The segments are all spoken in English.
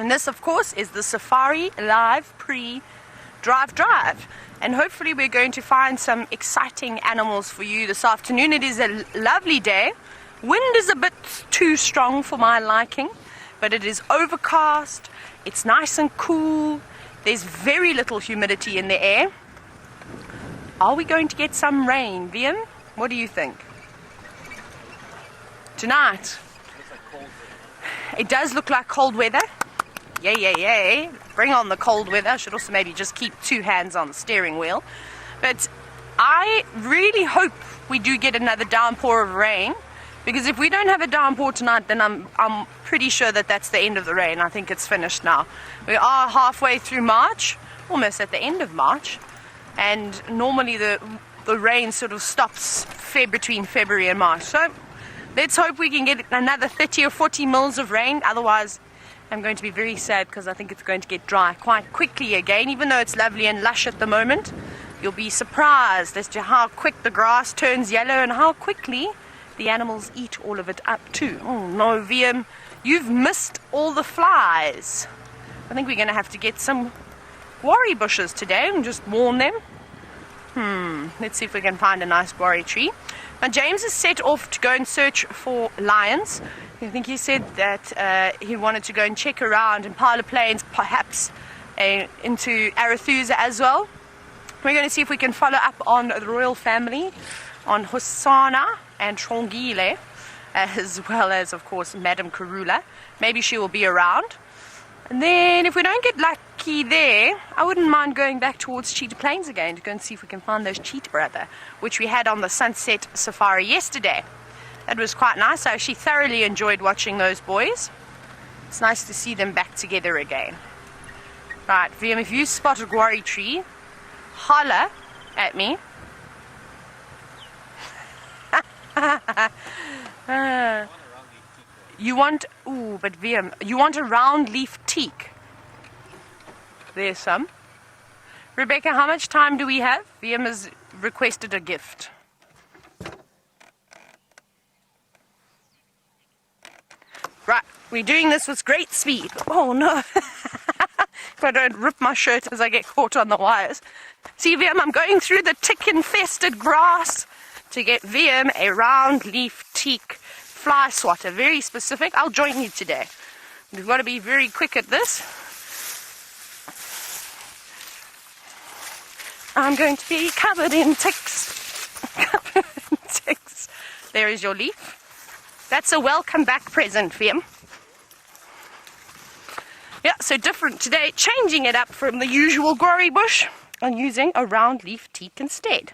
And this, of course, is the Safari Live Pre-Drive. And hopefully we're going to find some exciting animals for you this afternoon. It is a lovely day. Wind is a bit too strong for my liking, but it is overcast. It's nice and cool. There's very little humidity in the air. Are we going to get some rain, Vian? What do you think? Tonight? It does look like cold weather. Yay. Bring on the cold weather. I should also maybe just keep 2 hands on the steering wheel. But I really hope we do get another downpour of rain, because if we don't have a downpour tonight, then I'm pretty sure that that's the end of the rain. I think it's finished now. We are halfway through March, almost at the end of March, and normally the rain sort of stops between February and March. So let's hope we can get another 30 or 40 mils of rain. Otherwise, I'm going to be very sad, because I think it's going to get dry quite quickly again. Even though it's lovely and lush at the moment, you'll be surprised as to how quick the grass turns yellow and how quickly the animals eat all of it up too. Oh no, VM, you've missed all the flies. I think we're going to have to get some worry bushes today and just warn them. Let's see if we can find a nice worry tree. Now James is set off to go and search for lions. I think he said that he wanted to go and check around in Pile of Plains, perhaps into Arathusa as well. We're going to see if we can follow up on the royal family, on Hosanna and Trongile, as well as, of course, Madame Karula. Maybe she will be around. And then if we don't get lucky there, I wouldn't mind going back towards Cheetah Plains again to go and see if we can find those cheetah brother, which we had on the sunset safari yesterday. That was quite nice. I actually thoroughly enjoyed watching those boys. It's nice to see them back together again. Right, VM, if you spot a guarri tree, holler at me. You want, but VM, you want a round leaf teak. There's some. Rebecca, how much time do we have? VM has requested a gift. Right, we're doing this with great speed. Oh no. If I don't rip my shirt as I get caught on the wires. See, VM, I'm going through the tick-infested grass to get VM a round leaf teak fly swatter. Very specific. I'll join you today. We've got to be very quick at this. I'm going to be covered in ticks. Covered in ticks. There is your leaf. That's a welcome back present, VM. Yeah, so different today. Changing it up from the usual guarri bush and using a round leaf teak instead.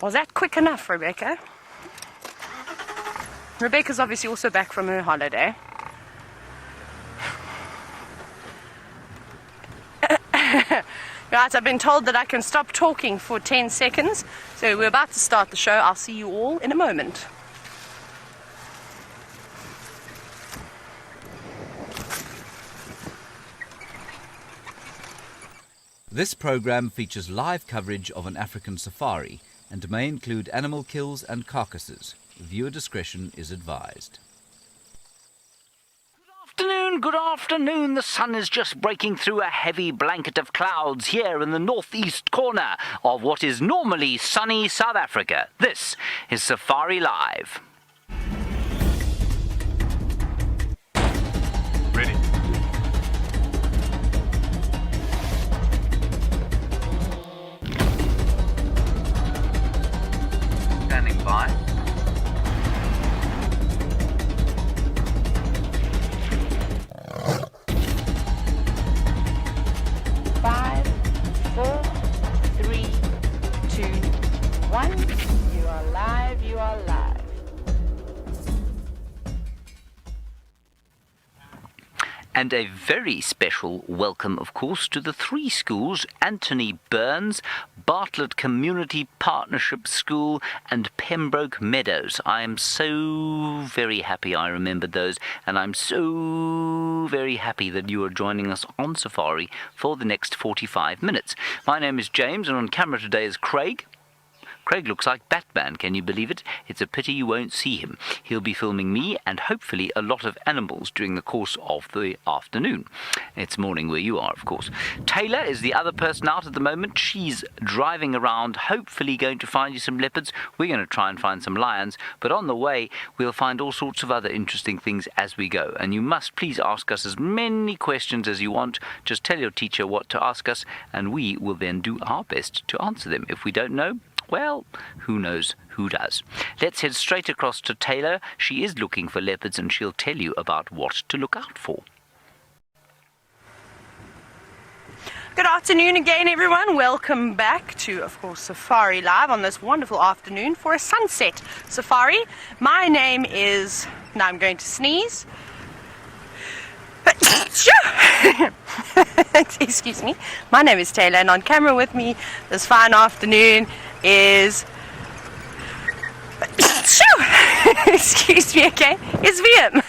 Was that quick enough, Rebecca? Rebecca's obviously also back from her holiday. Right, I've been told that I can stop talking for 10 seconds. So we're about to start the show. I'll see you all in a moment. This program features live coverage of an African safari and may include animal kills and carcasses. Viewer discretion is advised. Good afternoon. The sun is just breaking through a heavy blanket of clouds here in the northeast corner of what is normally sunny South Africa. This is Safari Live. Ready. Standing by. And a very special welcome, of course, to the 3 schools, Anthony Burns, Bartlett Community Partnership School, and Pembroke Meadows. I am so very happy I remembered those, and I'm so very happy that you are joining us on Safari for the next 45 minutes. My name is James, and on camera today is Craig. Craig looks like Batman, can you believe it? It's a pity you won't see him. He'll be filming me and hopefully a lot of animals during the course of the afternoon. It's morning where you are, of course. Taylor is the other person out at the moment. She's driving around, hopefully going to find you some leopards. We're going to try and find some lions, but on the way we'll find all sorts of other interesting things as we go. And you must please ask us as many questions as you want. Just tell your teacher what to ask us, and we will then do our best to answer them. If we don't know, well, who knows who does. Let's head straight across to Taylor. She is looking for leopards and she'll tell you about what to look out for. Good afternoon again, everyone. Welcome back to, of course, Safari Live on this wonderful afternoon for a sunset safari. My name is, now I'm going to sneeze. Excuse me. My name is Taylor, and on camera with me this fine afternoon is excuse me, okay, it's VM.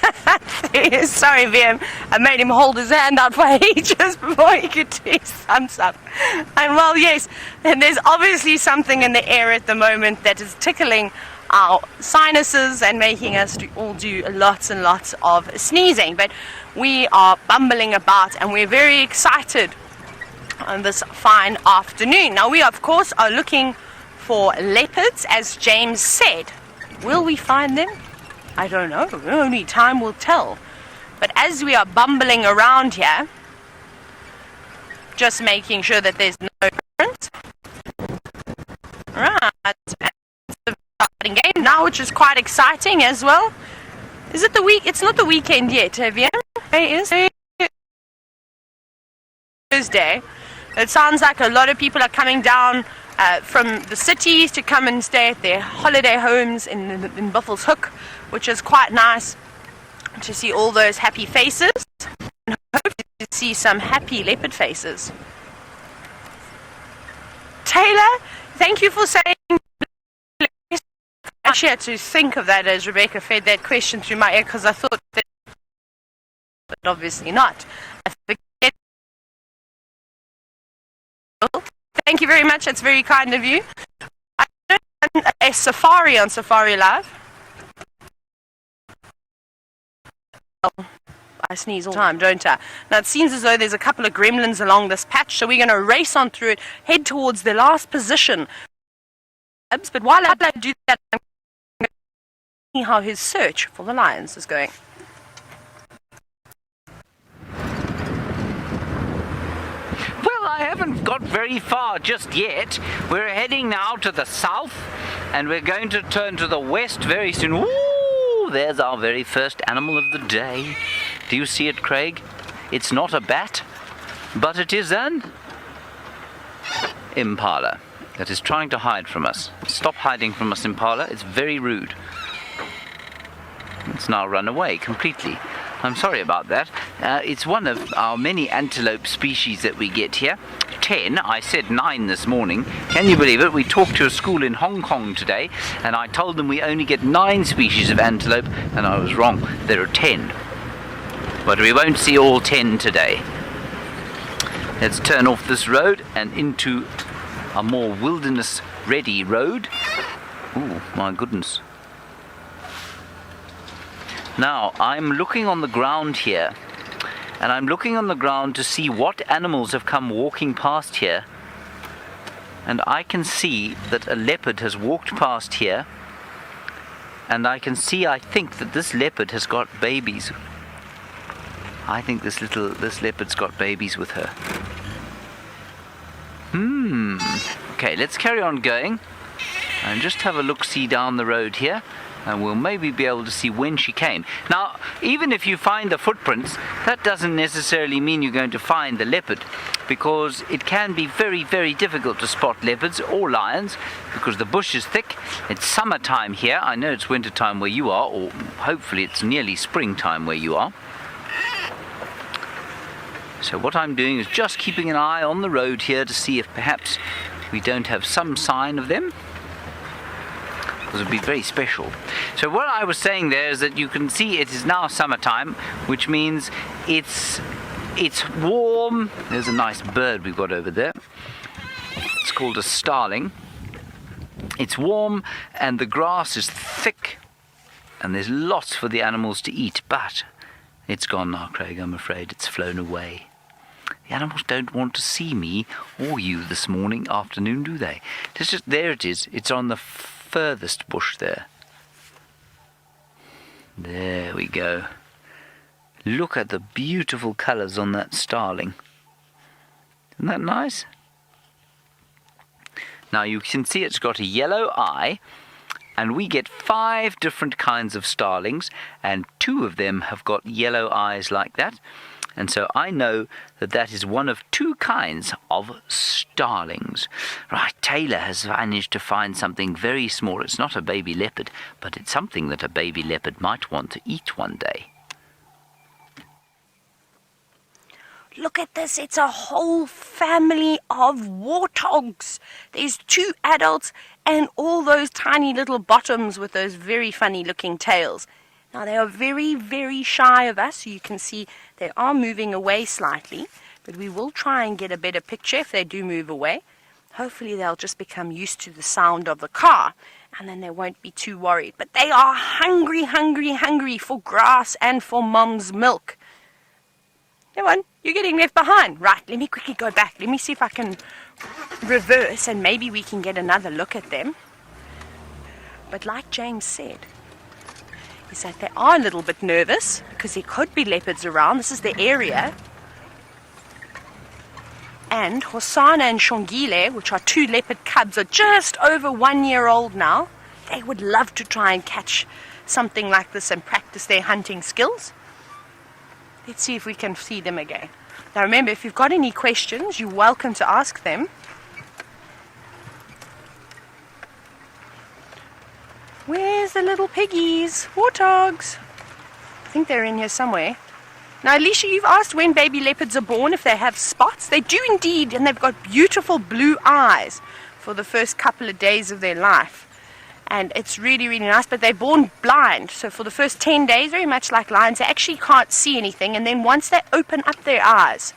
Sorry, VM. I made him hold his hand out for ages before he could do his thumbs up. And well, yes, and there's obviously something in the air at the moment that is tickling our sinuses and making us all do lots and lots of sneezing. But we are bumbling about and we're very excited on this fine afternoon. Now we, of course, are looking for leopards, as James said. Will we find them? I don't know. Only time will tell. But as we are bumbling around here, just making sure that there's no difference. Right. Starting game now, which is quite exciting as well. Is it the week? It's not the weekend yet, have you? It is Thursday. It sounds like a lot of people are coming down from the cities to come and stay at their holiday homes in Buffelshoek, which is quite nice to see all those happy faces and hopefully to see some happy leopard faces. Taylor, thank you for saying. I actually had to think of that as Rebecca fed that question through my ear, because I thought that, but obviously not. I forget. Thank you very much. That's very kind of you. I done a safari on Safari Live. I sneeze all the time, don't I? Now it seems as though there's a couple of gremlins along this patch, so we're going to race on through it, head towards the last position. But while I do that, I'm going to see how his search for the lions is going. I haven't got very far just yet. We're heading now to the south and we're going to turn to the west very soon. Ooh, there's our very first animal of the day. Do you see it, Craig? It's not a bat, but it is an impala that is trying to hide from us. Stop hiding from us, impala. It's very rude. It's now run away completely. I'm sorry about that. It's one of our many antelope species that we get here. 10, I said 9 this morning. Can you believe it? We talked to a school in Hong Kong today, and I told them we only get 9 species of antelope, and I was wrong. There are 10. But we won't see all 10 today. Let's turn off this road and into a more wilderness-ready road. Ooh, my goodness. Now, I'm looking on the ground here, and I'm looking on the ground to see what animals have come walking past here. And I can see that a leopard has walked past here, and I can see, I think that this leopard has got babies. I think this leopard's got babies with her. Okay, let's carry on going and just have a look-see down the road here. And we'll maybe be able to see when she came. Now, even if you find the footprints, that doesn't necessarily mean you're going to find the leopard, because it can be very, very difficult to spot leopards or lions because the bush is thick. It's summertime here. I know it's wintertime where you are, or hopefully it's nearly springtime where you are. So what I'm doing is just keeping an eye on the road here to see if perhaps we don't have some sign of them. It would be very special. So what I was saying there is that you can see it is now summertime, which means it's warm. There's a nice bird we've got over there. It's called a starling. It's warm and the grass is thick and there's lots for the animals to eat, but it's gone now, Craig. I'm afraid it's flown away. The animals don't want to see me or you this afternoon, do they? There it is. It's on the furthest bush there. There we go. Look at the beautiful colours on that starling. Isn't that nice? Now you can see it's got a yellow eye, and we get 5 different kinds of starlings, and 2 of them have got yellow eyes like that. And so I know that that is one of 2 kinds of starlings. Right, Taylor has managed to find something very small. It's not a baby leopard, but it's something that a baby leopard might want to eat one day. Look at this, it's a whole family of warthogs. There's 2 adults and all those tiny little bottoms with those very funny looking tails. Now they are very, very shy of us, so you can see they are moving away slightly, but we will try and get a better picture if they do move away. Hopefully they'll just become used to the sound of the car, and then they won't be too worried. But they are hungry, hungry, hungry for grass and for Mom's milk. Come on, you're getting left behind. Right, let me quickly go back. Let me see if I can reverse and maybe we can get another look at them. But like James said, is that they are a little bit nervous because there could be leopards around. This is the area. And Hosanna and Shongile, which are 2 leopard cubs, are just over 1 year old now. They would love to try and catch something like this and practice their hunting skills. Let's see if we can see them again. Now remember, if you've got any questions, you're welcome to ask them. Where's the little piggies? Warthogs. I think they're in here somewhere. Now, Alicia, you've asked when baby leopards are born, if they have spots. They do indeed, and they've got beautiful blue eyes for the first couple of days of their life. And it's really, really nice, but they're born blind. So for the first 10 days, very much like lions, they actually can't see anything. And then once they open up their eyes,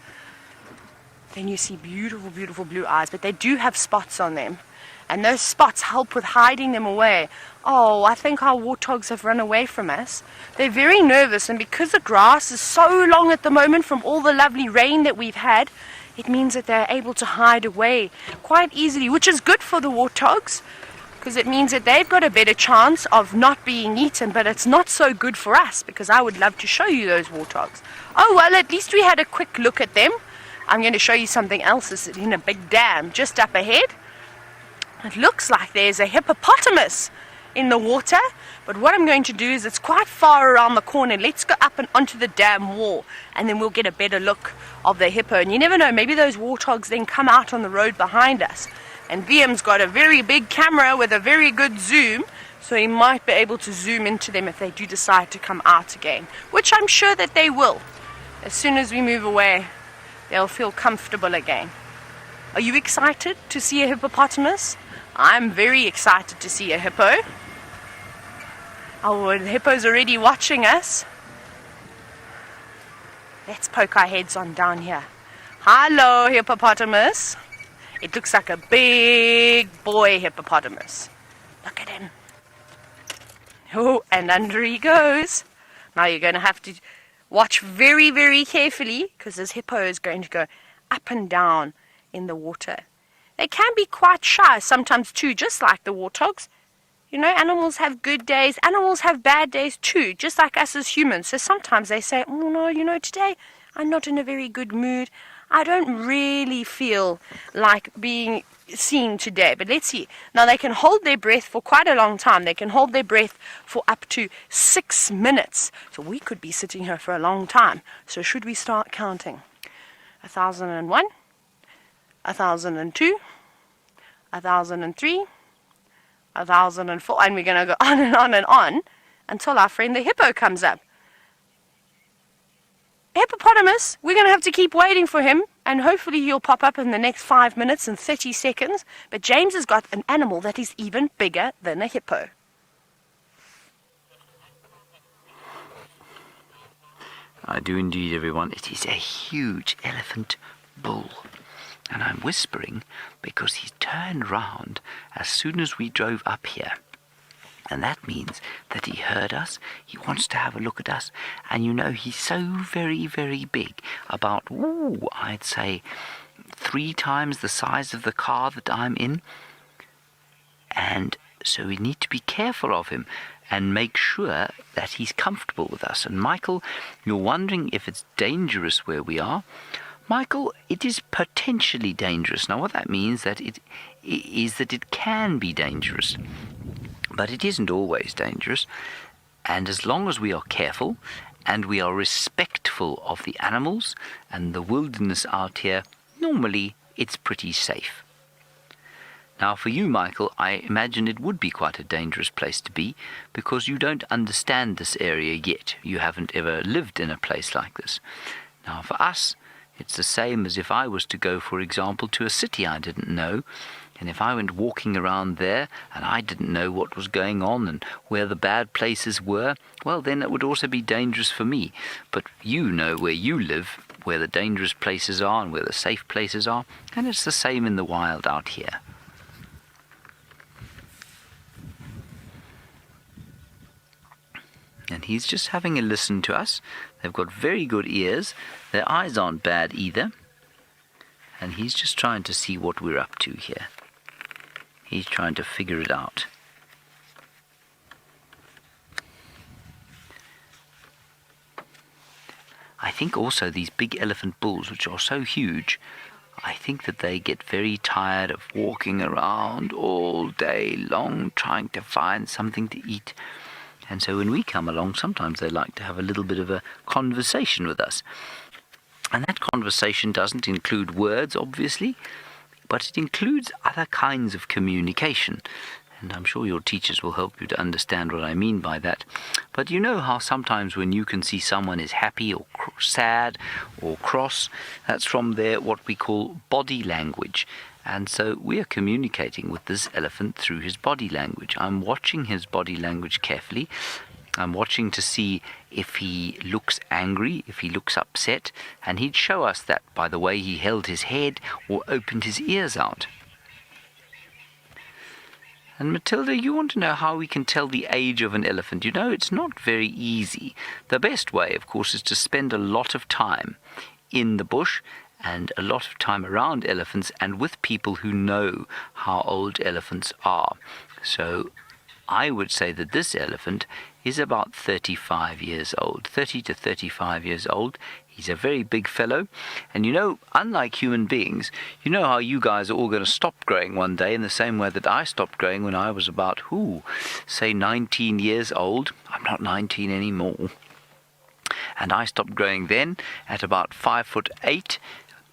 then you see beautiful, beautiful blue eyes. But they do have spots on them. And those spots help with hiding them away. Oh, I think our warthogs have run away from us. They're very nervous, and because the grass is so long at the moment from all the lovely rain that we've had, it means that they're able to hide away quite easily, which is good for the warthogs, because it means that they've got a better chance of not being eaten, but it's not so good for us, because I would love to show you those warthogs. Oh, well, at least we had a quick look at them. I'm going to show you something else. It's in a big dam just up ahead. It looks like there's a hippopotamus in the water, but what I'm going to do is, it's quite far around the corner. Let's go up and onto the dam wall, and then we'll get a better look of the hippo. And you never know, maybe those warthogs then come out on the road behind us. And Liam's got a very big camera with a very good zoom, so he might be able to zoom into them if they do decide to come out again, which I'm sure that they will. As soon as we move away, they'll feel comfortable again. Are you excited to see a hippopotamus? I'm very excited to see a hippo. Oh, the hippo's already watching us. Let's poke our heads on down here. Hello, hippopotamus. It looks like a big boy hippopotamus. Look at him. Oh, and under he goes. Now you're going to have to watch very, very carefully, because this hippo is going to go up and down in the water. They can be quite shy sometimes too, just like the warthogs. You know, animals have good days. Animals have bad days too, just like us as humans. So sometimes they say, oh no, you know, today I'm not in a very good mood. I don't really feel like being seen today. But let's see. Now they can hold their breath for quite a long time. They can hold their breath for up to 6 minutes. So we could be sitting here for a long time. So should we start counting? 1001, 1002, 1003, 1004, and we're going to go on and on until our friend the hippo comes up. Hippopotamus, we're going to have to keep waiting for him, and hopefully he'll pop up in the next 5 minutes and 30 seconds. But James has got an animal that is even bigger than a hippo. I do indeed, everyone. It is a huge elephant bull. And I'm whispering because he's turned round as soon as we drove up here. And that means that he heard us, he wants to have a look at us, and he's so very, very big, about, I'd say 3 times the size of the car that I'm in. And so we need to be careful of him and make sure that he's comfortable with us. And Michael, you're wondering if it's dangerous where we are. Michael, it is potentially dangerous. Now, what that means is that it can be dangerous, but it isn't always dangerous. And as long as we are careful and we are respectful of the animals and the wilderness out here, normally it's pretty safe. Now, for you, Michael, I imagine it would be quite a dangerous place to be because you don't understand this area yet. You haven't ever lived in a place like this. Now, for us, it's the same as if I was to go, for example, to a city I didn't know, and if I went walking around there and I didn't know what was going on and where the bad places were, well, then it would also be dangerous for me. But you know where you live, where the dangerous places are and where the safe places are, and it's the same in the wild out here. And he's just having a listen to us. They've got very good ears. Their eyes aren't bad either. And he's just trying to see what we're up to here. He's trying to figure it out. I think also these big elephant bulls, which are so huge, I think that they get very tired of walking around all day long trying to find something to eat. And so when we come along, sometimes they like to have a little bit of a conversation with us. And that conversation doesn't include words, obviously, but it includes other kinds of communication. And I'm sure your teachers will help you to understand what I mean by that. But you know how sometimes when you can see someone is happy or sad or cross, that's from their what we call body language. And so we are communicating with this elephant through his body language. I'm watching his body language carefully. I'm watching to see if he looks angry, if he looks upset, and he'd show us that by the way he held his head or opened his ears out. And Matilda, you want to know how we can tell the age of an elephant. It's not very easy. The best way, of course, is to spend a lot of time in the bush and a lot of time around elephants and with people who know how old elephants are. So I would say that this elephant is about 35 years old, 30 to 35 years old. He's a very big fellow. And unlike human beings, how you guys are all going to stop growing one day in the same way that I stopped growing when I was about, say 19 years old. I'm not 19 anymore. And I stopped growing then at about 5'8".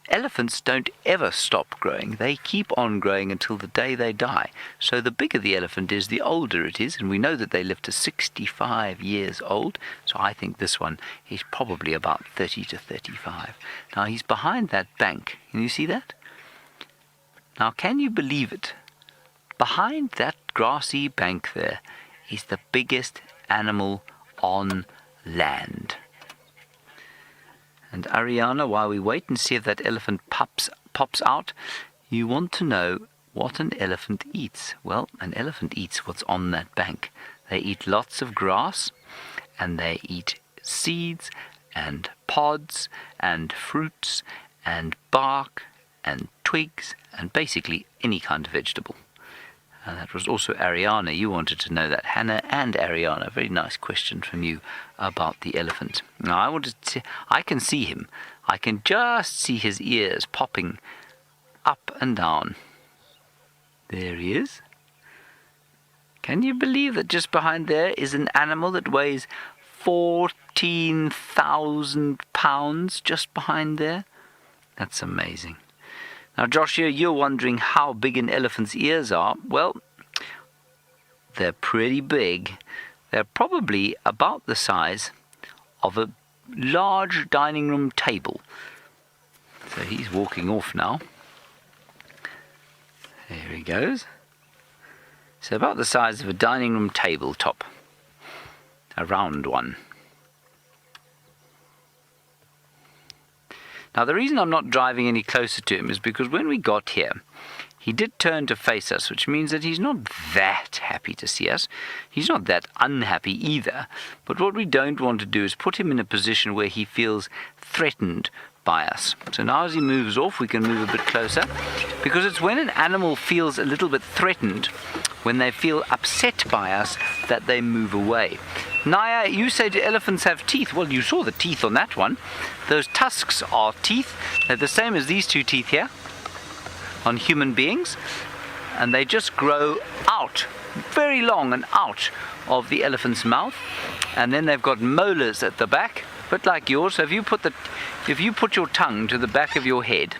Elephants don't ever stop growing. They keep on growing until the day they die. So the bigger the elephant is, the older it is. And we know that they live to 65 years old. So I think this one is probably about 30 to 35. Now he's behind that bank. Can you see that? Now can you believe it? Behind that grassy bank there is the biggest animal on land. And Ariana, while we wait and see if that elephant pops out, you want to know what an elephant eats. Well, an elephant eats what's on that bank. They eat lots of grass, and they eat seeds and pods and fruits and bark and twigs and basically any kind of vegetable. And that was also Ariana. You wanted to know that. Hannah and Ariana. Very nice question from you about the elephant. Now, I can see him. I can just see his ears popping up and down. There he is. Can you believe that just behind there is an animal that weighs 14,000 pounds just behind there? That's amazing. Now, Joshua, you're wondering how big an elephant's ears are. Well, they're pretty big. They're probably about the size of a large dining room table. So he's walking off now. There he goes. So about the size of a dining room tabletop. A round one. Now, the reason I'm not driving any closer to him is because when we got here, he did turn to face us, which means that he's not that happy to see us. He's not that unhappy either. But what we don't want to do is put him in a position where he feels threatened by us. So now as he moves off, we can move a bit closer, because it's when an animal feels a little bit threatened, when they feel upset by us, that they move away. Naya, you say do elephants have teeth? Well, you saw the teeth on that one. Those tusks are teeth. They're the same as these two teeth here on human beings, and they just grow out, very long and out of the elephant's mouth, and then they've got molars at the back, a bit like yours. So if you put your tongue to the back of your head,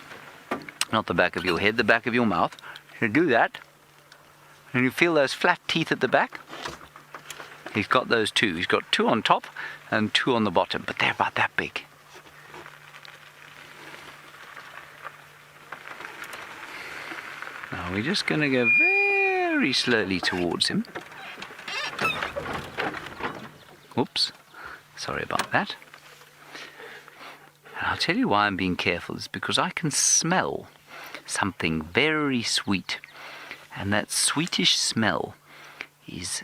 not the back of your head, the back of your mouth, you do that, and you feel those flat teeth at the back. He's got those two. He's got two on top and two on the bottom, but they're about that big. Now we're just going to go very slowly towards him. Oops, sorry about that. And I'll tell you why I'm being careful. It's because I can smell something very sweet. And that sweetish smell is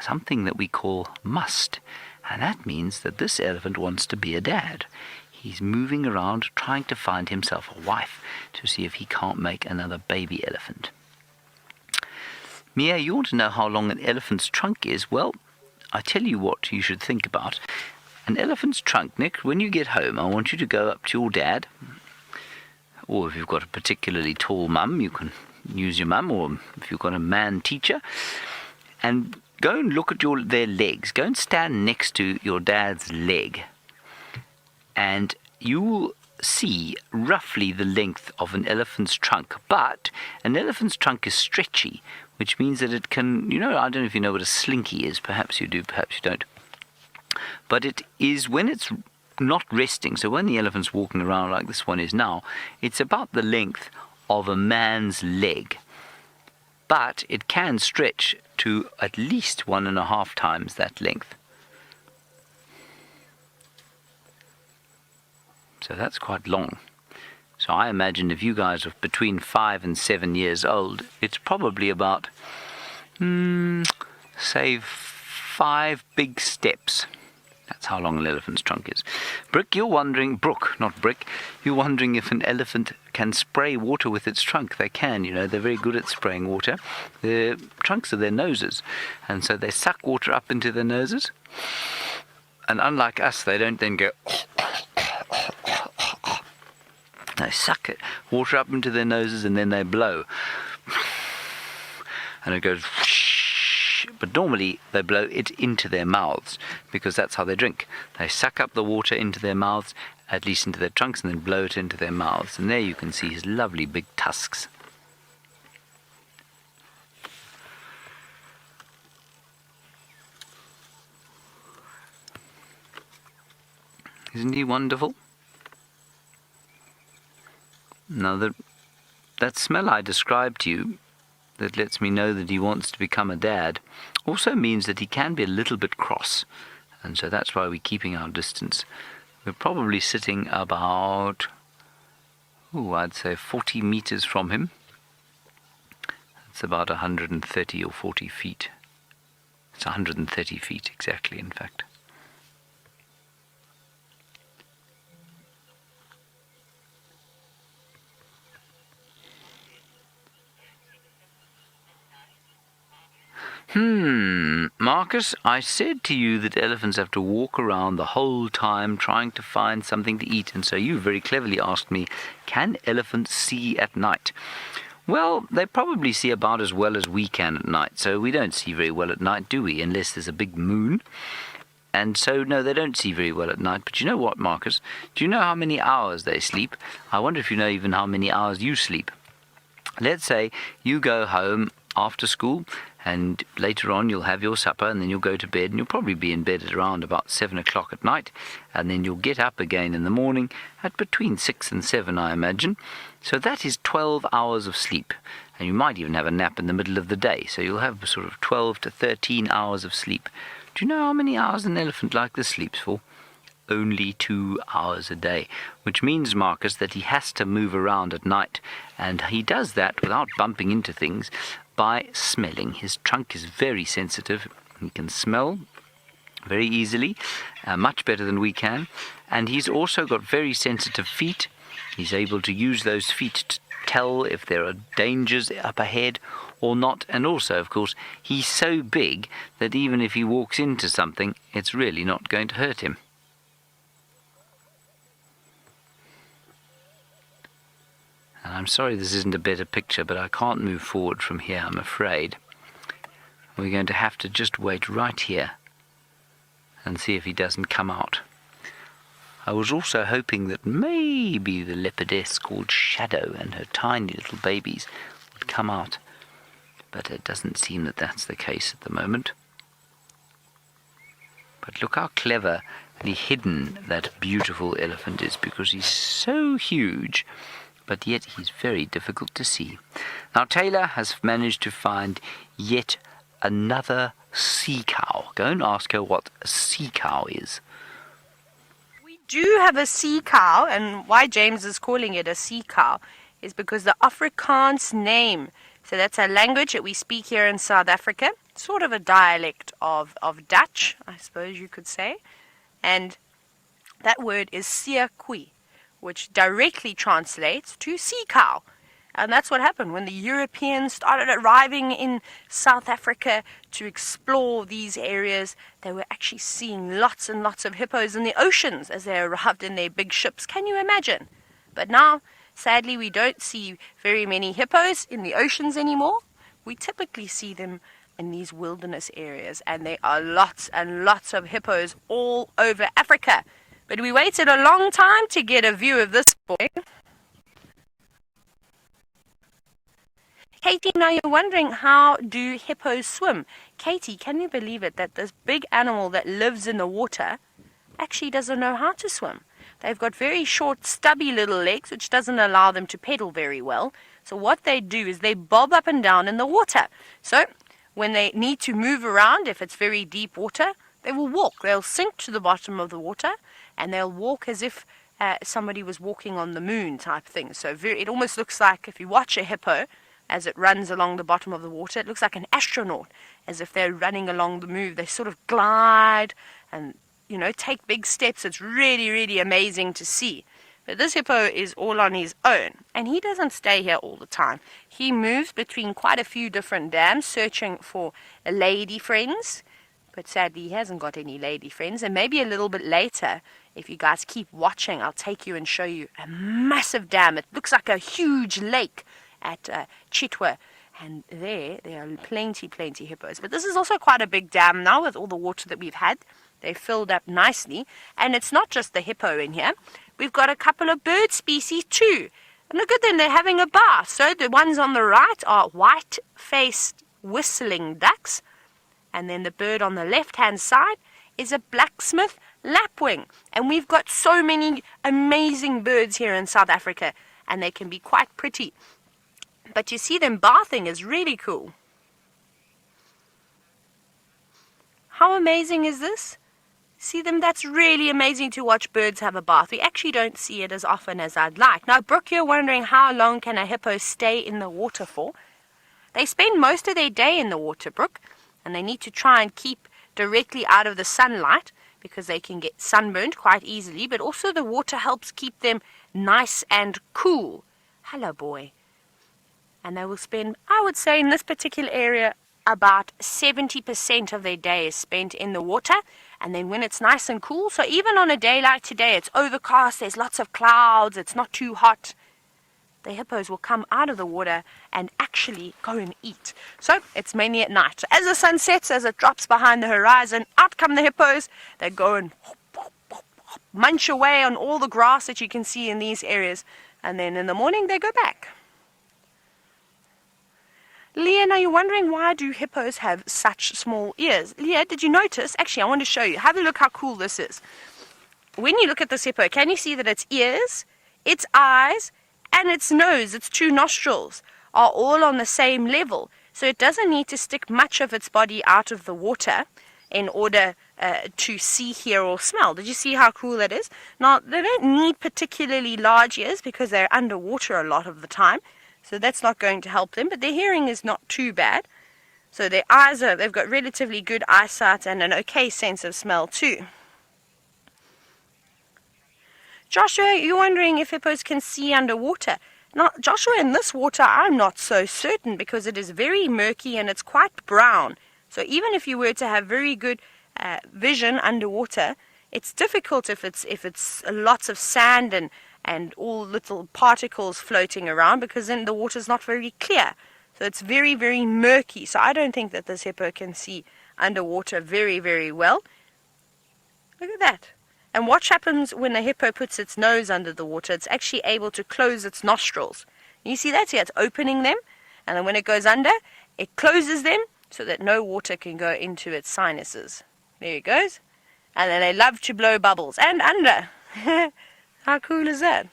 something that we call must. And that means that this elephant wants to be a dad. He's moving around trying to find himself a wife to see if he can't make another baby elephant. Mia, you want to know how long an elephant's trunk is? Well, I tell you what you should think about. An elephant's trunk, Nick, when you get home, I want you to go up to your dad, or if you've got a particularly tall mum, you can use your mum, or if you've got a man teacher, and go and look at their legs. Go and stand next to your dad's leg, and you will see roughly the length of an elephant's trunk. But an elephant's trunk is stretchy, which means that it can, I don't know if you know what a slinky is. Perhaps you do, perhaps you don't. But it is when it's not resting, so when the elephant's walking around like this one is now, it's about the length of a man's leg. But it can stretch to at least 1.5 times that length. So that's quite long. So I imagine if you guys are between 5 and 7 years old, it's probably about, say, 5 big steps. That's how long an elephant's trunk is. Brooke, you're wondering if an elephant can spray water with its trunk. They can, they're very good at spraying water. Their trunks are their noses, and so they suck water up into their noses. And unlike us, they don't then go... They suck it, water up into their noses, and then they blow. And it goes... But normally they blow it into their mouths, because that's how they drink. They suck up the water into their mouths, at least into their trunks, and then blow it into their mouths. And there you can see his lovely big tusks. Isn't he wonderful? Now that smell I described to you, that lets me know that he wants to become a dad, also means that he can be a little bit cross, and so that's why we're keeping our distance. We're probably sitting about, I'd say 40 meters from him. That's about 130 or 40 feet. It's 130 feet exactly, in fact. Marcus, I said to you that elephants have to walk around the whole time trying to find something to eat, and so you very cleverly asked me, can elephants see at night? Well, they probably see about as well as we can at night, so we don't see very well at night, do we? Unless there's a big moon. And so, no, they don't see very well at night. But you know what, Marcus? Do you know how many hours they sleep? I wonder if you know even how many hours you sleep. Let's say you go home after school, and later on you'll have your supper, and then you'll go to bed, and you'll probably be in bed at around about 7 o'clock at night, and then you'll get up again in the morning at between 6 and 7, I imagine. So that is 12 hours of sleep, and you might even have a nap in the middle of the day, so you'll have sort of 12 to 13 hours of sleep. Do you know how many hours an elephant like this sleeps for? only 2 hours a day, which means, Marcus, that he has to move around at night, and he does that without bumping into things by smelling. His trunk is very sensitive. He can smell very easily, much better than we can, and he's also got very sensitive feet. He's able to use those feet to tell if there are dangers up ahead or not, and also, of course, he's so big that even if he walks into something, it's really not going to hurt him. And I'm sorry this isn't a better picture, but I can't move forward from here, I'm afraid. We're going to have to just wait right here and see if he doesn't come out. I was also hoping that maybe the leopardess called Shadow and her tiny little babies would come out, but it doesn't seem that that's the case at the moment. But look how cleverly hidden that beautiful elephant is, because he's so huge, but yet he's very difficult to see. Now Taylor has managed to find yet another sea cow. Go and ask her what a sea cow is. We do have a sea cow, and why James is calling it a sea cow is because the Afrikaans name, so that's a language that we speak here in South Africa, sort of a dialect of Dutch, I suppose you could say, and that word is seerkoe, which directly translates to sea cow. And that's what happened when the Europeans started arriving in South Africa to explore these areas. They were actually seeing lots and lots of hippos in the oceans as they arrived in their big ships. Can you imagine? But now, sadly, we don't see very many hippos in the oceans anymore. We typically see them in these wilderness areas, and there are lots and lots of hippos all over Africa. But we waited a long time to get a view of this boy. Katie, now you're wondering, how do hippos swim? Katie, can you believe it that this big animal that lives in the water actually doesn't know how to swim? They've got very short, stubby little legs, which doesn't allow them to pedal very well. So what they do is they bob up and down in the water. So when they need to move around, if it's very deep water, they will walk. They'll sink to the bottom of the water, and they'll walk as if somebody was walking on the moon type thing. So it almost looks like, if you watch a hippo as it runs along the bottom of the water, it looks like an astronaut, as if they're running along the moon. They sort of glide and, take big steps. It's really, really amazing to see. But this hippo is all on his own, and he doesn't stay here all the time. He moves between quite a few different dams searching for lady friends, but sadly he hasn't got any lady friends. And maybe a little bit later, if you guys keep watching, I'll take you and show you a massive dam. It looks like a huge lake at Chitwa, and there are plenty hippos. But this is also quite a big dam now with all the water that we've had. They filled up nicely, and it's not just the hippo in here. We've got a couple of bird species too, and look at them, they're having a bath. So the ones on the right are white-faced whistling ducks, and then the bird on the left-hand side is a blacksmith lapwing. And we've got so many amazing birds here in South Africa, and they can be quite pretty. But you see them bathing is really cool. How amazing is this? See them? That's really amazing to watch birds have a bath. We actually don't see it as often as I'd like. Now, Brooke, you're wondering, how long can a hippo stay in the water for? They spend most of their day in the water, Brooke, and they need to try and keep directly out of the sunlight because they can get sunburned quite easily, but also the water helps keep them nice and cool. Hello, boy. And they will spend, I would say, in this particular area, about 70% of their day is spent in the water. And then when it's nice and cool, so even on a day like today, it's overcast, there's lots of clouds, it's not too hot, the hippos will come out of the water and actually go and eat. So it's mainly at night. So as the sun sets, as it drops behind the horizon, out come the hippos. They go and munch away on all the grass that you can see in these areas. And then in the morning, they go back. Leah, now you're wondering, why do hippos have such small ears? Leah, did you notice? Actually, I want to show you. Have a look how cool this is. When you look at this hippo, can you see that its ears, its eyes, and its nose, its two nostrils, are all on the same level? So it doesn't need to stick much of its body out of the water in order to see, hear, or smell. Did you see how cool that is? Now, they don't need particularly large ears because they're underwater a lot of the time, so that's not going to help them, but their hearing is not too bad. So their eyes they've got relatively good eyesight and an okay sense of smell too. Joshua, you're wondering if hippos can see underwater. Now, Joshua, in this water, I'm not so certain because it is very murky and it's quite brown. So even if you were to have very good vision underwater, it's difficult if it's lots of sand and all little particles floating around, because then the water's not very clear. So it's very, very murky. So I don't think that this hippo can see underwater very, very well. Look at that. And what happens when a hippo puts its nose under the water? It's actually able to close its nostrils. You see that? See, it's opening them. And then when it goes under, it closes them so that no water can go into its sinuses. There it goes. And then they love to blow bubbles. And under. How cool is that?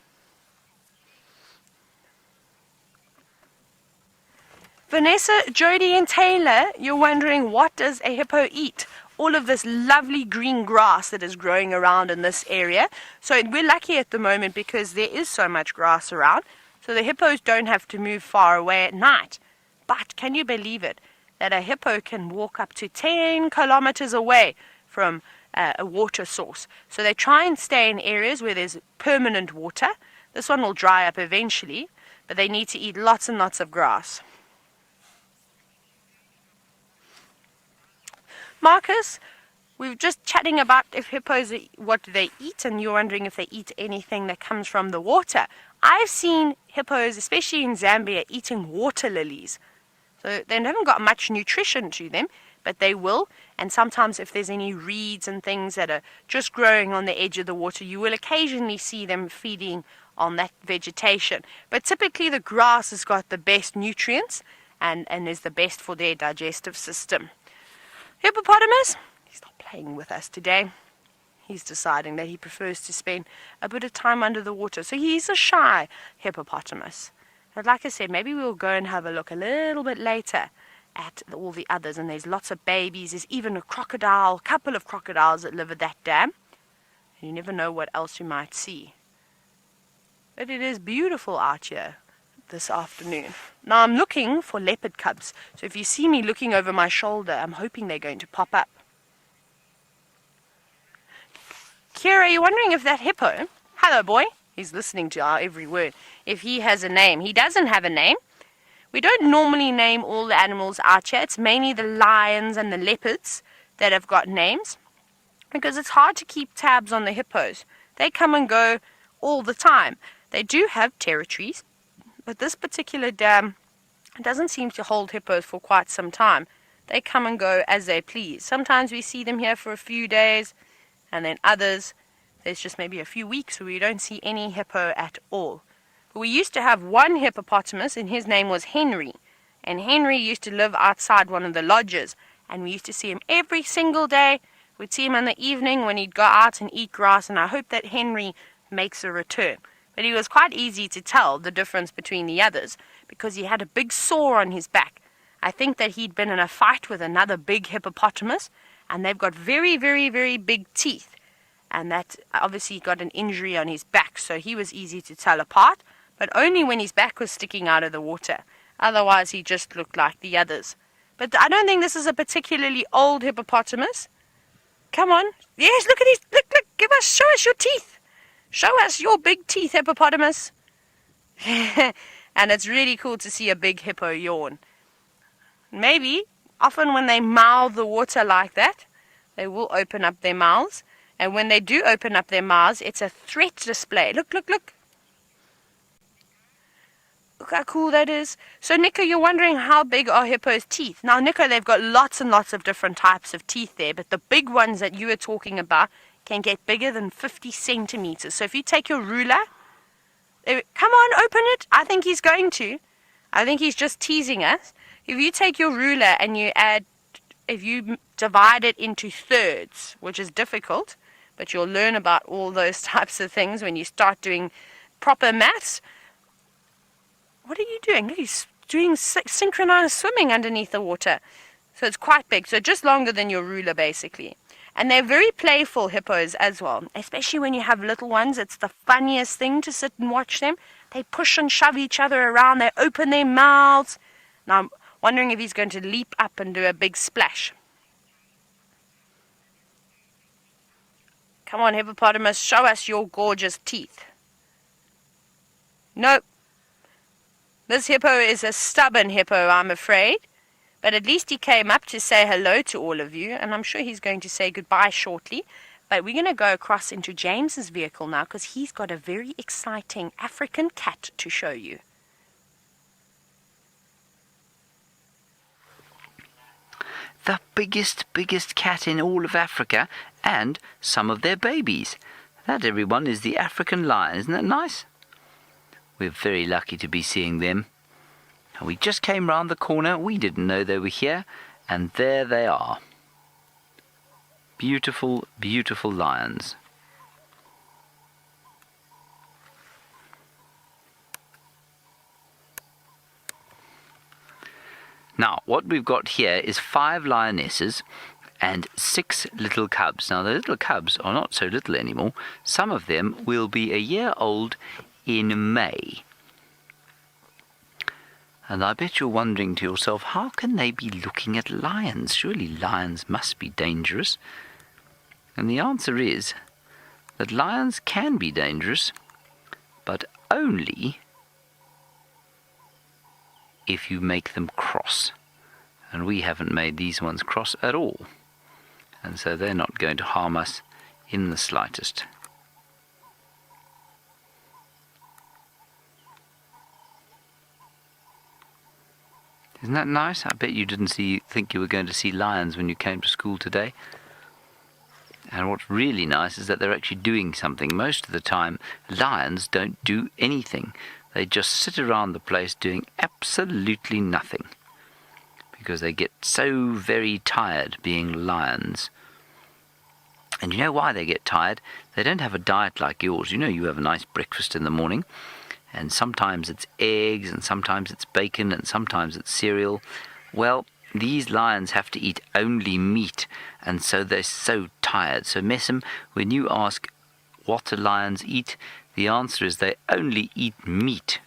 Vanessa, Jody, and Taylor, you're wondering, what does a hippo eat? All of this lovely green grass that is growing around in this area. So we're lucky at the moment because there is so much grass around. So the hippos don't have to move far away at night. But can you believe it? That a hippo can walk up to 10 kilometers away from a water source. So they try and stay in areas where there's permanent water. This one will dry up eventually, but they need to eat lots and lots of grass. Marcus, we were just chatting about if hippos, what do they eat, and you're wondering if they eat anything that comes from the water. I've seen hippos, especially in Zambia, eating water lilies. So they haven't got much nutrition to them, but they will. And sometimes if there's any reeds and things that are just growing on the edge of the water, you will occasionally see them feeding on that vegetation. But typically the grass has got the best nutrients and is the best for their digestive system. Hippopotamus, he's not playing with us today. He's deciding that he prefers to spend a bit of time under the water. So he's a shy hippopotamus. But like I said, maybe we'll go and have a look a little bit later at all the others. And there's lots of babies. There's even a crocodile, a couple of crocodiles that live at that dam. And you never know what else you might see. But it is beautiful out here this afternoon. Now I'm looking for leopard cubs. So if you see me looking over my shoulder, I'm hoping they're going to pop up. Kira, you're wondering if that hippo, hello boy, he's listening to our every word, if he has a name. He doesn't have a name. We don't normally name all the animals out here. It's mainly the lions and the leopards that have got names, because it's hard to keep tabs on the hippos. They come and go all the time. They do have territories, but this particular dam doesn't seem to hold hippos for quite some time. They come and go as they please. Sometimes we see them here for a few days, and then others, there's just maybe a few weeks where we don't see any hippo at all. But we used to have one hippopotamus, and his name was Henry. And Henry used to live outside one of the lodges, and we used to see him every single day. We'd see him in the evening when he'd go out and eat grass, and I hope that Henry makes a return. But he was quite easy to tell the difference between the others, because he had a big sore on his back. I think that he'd been in a fight with another big hippopotamus, and they've got very, very, very big teeth. And that obviously got an injury on his back, so he was easy to tell apart, but only when his back was sticking out of the water. Otherwise, he just looked like the others. But I don't think this is a particularly old hippopotamus. Come on. Yes, look at his, look, show us your teeth. Show us your big teeth, hippopotamus. And it's really cool to see a big hippo yawn. Maybe, often when they mouth the water like that, they will open up their mouths. And when they do open up their mouths, it's a threat display. Look, look, look. Look how cool that is. So, Nico, you're wondering how big are hippos' teeth. Now, Nico, they've got lots and lots of different types of teeth there, but the big ones that you were talking about can get bigger than 50 centimeters. So if you take your ruler, come on, open it. I think he's going to. I think he's just teasing us. If you take your ruler and if you divide it into thirds, which is difficult, but you'll learn about all those types of things when you start doing proper maths. What are you doing? He's doing synchronized swimming underneath the water. So it's quite big, so just longer than your ruler basically. And they're very playful hippos as well, especially when you have little ones. It's the funniest thing to sit and watch them. They push and shove each other around. They open their mouths. Now I'm wondering if he's going to leap up and do a big splash. Come on, hippopotamus, show us your gorgeous teeth. Nope. This hippo is a stubborn hippo, I'm afraid. But at least he came up to say hello to all of you, and I'm sure he's going to say goodbye shortly. But we're going to go across into James's vehicle now because he's got a very exciting African cat to show you. The biggest cat in all of Africa, and some of their babies. That, everyone, is the African lion. Isn't that nice? We're very lucky to be seeing them. And we just came round the corner. We didn't know they were here. And there they are. Beautiful, beautiful lions. Now, what we've got here is 5 lionesses and 6 little cubs. Now, the little cubs are not so little anymore. Some of them will be a year old in May. And I bet you're wondering to yourself, how can they be looking at lions? Surely lions must be dangerous. And the answer is that lions can be dangerous, but only if you make them cross. And we haven't made these ones cross at all. And so they're not going to harm us in the slightest. Isn't that nice? I bet you didn't think you were going to see lions when you came to school today. And what's really nice is that they're actually doing something. Most of the time, lions don't do anything. They just sit around the place doing absolutely nothing. Because they get so very tired being lions. And you know why they get tired? They don't have a diet like yours. You know, you have a nice breakfast in the morning. And sometimes it's eggs, and sometimes it's bacon, and sometimes it's cereal. Well, these lions have to eat only meat, and so they're so tired. So, Messam, when you ask what do lions eat, the answer is they only eat meat.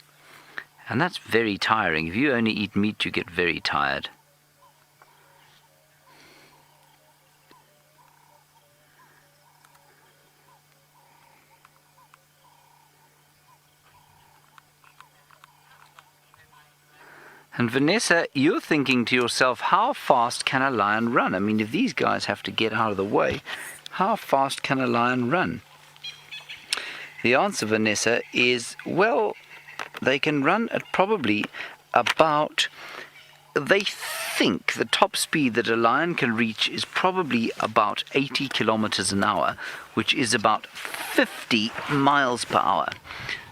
And that's very tiring. If you only eat meat, you get very tired. And Vanessa, you're thinking to yourself, how fast can a lion run? I mean, if these guys have to get out of the way, how fast can a lion run? The answer, Vanessa, is, well, they can run at probably about, they think the top speed that a lion can reach is probably about 80 kilometers an hour, which is about 50 miles per hour.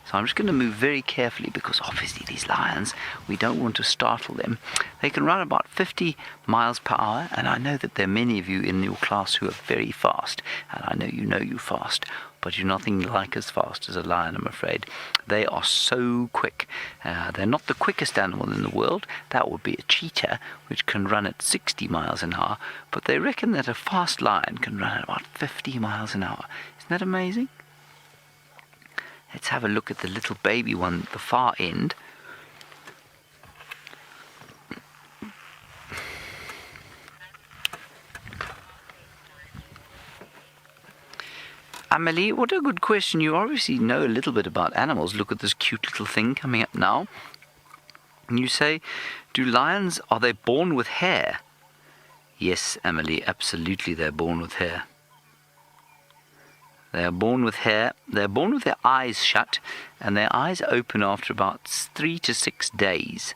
So I'm just going to move very carefully because obviously these lions, we don't want to startle them. They can run about 50 miles per hour, and I know that there are many of you in your class who are very fast, and I know you fast, but you're nothing like as fast as a lion, I'm afraid. They are so quick. They're not the quickest animal in the world. That would be a cheetah, which can run at 60 miles an hour, but they reckon that a fast lion can run at about 50 miles an hour. Isn't that amazing? Let's have a look at the little baby one at the far end. Amelie, what a good question. You obviously know a little bit about animals. Look at this cute little thing coming up now. And you say, do lions, are they born with hair? Yes, Amelie, absolutely they're born with hair. They are born with hair. They're born with their eyes shut, and their eyes open after about 3 to 6 days.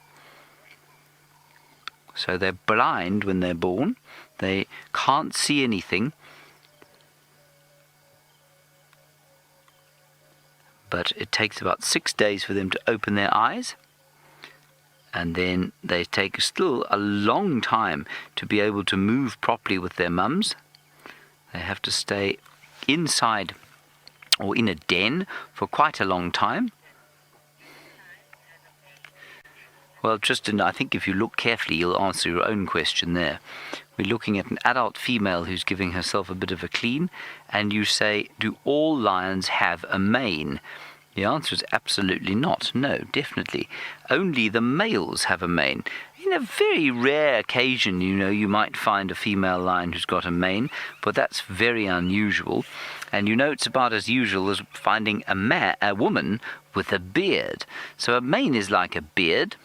So they're blind when they're born. They can't see anything. But it takes about 6 days for them to open their eyes. And then they take still a long time to be able to move properly with their mums. They have to stay inside or in a den for quite a long time. Well, I think if you look carefully, you'll answer your own question there. We're looking at an adult female who's giving herself a bit of a clean, and you say, do all lions have a mane? The answer is absolutely not. No, definitely. Only the males have a mane. In a very rare occasion, you might find a female lion who's got a mane, but that's very unusual. And it's about as usual as finding a woman with a beard. So a mane is like a beard.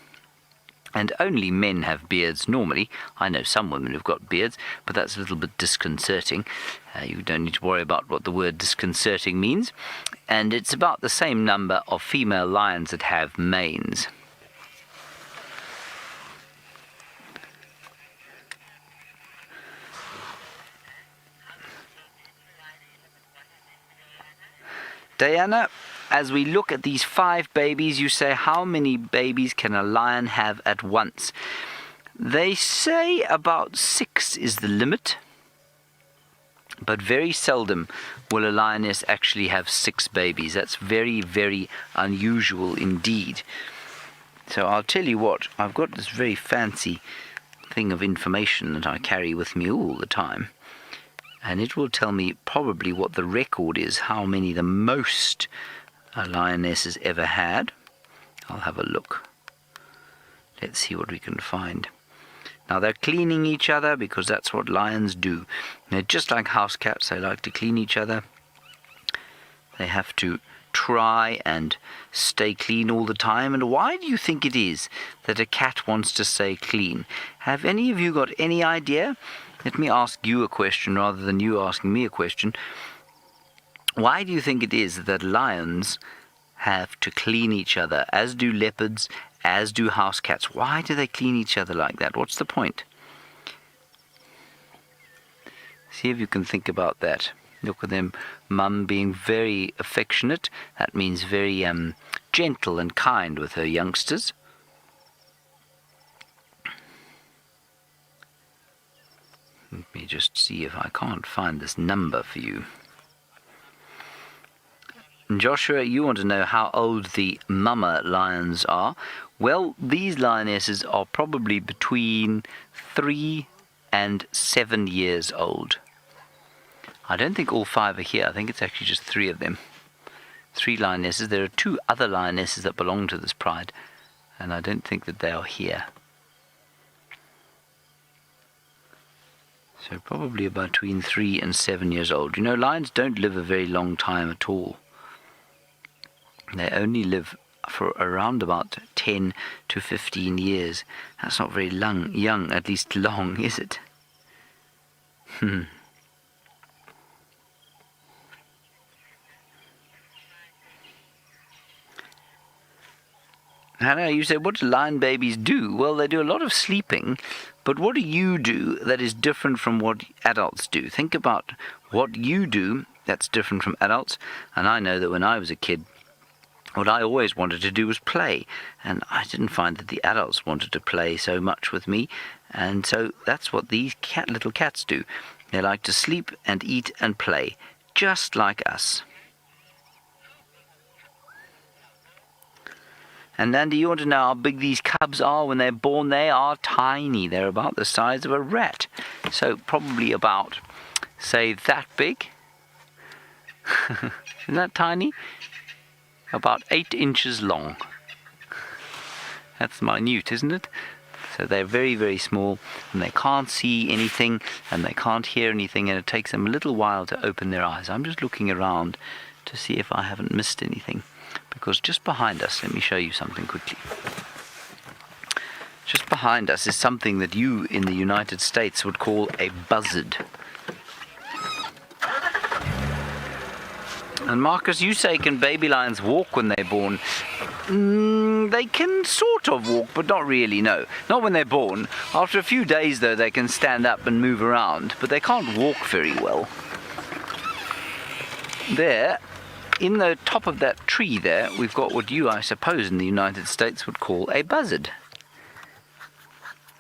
And only men have beards normally. I know some women who've got beards, but that's a little bit disconcerting. You don't need to worry about what the word disconcerting means. And it's about the same number of female lions that have manes. Diana, as we look at these 5 babies, you say, how many babies can a lion have at once? They say about 6 is the limit, but very seldom will a lioness actually have 6 babies. That's very, very unusual indeed. So I'll tell you what, I've got this very fancy thing of information that I carry with me all the time. And it will tell me probably what the record is, how many the most a lioness has ever had. I'll have a look. Let's see what we can find. Now they're cleaning each other because that's what lions do. They're just like house cats. They like to clean each other. They have to try and stay clean all the time. And why do you think it is that a cat wants to stay clean? Have any of you got any idea? Let me ask you a question rather than you asking me a question. Why do you think it is that lions have to clean each other, as do leopards, as do house cats? Why do they clean each other like that? What's the point? See if you can think about that. Look at them, mum being very affectionate. That means very gentle and kind with her youngsters. Let me just see if I can't find this number for you. Joshua, you want to know how old the mama lions are. Well, these lionesses are probably between 3 and 7 years old. I don't think all 5 are here. I think it's actually just 3 of them. 3 lionesses. There are 2 other lionesses that belong to this pride, and I don't think that they are here. So probably about between 3 and 7 years old. Lions don't live a very long time at all. They only live for around about 10 to 15 years. That's not very young, at least long, is it? Hannah, you said, what do lion babies do? Well, they do a lot of sleeping, but what do you do that is different from what adults do? Think about what you do that's different from adults. And I know that when I was a kid, what I always wanted to do was play, and I didn't find that the adults wanted to play so much with me, and so that's what these little cats do. They like to sleep and eat and play, just like us. And Andy, you want to know how big these cubs are when they're born? They are tiny. They're about the size of a rat. So probably about, say, that big. Isn't that tiny? About 8 inches long. That's minute, isn't it? So they're very, very small, and they can't see anything, and they can't hear anything, and it takes them a little while to open their eyes. I'm just looking around to see if I haven't missed anything. Because just behind us, let me show you something quickly. Just behind us is something that you in the United States would call a buzzard. And Marcus, you say, can baby lions walk when they're born? They can sort of walk, but not really, no. Not when they're born. After a few days, though, they can stand up and move around, but they can't walk very well. There, in the top of that tree there, we've got what you, I suppose, in the United States would call a buzzard.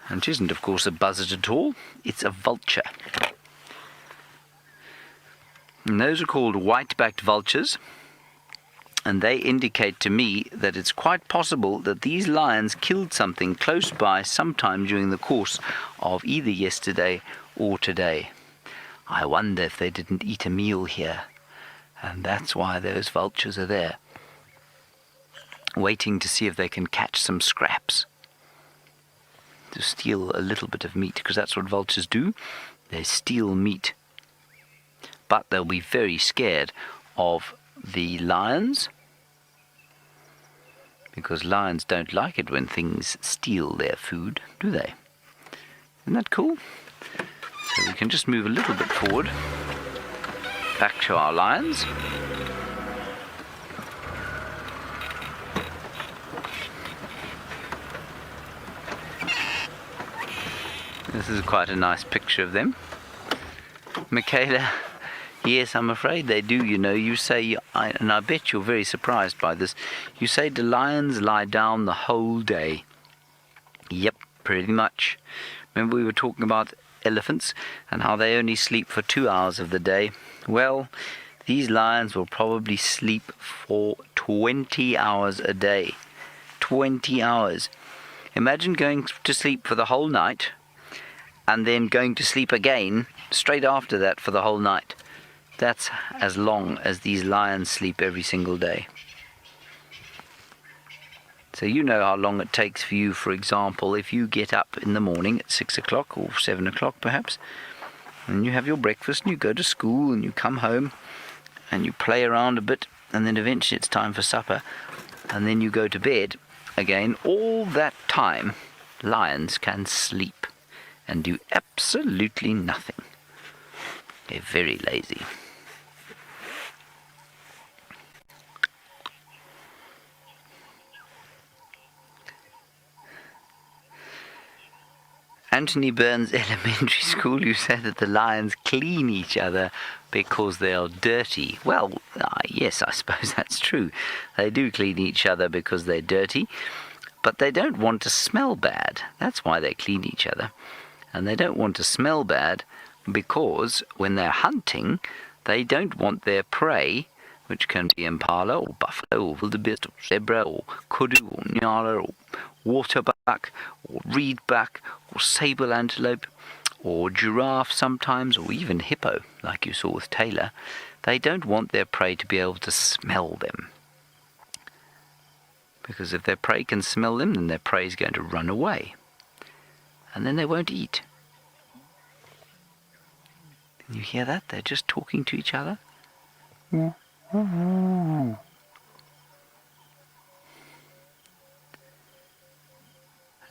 And it isn't, of course, a buzzard at all. It's a vulture. And those are called white-backed vultures. and they indicate to me that it's quite possible that these lions killed something close by sometime during the course of either yesterday or today. I wonder if they didn't eat a meal here, and that's why those vultures are there, waiting to see if they can catch some scraps to steal a little bit of meat, because that's what vultures do. They steal meat. But they'll be very scared of the lions, because lions don't like it when things steal their food, do they? Isn't that cool? So we can just move a little bit forward, back to our lions. This is quite a nice picture of them. Michaela, yes, I'm afraid they do, you know. You say, and I bet you're very surprised by this, you say the lions lie down the whole day. Yep, pretty much. Remember we were talking about elephants and how they only sleep for 2 hours of the day? Well, these lions will probably sleep for 20 hours a day. 20 hours. Imagine going to sleep for the whole night and then going to sleep again straight after that for the whole night. That's as long as these lions sleep every single day. So you know how long it takes for you, for example, if you get up in the morning at 6 o'clock or 7 o'clock perhaps, and you have your breakfast and you go to school and you come home and you play around a bit, and then eventually it's time for supper, and then you go to bed again. All that time lions can sleep and do absolutely nothing. They're very lazy. Anthony Burns Elementary School, you said that the lions clean each other because they are dirty. Well, yes, I suppose that's true. They do clean each other because they're dirty, but they don't want to smell bad. That's why they clean each other. And they don't want to smell bad because when they're hunting, they don't want their prey, which can be impala or buffalo or wildebeest or zebra or kudu or nyala or waterbuck or reedbuck or sable antelope or giraffe sometimes, or even hippo, like you saw with Taylor. They don't want their prey to be able to smell them, because if their prey can smell them, then their prey is going to run away, and then they won't eat. Can you hear that? They're just talking to each other.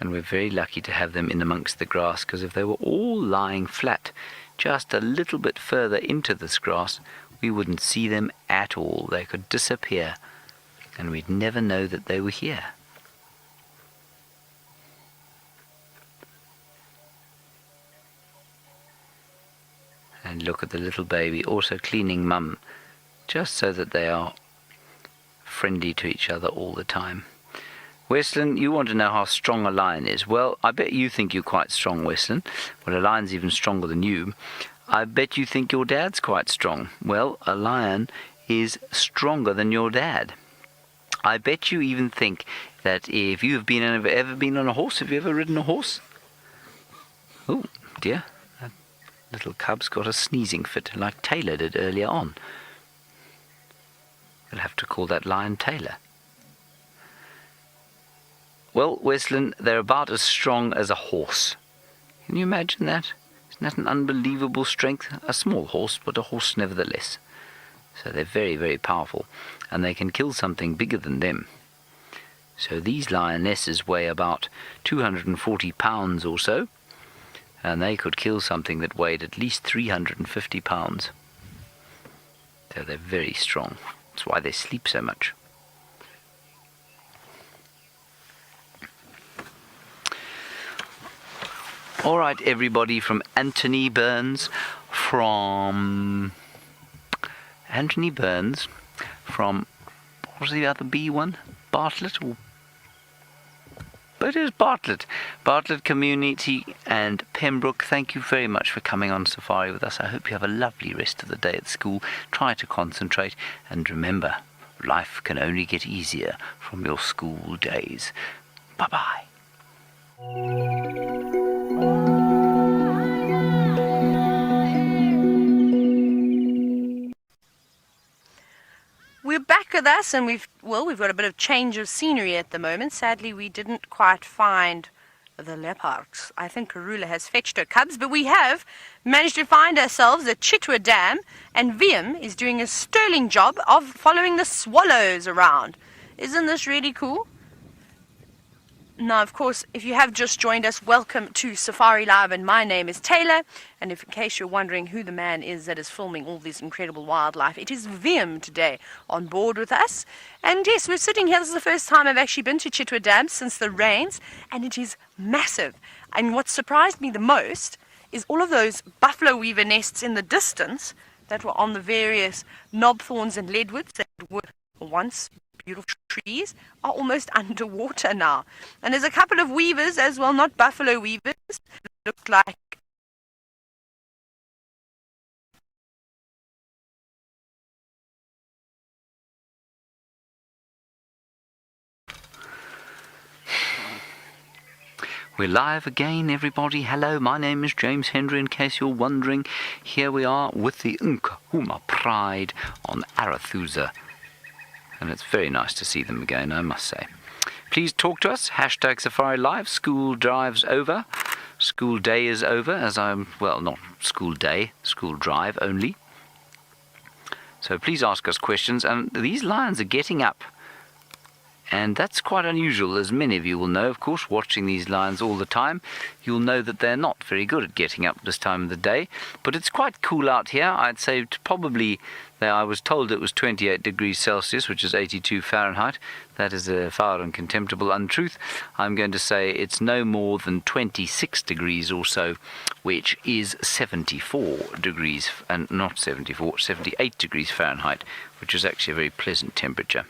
And we're very lucky to have them in amongst the grass, because if they were all lying flat just a little bit further into this grass, we wouldn't see them at all. They could disappear and we'd never know that they were here. And look at the little baby also cleaning mum, just so that they are friendly to each other all the time. Westlin, you want to know how strong a lion is. Well, I bet you think you're quite strong, Westlin. Well, a lion's even stronger than you. I bet you think your dad's quite strong. Well, a lion is stronger than your dad. I bet you even think that if you have ever been on a horse, have you ever ridden a horse? Oh, dear. That little cub's got a sneezing fit like Taylor did earlier on. We'll have to call that lion Taylor. Well, Westlin, they're about as strong as a horse. Can you imagine that? Isn't that an unbelievable strength? A small horse, but a horse nevertheless. So they're very, very powerful, and they can kill something bigger than them. So these lionesses weigh about 240 pounds or so, and they could kill something that weighed at least 350 pounds. So they're very strong. That's why they sleep so much. All right, everybody, from Anthony Burns, from what was the other B one? Bartlett? But it is Bartlett. Bartlett Community and Pembroke, thank you very much for coming on safari with us. I hope you have a lovely rest of the day at school. Try to concentrate, and remember, life can only get easier from your school days. Bye-bye. We're back with us, and we've got a bit of change of scenery at the moment. Sadly, we didn't quite find the leopards. I think Karula has fetched her cubs, but we have managed to find ourselves at Chitwa Dam, and Wiem is doing a sterling job of following the swallows around. Isn't this really cool? Now, of course, if you have just joined us, welcome to Safari Live, and my name is Taylor. And if in case you're wondering who the man is that is filming all this incredible wildlife, it is Wiem today on board with us. And yes, we're sitting here. This is the first time I've actually been to Chitwa Dam since the rains, and it is massive. And what surprised me the most is all of those buffalo weaver nests in the distance that were on the various knobthorns and leadwoods that were once beautiful trees are almost underwater now. And there's a couple of weavers as well, not buffalo weavers, that look like We're live again, everybody. Hello, my name is James Hendry, in case you're wondering. Here we are with the Nkahuma Pride on Arathusa. And it's very nice to see them again, I must say. Please talk to us. Hashtag Safari Live. School drive's over. School day is over, as I'm, well, not school day, school drive only. So please ask us questions. And these lions are getting up. And that's quite unusual, as many of you will know, of course, watching these lions all the time. You'll know that they're not very good at getting up this time of the day. But it's quite cool out here. I'd say probably, I was told it was 28 degrees Celsius, which is 82 Fahrenheit. That is a far and contemptible untruth. I'm going to say it's no more than 26 degrees or so, which is 74 degrees, and not 74, 78 degrees Fahrenheit, which is actually a very pleasant temperature.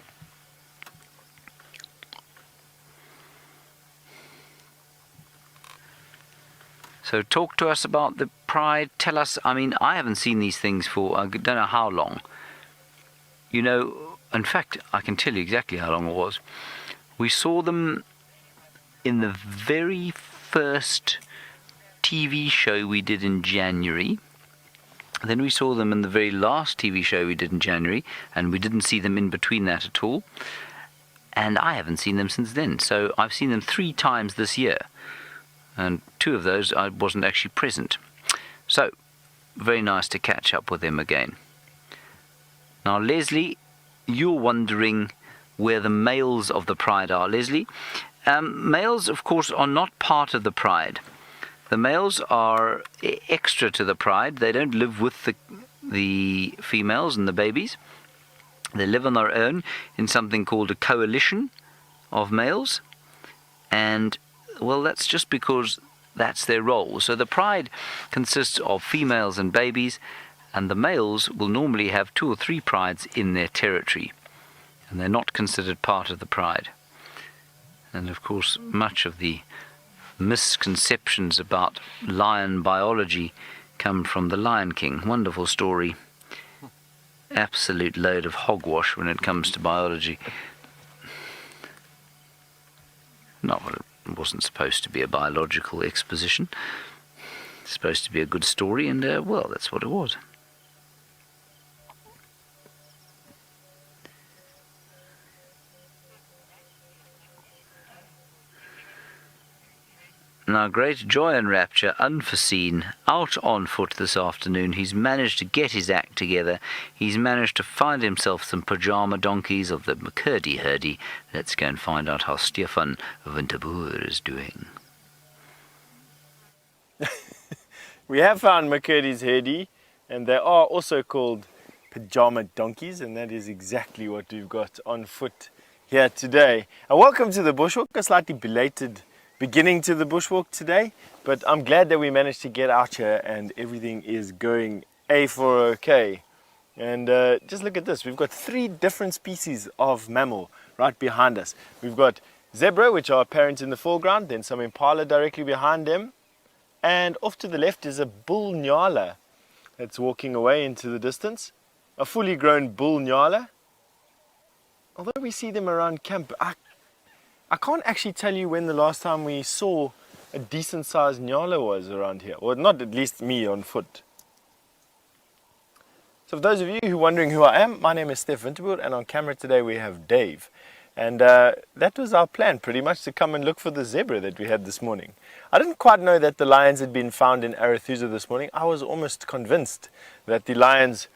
So talk to us about the Pride. Tell us, I mean, I haven't seen these things for I don't know how long. You know, in fact, I can tell you exactly how long it was. We saw them in the very first TV show we did in January. Then we saw them in the very last TV show we did in January, and we didn't see them in between that at all. And I haven't seen them since then. So I've seen them 3 times this year. And 2 of those I wasn't actually present. So, very nice to catch up with them again. Now, Leslie, you're wondering where the males of the Pride are. Leslie, males, of course, are not part of the Pride. The males are extra to the Pride. They don't live with the females and the babies. They live on their own in something called a coalition of males. And well, that's just because that's their role. So the Pride consists of females and babies, and the males will normally have 2 or 3 prides in their territory, and they're not considered part of the Pride. And of course, much of the misconceptions about lion biology come from The Lion King. Wonderful story. Absolute load of hogwash when it comes to biology. Not what it wasn't supposed to be a biological exposition. It's supposed to be a good story, and well, that's what it was. Now, great joy and rapture, unforeseen, out on foot this afternoon. He's managed to get his act together. He's managed to find himself some pajama donkeys of the McCurdy herdie. Let's go and find out how Stefan Winterboer is doing. We have found McCurdy's herdie, and they are also called pajama donkeys, and that is exactly what we've got on foot here today. And welcome to the Bushwalk, a slightly belated beginning to the Bushwalk today, but I'm glad that we managed to get out here and everything is going A4OK. And just look at this, we've got 3 different species of mammal right behind us. We've got zebra, which are apparent in the foreground, then some impala directly behind them, and off to the left is a bull nyala that's walking away into the distance, a fully grown bull nyala. although we see them around camp, I can't actually tell you when the last time we saw a decent sized nyala was around here, or not at least me on foot. So for those of you who are wondering who I am, my name is Stef Winterboer, and on camera today we have Dave. And that was our plan, pretty much, to come and look for the zebra that we had this morning. I didn't quite know that the lions had been found in Arathusa this morning. I was almost convinced that the lions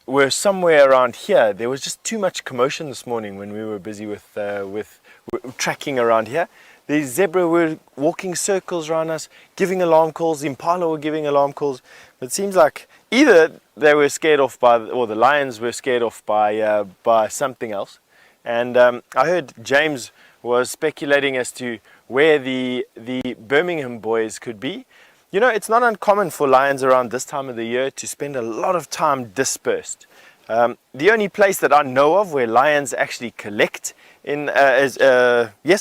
were somewhere around here. There was just too much commotion this morning when we were busy with tracking around here. The zebra were walking circles around us, giving alarm calls. The impala were giving alarm calls. But it seems like either they were scared off or the lions were scared off by something else. And I heard James was speculating as to where the Birmingham boys could be. You know, it's not uncommon for lions around this time of the year to spend a lot of time dispersed. The only place that I know of where lions actually collect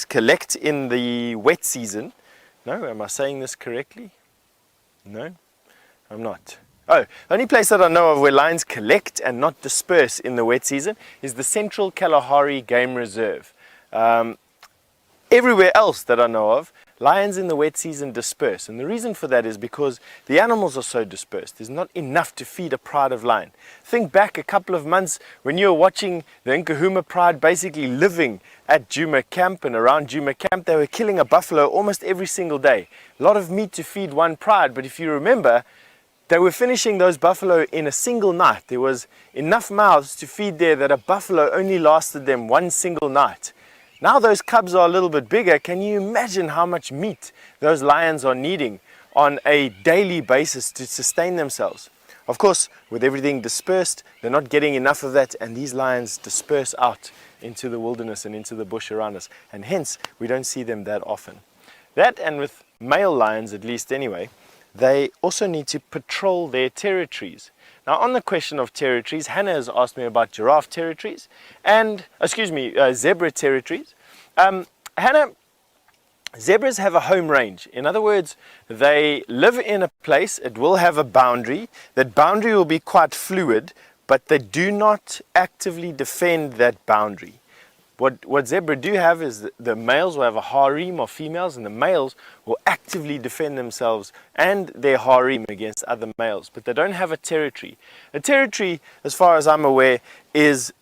collect in the wet season. No, am I saying this correctly? No, I'm not. Oh, the only place that I know of where lions collect and not disperse in the wet season is the Central Kalahari Game Reserve. Everywhere else that I know of, lions in the wet season disperse, and the reason for that is because the animals are so dispersed. There's not enough to feed a pride of lion. Think back a couple of months when you were watching the Nkahuma pride basically living at Djuma Camp and around Djuma Camp. They were killing a buffalo almost every single day. A lot of meat to feed one pride, but if you remember, they were finishing those buffalo in a single night. There was enough mouths to feed there that a buffalo only lasted them one single night. Now those cubs are a little bit bigger. Can you imagine how much meat those lions are needing on a daily basis to sustain themselves? Of course, with everything dispersed, they're not getting enough of that, and these lions disperse out into the wilderness and into the bush around us, and hence we don't see them that often. That, and with male lions at least anyway, they also need to patrol their territories. Now, on the question of territories, Hannah has asked me about giraffe territories and, zebra territories. Hannah, zebras have a home range. In other words, they live in a place, it will have a boundary. That boundary will be quite fluid, but they do not actively defend that boundary. What zebra do have is the males will have a harem of females, and the males will actively defend themselves and their harem against other males, but they don't have a territory. A territory, as far as I'm aware, is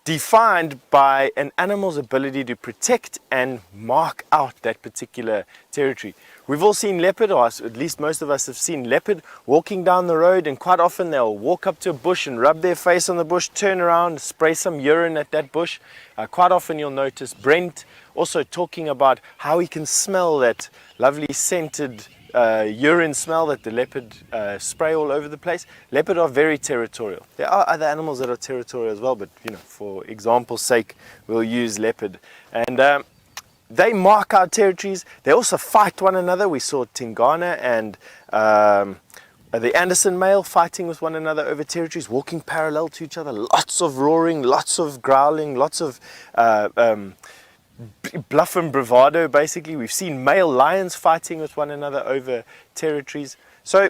defined by an animal's ability to protect and mark out that particular territory. We've all seen leopard, or at least most of us have seen leopard walking down the road, and quite often they'll walk up to a bush and rub their face on the bush, turn around, spray some urine at that bush. Quite often you'll notice Brent also talking about how he can smell that lovely scented urine smell that the leopard spray all over the place. Leopard are very territorial. There are other animals that are territorial as well, but for example's sake, we'll use leopard. And they mark out territories. They also fight one another. We saw Tingana and the Anderson male fighting with one another over territories, walking parallel to each other. Lots of roaring, lots of growling, lots of bluff and bravado, basically. We've seen male lions fighting with one another over territories. So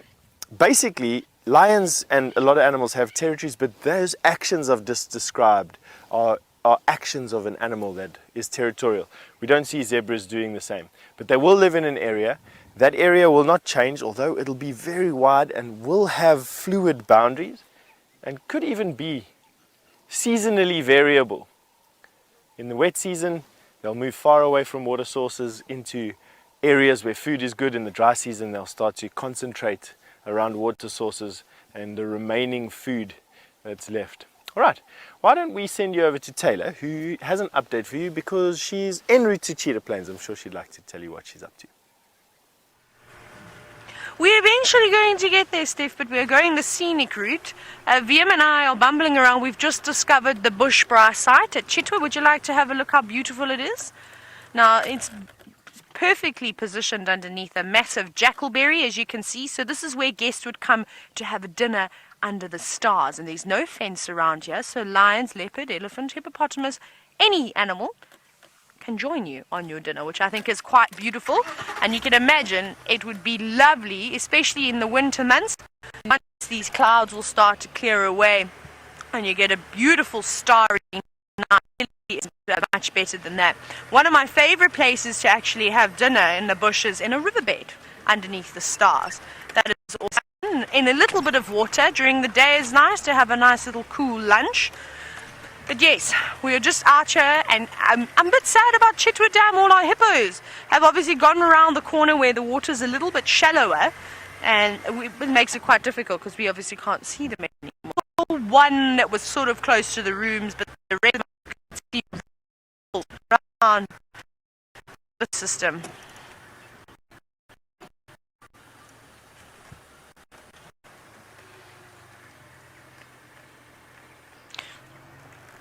basically, lions and a lot of animals have territories, but those actions I've just described are actions of an animal that is territorial. We don't see zebras doing the same, but they will live in an area. That area will not change, although it'll be very wide and will have fluid boundaries and could even be seasonally variable. In the wet season, they'll move far away from water sources into areas where food is good. In the dry season, they'll start to concentrate around water sources and the remaining food that's left. All right, why don't we send you over to Taylor, who has an update for you because she's en route to Cheetah Plains. I'm sure she'd like to tell you what she's up to. We're eventually going to get there, Steph, but we're going the scenic route. VM and I are bumbling around. We've just discovered the Bushbra site at Chitwa. Would you like to have a look how beautiful it is? Now, it's perfectly positioned underneath a massive jackalberry, as you can see. So this is where guests would come to have a dinner under the stars. And there's no fence around here, so lions, leopard, elephant, hippopotamus, any animal can join you on your dinner, which I think is quite beautiful. And you can imagine it would be lovely, especially in the winter months, once these clouds will start to clear away and you get a beautiful starry It's much better than that. One of my favorite places to actually have dinner in the bushes in a riverbed underneath the stars. That is also in a little bit of water during the day is nice to have a nice little cool lunch. But yes, we are just out here, and I'm a bit sad about Chitwa Dam. All our hippos have obviously gone around the corner where the water's a little bit shallower, and it makes it quite difficult because we obviously can't see them anymore. One that was sort of close to the rooms, but the rest could see around the system.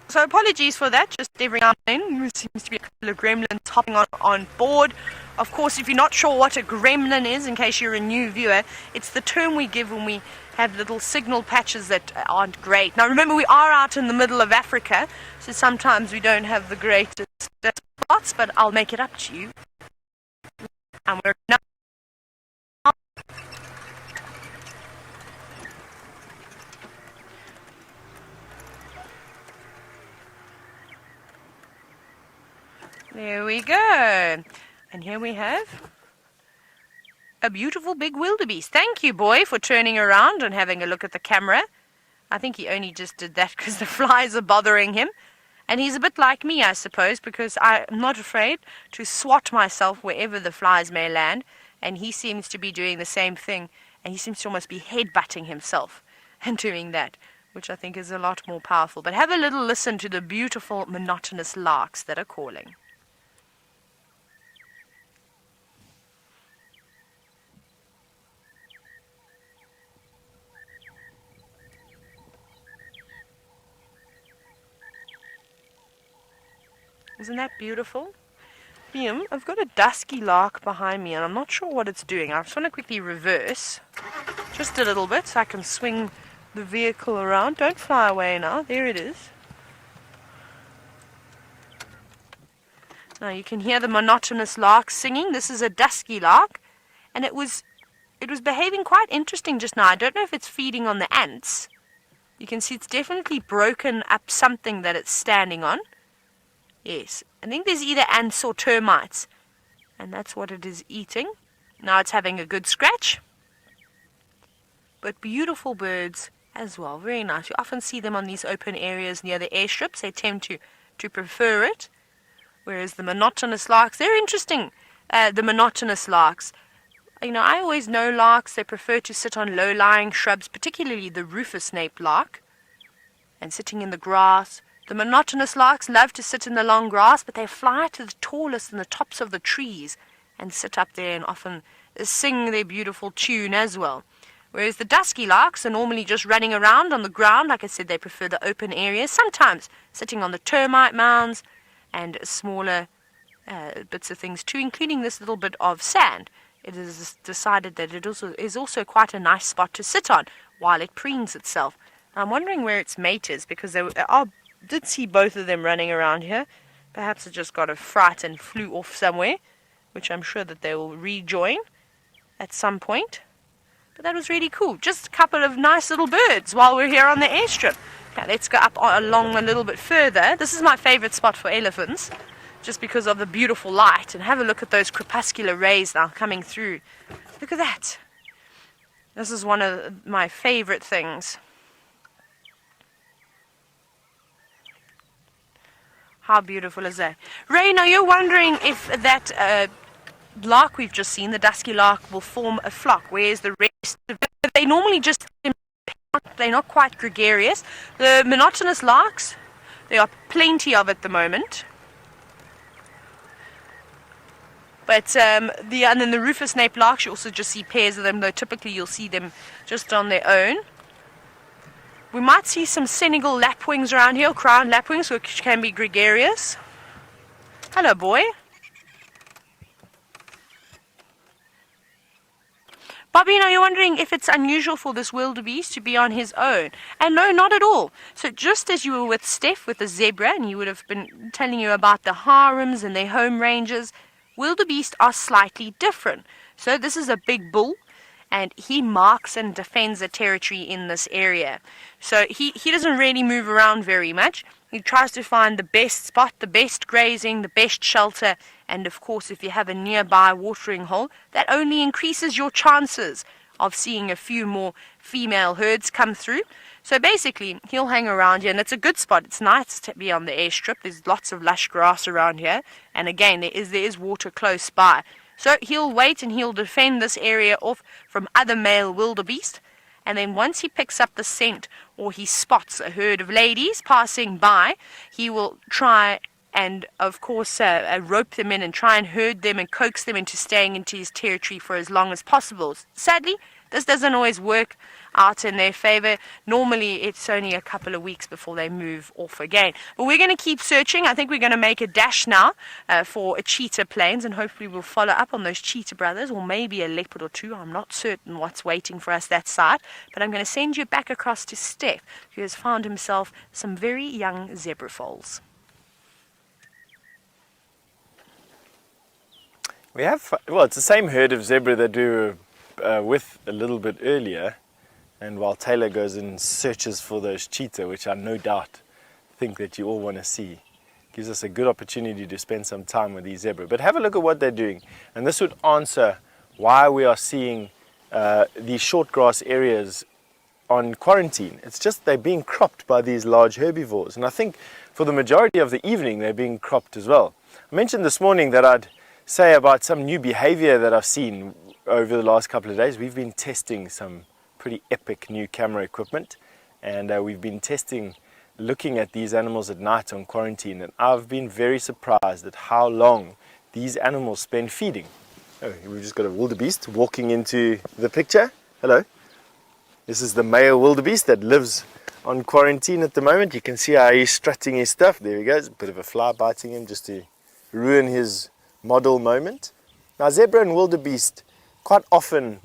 So apologies for that, just every now and then there seems to be a couple of gremlins hopping on board. Of course, if you're not sure what a gremlin is, in case you're a new viewer, it's the term we give when we have little signal patches that aren't great. Now remember, we are out in the middle of Africa, so sometimes we don't have the greatest spots, but I'll make it up to you. And we're now there we go. And here we have a beautiful big wildebeest. Thank you, boy, for turning around and having a look at the camera. I think he only just did that because the flies are bothering him. And he's a bit like me, I suppose, because I'm not afraid to swat myself wherever the flies may land. And he seems to be doing the same thing. And he seems to almost be headbutting himself and doing that, which I think is a lot more powerful. But have a little listen to the beautiful monotonous larks that are calling. Isn't that beautiful? I've got a dusky lark behind me and I'm not sure what it's doing. I just want to quickly reverse just a little bit so I can swing the vehicle around. Don't fly away now. There it is. Now you can hear the monotonous lark singing. This is a dusky lark, and it was behaving quite interesting just now. I don't know if it's feeding on the ants. You can see it's definitely broken up something that it's standing on. Yes, I think there's either ants or termites, and that's what it is eating. Now it's having a good scratch. But beautiful birds as well, very nice. You often see them on these open areas near the airstrips. They tend to prefer it. Whereas the monotonous larks, they're interesting. The monotonous larks. You know, I always know larks, they prefer to sit on low-lying shrubs, particularly the rufous-naped lark, and sitting in the grass. The monotonous larks love to sit in the long grass, but they fly to the tallest and the tops of the trees and sit up there and often sing their beautiful tune as well. Whereas the dusky larks are normally just running around on the ground. Like I said, they prefer the open areas, sometimes sitting on the termite mounds and smaller bits of things too, including this little bit of sand. It is decided that it is also quite a nice spot to sit on while it preens itself. I'm wondering where its mate is, because they did see both of them running around here. Perhaps it just got a fright and flew off somewhere, which I'm sure that they will rejoin at some point. But that was really cool. Just a couple of nice little birds while we're here on the airstrip. Now let's go up along a little bit further. This is my favorite spot for elephants, just because of the beautiful light. And have a look at those crepuscular rays now coming through. Look at that. This is one of my favorite things. How beautiful is that? Ray, now you're wondering if that lark we've just seen, the dusky lark, will form a flock. Whereas the rest of them, they normally just, they're not quite gregarious. The monotonous larks, there are plenty of at the moment. But and then the rufous-naped larks, you also just see pairs of them, though typically you'll see them just on their own. We might see some Senegal lapwings around here, crowned lapwings, which can be gregarious. Hello, boy. Bobby, now you're wondering if it's unusual for this wildebeest to be on his own. And no, not at all. So just as you were with Steph with the zebra, and he would have been telling you about the harems and their home ranges, wildebeest are slightly different. So this is a big bull, and he marks and defends the territory in this area. So he doesn't really move around very much. He tries to find the best spot, the best grazing, the best shelter, and of course, if you have a nearby watering hole, that only increases your chances of seeing a few more female herds come through. So basically, he'll hang around here, and it's a good spot. It's nice to be on the airstrip. There's lots of lush grass around here, and again, there is water close by. So he'll wait and he'll defend this area off from other male wildebeest. And then once he picks up the scent or he spots a herd of ladies passing by, he will try and, of course, rope them in and try and herd them and coax them into staying into his territory for as long as possible. Sadly, this doesn't always work out in their favor. Normally, it's only a couple of weeks before they move off again. But we're going to keep searching. I think we're going to make a dash now for a cheetah plains, and hopefully we'll follow up on those cheetah brothers, or maybe a leopard or two. I'm not certain what's waiting for us that side. But I'm going to send you back across to Steph, who has found himself some very young zebra foals. We have, well, it's the same herd of zebra that we were with a little bit earlier, and while Taylor goes and searches for those cheetah, which I no doubt think that you all want to see, gives us a good opportunity to spend some time with these zebra. But have a look at what they're doing, and this would answer why we are seeing these short grass areas on quarantine. It's just they're being cropped by these large herbivores, and I think for the majority of the evening they're being cropped as well. I mentioned this morning that I'd say about some new behavior that I've seen over the last couple of days. We've been testing some pretty epic new camera equipment, and we've been testing looking at these animals at night on quarantine, and I've been very surprised at how long these animals spend feeding. Oh, we've just got a wildebeest walking into the picture. Hello. This is the male wildebeest that lives on quarantine at the moment. You can see how he's strutting his stuff. There he goes, a bit of a fly biting him just to ruin his model moment. Now, zebra and wildebeest quite often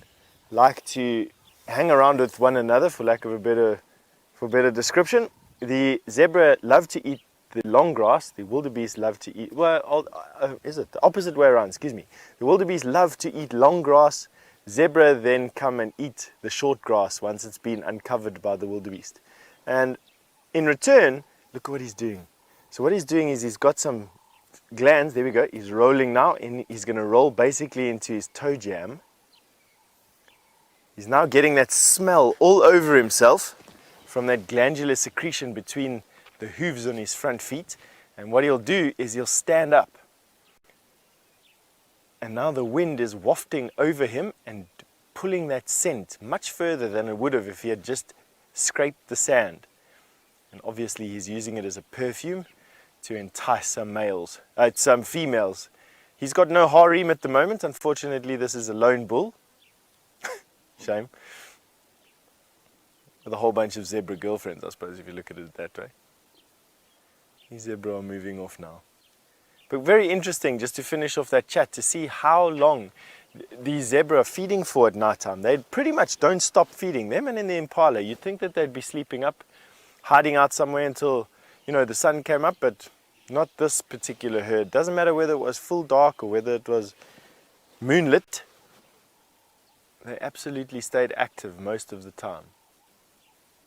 like to hang around with one another, for lack of a better description. The zebra love to eat the long grass. The wildebeest love to eat, well, is it the opposite way around? Excuse me. The wildebeest love to eat long grass. Zebra then come and eat the short grass once it's been uncovered by the wildebeest. And in return, look at what he's doing. So what he's doing is he's got some glands. There we go. He's rolling now, and he's going to roll basically into his toe jam. He's now getting that smell all over himself from that glandular secretion between the hooves on his front feet. And what he'll do is he'll stand up. And now the wind is wafting over him and pulling that scent much further than it would have if he had just scraped the sand. And obviously he's using it as a perfume to entice some females. He's got no harem at the moment. Unfortunately, this is a lone bull. Shame. With a whole bunch of zebra girlfriends, I suppose, if you look at it that way. These zebra are moving off now. But very interesting, just to finish off that chat, to see how long these zebra are feeding for at night time. They pretty much don't stop feeding. Them and in the impala, you'd think that they'd be sleeping up, hiding out somewhere until, the sun came up, but not this particular herd. Doesn't matter whether it was full dark or whether it was moonlit. They absolutely stayed active most of the time.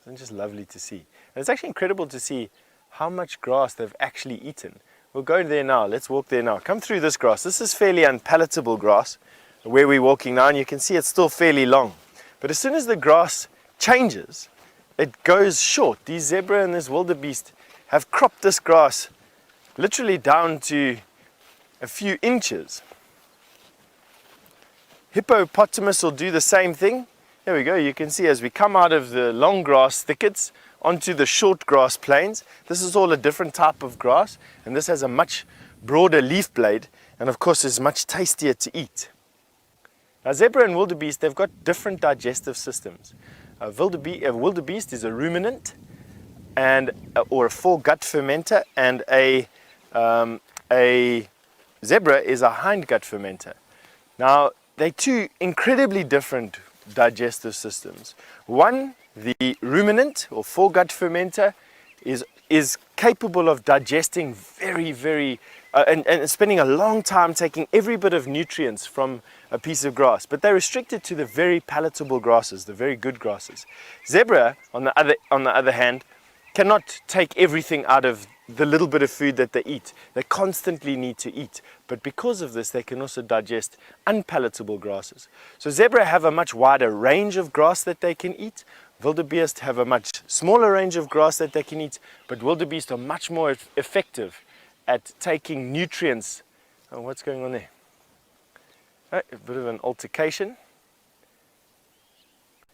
It's just lovely to see. And it's actually incredible to see how much grass they've actually eaten. We'll go there now. Let's walk there now. Come through this grass. This is fairly unpalatable grass where we're walking now, and you can see it's still fairly long. But as soon as the grass changes, it goes short. These zebra and this wildebeest have cropped this grass literally down to a few inches. Hippopotamus will do the same thing. There we go. You can see as we come out of the long grass thickets onto the short grass plains, this is all a different type of grass, and this has a much broader leaf blade, and of course is much tastier to eat. Now, zebra and wildebeest, they've got different digestive systems. A wildebeest is a ruminant or a foregut fermenter, and a zebra is a hindgut fermenter. Now, they're two incredibly different digestive systems. One, the ruminant or foregut fermenter, is capable of digesting very and spending a long time taking every bit of nutrients from a piece of grass, but they're restricted to the very palatable grasses, the very good grasses. Zebra, on the other hand, cannot take everything out of the little bit of food that they eat. They constantly need to eat. But because of this, they can also digest unpalatable grasses. So zebra have a much wider range of grass that they can eat. Wildebeest have a much smaller range of grass that they can eat, but wildebeest are much more effective at taking nutrients. Oh, what's going on there? Oh, a bit of an altercation.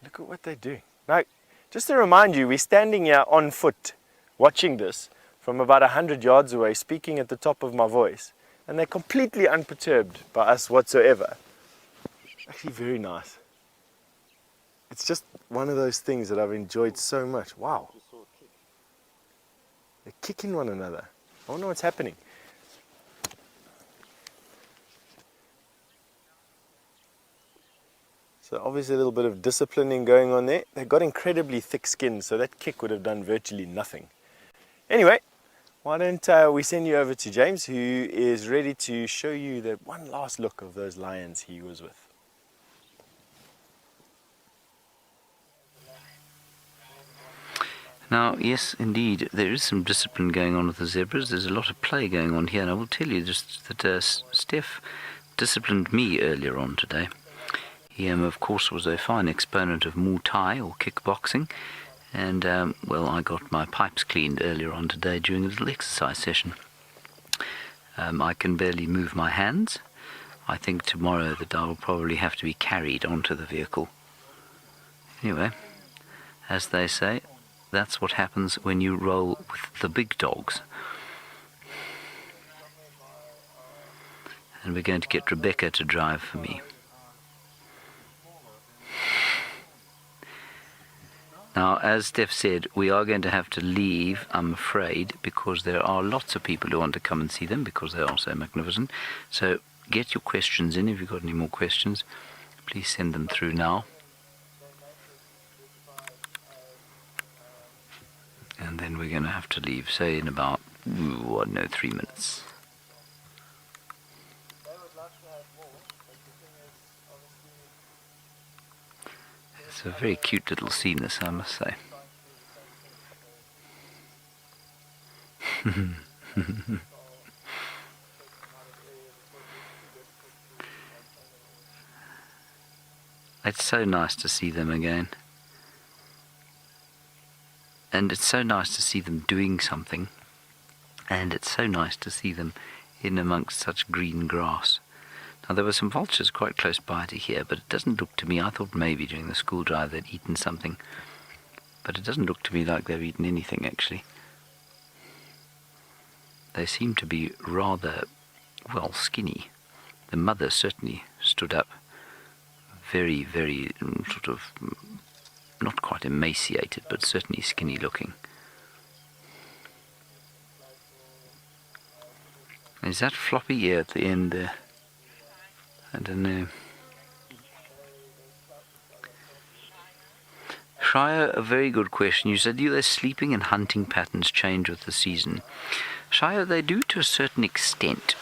Look at what they're doing. Now, just to remind you, we're standing here on foot watching this from about 100 yards away, speaking at the top of my voice, and they're completely unperturbed by us whatsoever. Actually very nice. It's just one of those things that I've enjoyed so much. Wow. They're kicking one another. I wonder what's happening. So obviously a little bit of disciplining going on there. They've got incredibly thick skin, so that kick would have done virtually nothing. Anyway, why don't we send you over to James, who is ready to show you that one last look of those lions he was with. Now, yes, indeed, there is some discipline going on with the zebras. There's a lot of play going on here, and I will tell you just that Steph disciplined me earlier on today. He, of course, was a fine exponent of Muay Thai, or kickboxing, and, well, I got my pipes cleaned earlier on today during a little exercise session. I can barely move my hands. I think tomorrow that I will probably have to be carried onto the vehicle. Anyway, as they say, that's what happens when you roll with the big dogs. And we're going to get Rebecca to drive for me. Now, as Steph said, we are going to have to leave, I'm afraid, because there are lots of people who want to come and see them because they are so magnificent. So get your questions in. If you've got any more questions, please send them through now. And then we're going to have to leave, say, in about, 3 minutes. It's a very cute little scene, this, I must say. It's so nice to see them again. And it's so nice to see them doing something, and it's so nice to see them in amongst such green grass. Now, there were some vultures quite close by to here, but it doesn't look to me, I thought maybe during the school drive they'd eaten something, but it doesn't look to me like they've eaten anything, actually. They seem to be rather, well, skinny. The mother certainly stood up very, very sort of, not quite emaciated, but certainly skinny looking. Is that floppy ear at the end there? I don't know. Shire, a very good question. You said their sleeping and hunting patterns change with the season. Shire, they do to a certain extent.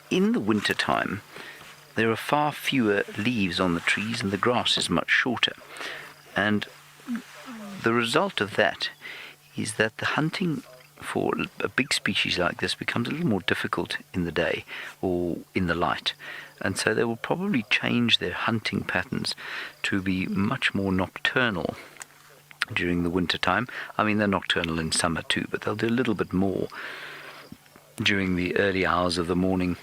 In the winter time, there are far fewer leaves on the trees and the grass is much shorter. And the result of that is that the hunting for a big species like this becomes a little more difficult in the day or in the light. And so they will probably change their hunting patterns to be much more nocturnal during the winter time. I mean, they're nocturnal in summer too, but they'll do a little bit more during the early hours of the morning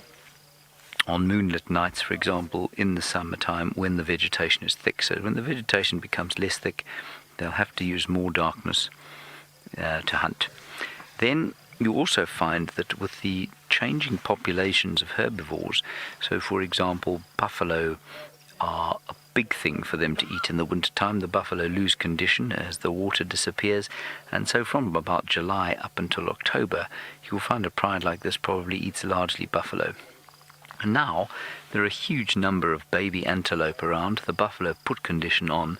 on moonlit nights, for example, in the summertime when the vegetation is thick. So when the vegetation becomes less thick, they'll have to use more darkness to hunt. Then you also find that with the changing populations of herbivores, so for example, buffalo are a big thing for them to eat in the wintertime. The buffalo lose condition as the water disappears, and so from about July up until October, you'll find a pride like this probably eats largely buffalo. And now there are a huge number of baby antelope around. The buffalo put condition on,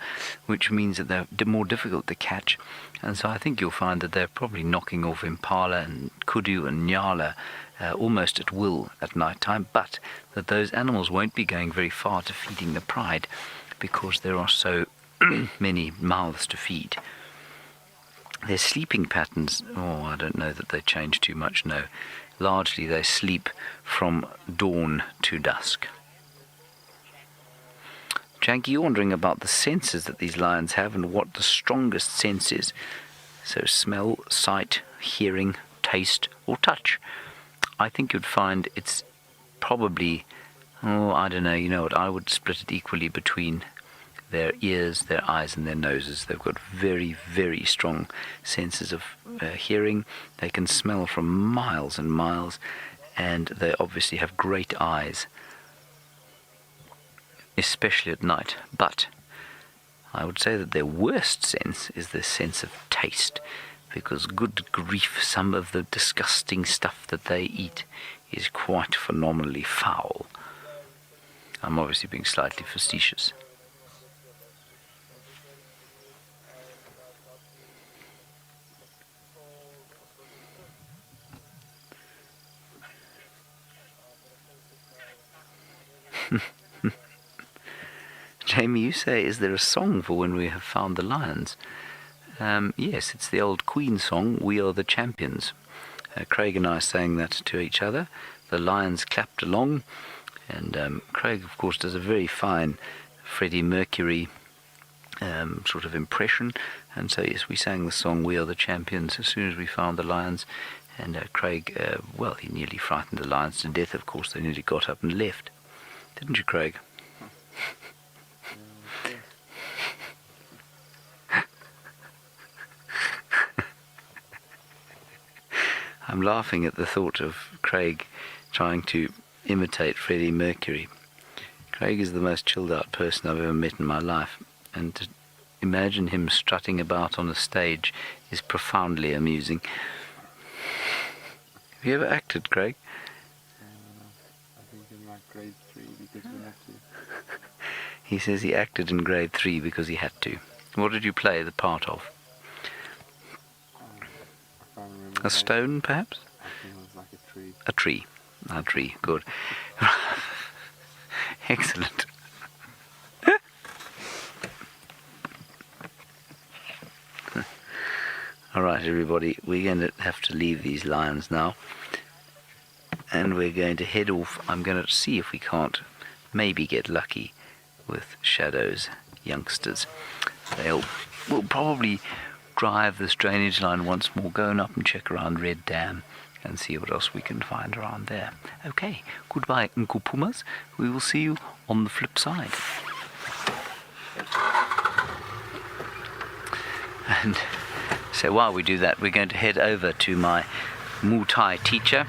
which means that they're more difficult to catch. And so I think you'll find that they're probably knocking off impala and kudu and nyala almost at will at night time, but that those animals won't be going very far to feeding the pride because there are so many mouths to feed. Their sleeping patterns, I don't know that they change too much, no. Largely they sleep from dawn to dusk. Janky, you're wondering about the senses that these lions have and what the strongest sense is. So smell, sight, hearing, taste, or touch. I think you'd find it's probably, I don't know, you know what, I would split it equally between their ears, their eyes, and their noses. They've got very, very strong senses of hearing. They can smell from miles and miles, and they obviously have great eyes, especially at night. But I would say that their worst sense is their sense of taste, because good grief, some of the disgusting stuff that they eat is quite phenomenally foul. I'm obviously being slightly facetious. Jamie, you say, is there a song for when we have found the lions? Yes, it's the old Queen song, We Are the Champions. Craig and I sang that to each other. The lions clapped along, and Craig, of course, does a very fine Freddie Mercury sort of impression. And so, yes, we sang the song We Are the Champions as soon as we found the lions. And Craig, he nearly frightened the lions to death, of course. They nearly got up and left. Didn't you, Craig? I'm laughing at the thought of Craig trying to imitate Freddie Mercury. Craig is the most chilled out person I've ever met in my life, and to imagine him strutting about on a stage is profoundly amusing. Have you ever acted, Craig? I think in like grade 3 because we had to. He says he acted in grade 3 because he had to. What did you play the part of? I can't remember. A stone, perhaps? I think it was like a tree. A tree. A tree, good. Excellent. All right, everybody, we're going to have to leave these lions now, and we're going to head off. I'm going to see if we can't maybe get lucky with Shadow's youngsters. We'll probably drive this drainage line once more, go up and check around Red Dam and see what else we can find around there. Okay, goodbye, Uncle Pumas. We will see you on the flip side. And so while we do that, we're going to head over to my Muay Thai teacher.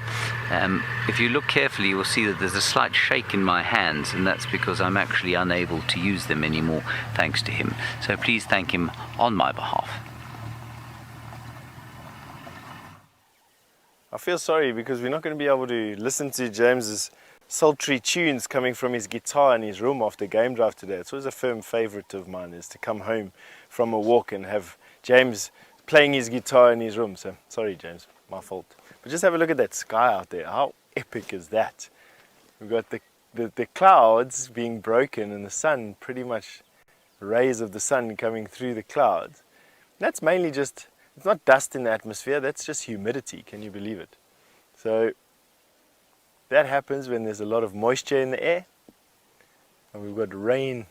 If you look carefully, you will see that there's a slight shake in my hands, and that's because I'm actually unable to use them anymore thanks to him. So please thank him on my behalf. I feel sorry because we're not going to be able to listen to James's sultry tunes coming from his guitar in his room after game drive today. It's always a firm favourite of mine, is to come home from a walk and have James playing his guitar in his room. So sorry, James, my fault. But just have a look at that sky out there. How epic is that? We've got the clouds being broken and the sun, pretty much rays of the sun coming through the clouds. That's mainly just, it's not dust in the atmosphere, that's just humidity. Can you believe it? So that happens when there's a lot of moisture in the air, and we've got rain,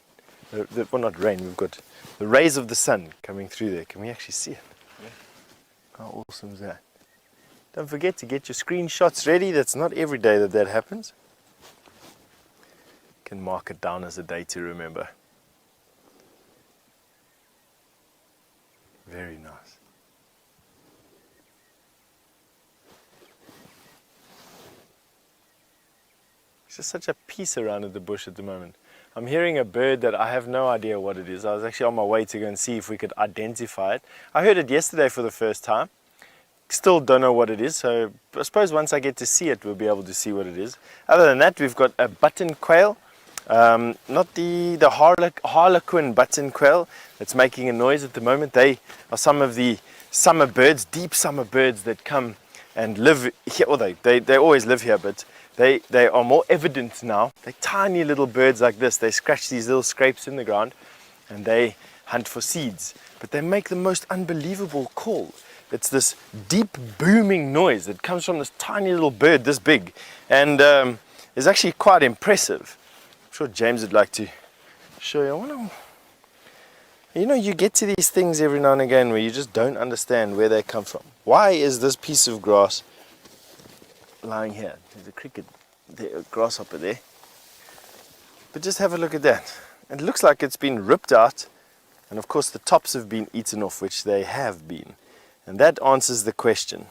well, not rain, we've got the rays of the sun coming through there. Can we actually see it? Yeah. How awesome is that? Don't forget to get your screenshots ready. That's not every day that happens. You can mark it down as a day to remember. Very nice. It's just such a peace around in the bush at the moment. I'm hearing a bird that I have no idea what it is. I was actually on my way to go and see if we could identify it. I heard it yesterday for the first time. Still don't know what it is, so I suppose once I get to see it, we'll be able to see what it is. Other than that, we've got a button quail. Not the harlequin button quail that's making a noise at the moment. They are some of the summer birds, deep summer birds that come and live here. Well, they always live here, but they are more evident now. They're tiny little birds like this. They scratch these little scrapes in the ground and they hunt for seeds. but they make the most unbelievable call. It's this deep booming noise that comes from this tiny little bird this big, and is actually quite impressive. I'm sure James would like to show you. I wonder, you know, you get to these things every now and again where you just don't understand where they come from. Why is this piece of grass lying here? There's a cricket, there, a grasshopper there. But just have a look at that. It looks like it's been ripped out, and of course the tops have been eaten off, which they have been. And that answers the question.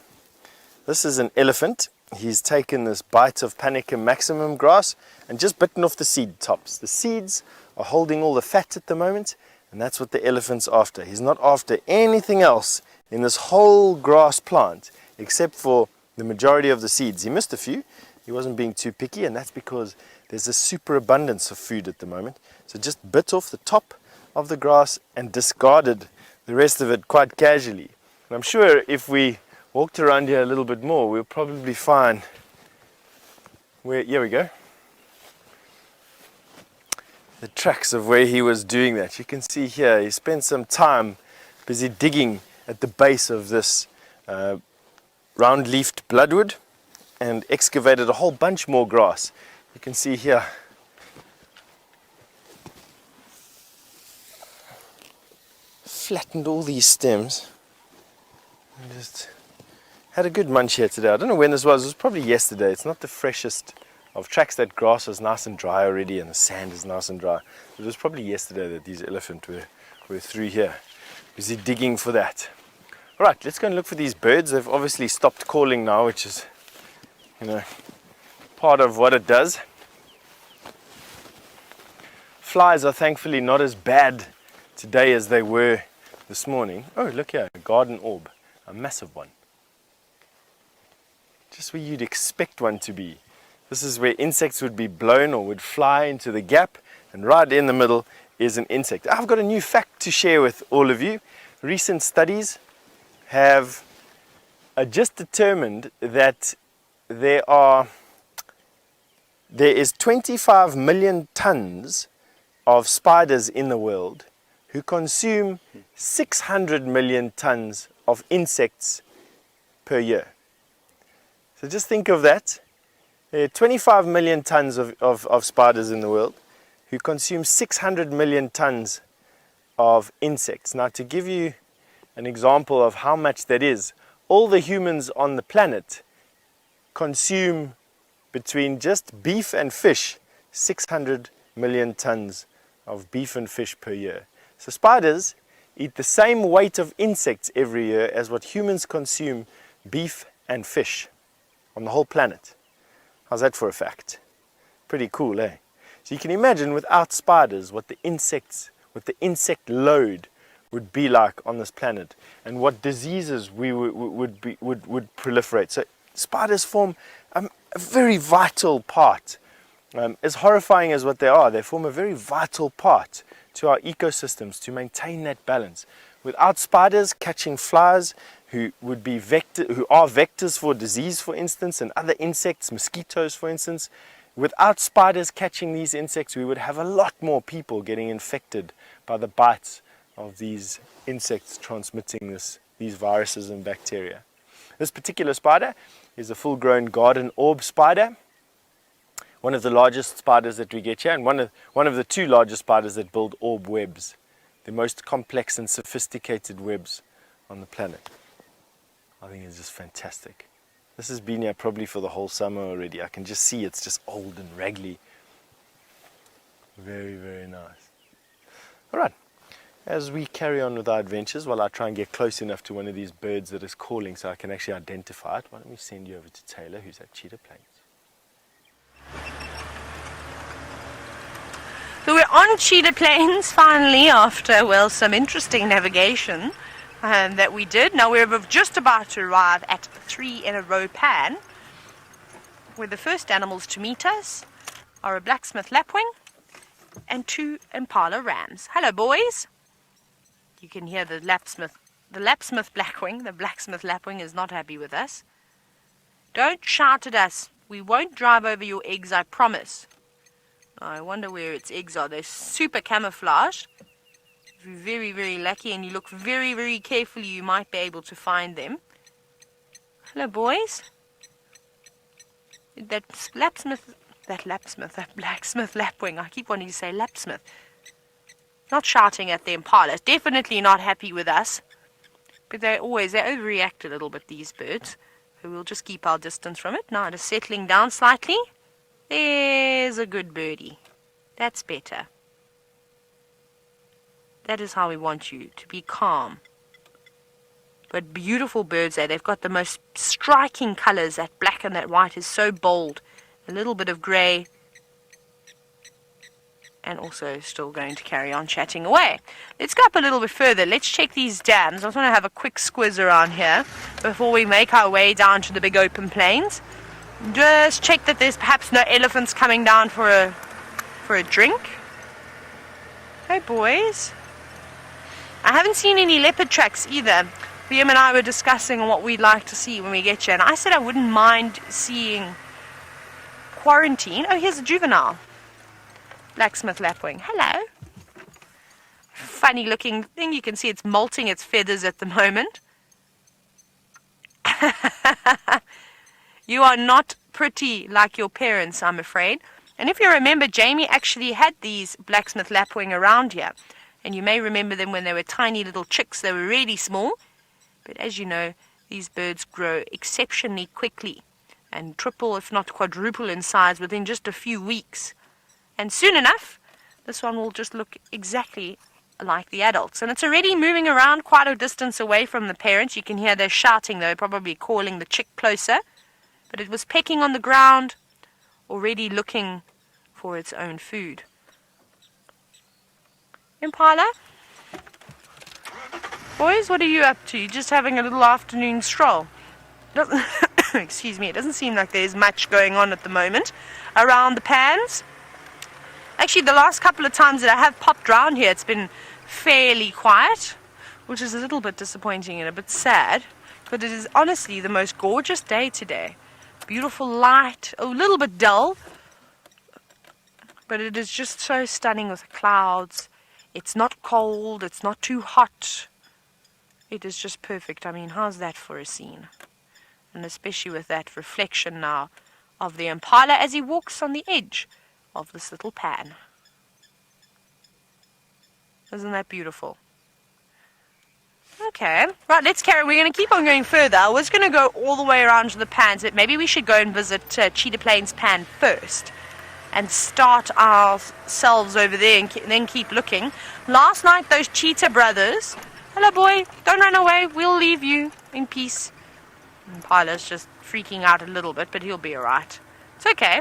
This is an elephant. He's taken this bite of Panicum maximum grass and just bitten off the seed tops. The seeds are holding all the fat at the moment, and that's what the elephant's after. He's not after anything else in this whole grass plant except for the majority of the seeds. He missed a few. He wasn't being too picky, and that's because there's a superabundance of food at the moment. So just bit off the top of the grass and discarded the rest of it quite casually. And I'm sure if we walked around here a little bit more, we'll probably find where, here we go, the tracks of where he was doing that. You can see here, he spent some time busy digging at the base of this round-leafed bloodwood and excavated a whole bunch more grass. You can see here, flattened all these stems and just had a good munch here today. I don't know when this was. It was probably yesterday. It's not the freshest of tracks. That grass is nice and dry already, and the sand is nice and dry. It was probably yesterday that these elephants were through here, busy digging for that. All right, let's go and look for these birds. They've obviously stopped calling now, which is, you know, part of what it does. Flies are thankfully not as bad today as they were this morning. Oh, look here, a garden orb, a massive one. Just where you'd expect one to be. This is where insects would be blown or would fly into the gap, and right in the middle is an insect. I've got a new fact to share with all of you. Recent studies have just determined that there is 25 million tons of spiders in the world who consume 600 million tons of insects per year. So just think of that. There are 25 million tons of spiders in the world who consume 600 million tons of insects. Now, to give you an example of how much that is, all the humans on the planet consume, between just beef and fish, 600 million tons of beef and fish per year. So spiders eat the same weight of insects every year as what humans consume beef and fish on the whole planet. How's that for a fact? Pretty cool, eh? So you can imagine without spiders what the insect load would be like on this planet, and what diseases would proliferate. So spiders form a very vital part. As horrifying as what they form a very vital part to our ecosystems to maintain that balance. Without spiders catching flies who are vectors for disease, for instance, and other insects, mosquitoes, for instance, without spiders catching these insects, we would have a lot more people getting infected by the bites of these insects transmitting these viruses and bacteria. This particular spider is a full-grown garden orb spider, one of the largest spiders that we get here, and one of the two largest spiders that build orb webs, the most complex and sophisticated webs on the planet. I think it's just fantastic. This has been here probably for the whole summer already. I can just see it's just old and raggedy. Very, very nice. All right. As we carry on with our adventures, while I try and get close enough to one of these birds that is calling so I can actually identify it, why don't we send you over to Taylor, who's at Cheetah Plains. So we're on Cheetah Plains finally after, well, some interesting navigation that we did. Now we're just about to arrive at 3 in a row pan, where the first animals to meet us are a blacksmith lapwing and 2 impala rams. Hello, boys. You can hear the lapsmith blackwing. The blacksmith lapwing is not happy with us. Don't shout at us. We won't drive over your eggs, I promise. I wonder where its eggs are. They're super camouflaged. If you're very, very lucky and you look very, very carefully, you might be able to find them. Hello, boys. That blacksmith lapwing. I keep wanting to say lapsmith. Not shouting at the impala. Definitely not happy with us. But they overreact a little bit, these birds. So we'll just keep our distance from it. Now it is settling down slightly. There's a good birdie. That's better. That is how we want you to be calm. But beautiful birds there. They've got the most striking colors. That black and that white is so bold. A little bit of grey. And also still going to carry on chatting away. Let's go up a little bit further. Let's check these dams. I just want to have a quick squiz around here before we make our way down to the big open plains. Just check that there's perhaps no elephants coming down for a drink. Hey, boys. I haven't seen any leopard tracks either. Liam and I were discussing what we'd like to see when we get here, and I said I wouldn't mind seeing quarantine. Oh, here's a juvenile. Blacksmith lapwing. Hello. Funny looking thing. You can see it's molting its feathers at the moment. You are not pretty like your parents, I'm afraid. And if you remember, Jamie actually had these blacksmith lapwing around here. And you may remember them when they were tiny little chicks. They were really small. But as you know, these birds grow exceptionally quickly and triple, if not quadruple in size within just a few weeks. And soon enough, this one will just look exactly like the adults. And it's already moving around quite a distance away from the parents. You can hear they're shouting, though, probably calling the chick closer. But it was pecking on the ground, already looking for its own food. Impala? Boys, what are you up to? Just having a little afternoon stroll? Excuse me, it doesn't seem like there's much going on at the moment around the pans. Actually, the last couple of times that I have popped round here, it's been fairly quiet, which is a little bit disappointing and a bit sad. But it is honestly the most gorgeous day today. Beautiful light, a little bit dull, but it is just so stunning with the clouds. It's not cold, it's not too hot. It is just perfect. I mean, how's that for a scene? And especially with that reflection now of the impala as he walks on the edge of this little pan. Isn't that beautiful? Okay, right, let's carry. We're going to keep on going further. I was going to go all the way around to the pans, but maybe we should go and visit Cheetah Plains Pan first and start ourselves over there and then keep looking. Last night, those cheetah brothers... Hello, boy. Don't run away. We'll leave you in peace. Impala's just freaking out a little bit, but he'll be alright. It's okay.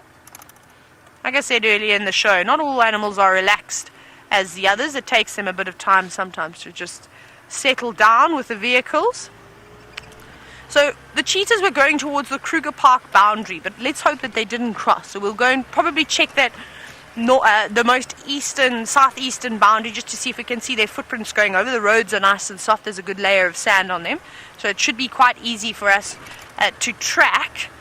Like I said earlier in the show, not all animals are relaxed as the others. It takes them a bit of time sometimes to just settle down with the vehicles. So the cheetahs were going towards the Kruger Park boundary, but let's hope that they didn't cross. So we'll go and probably check that the most southeastern boundary just to see if we can see their footprints going over. The roads are nice and soft. There's a good layer of sand on them. So it should be quite easy for us to track.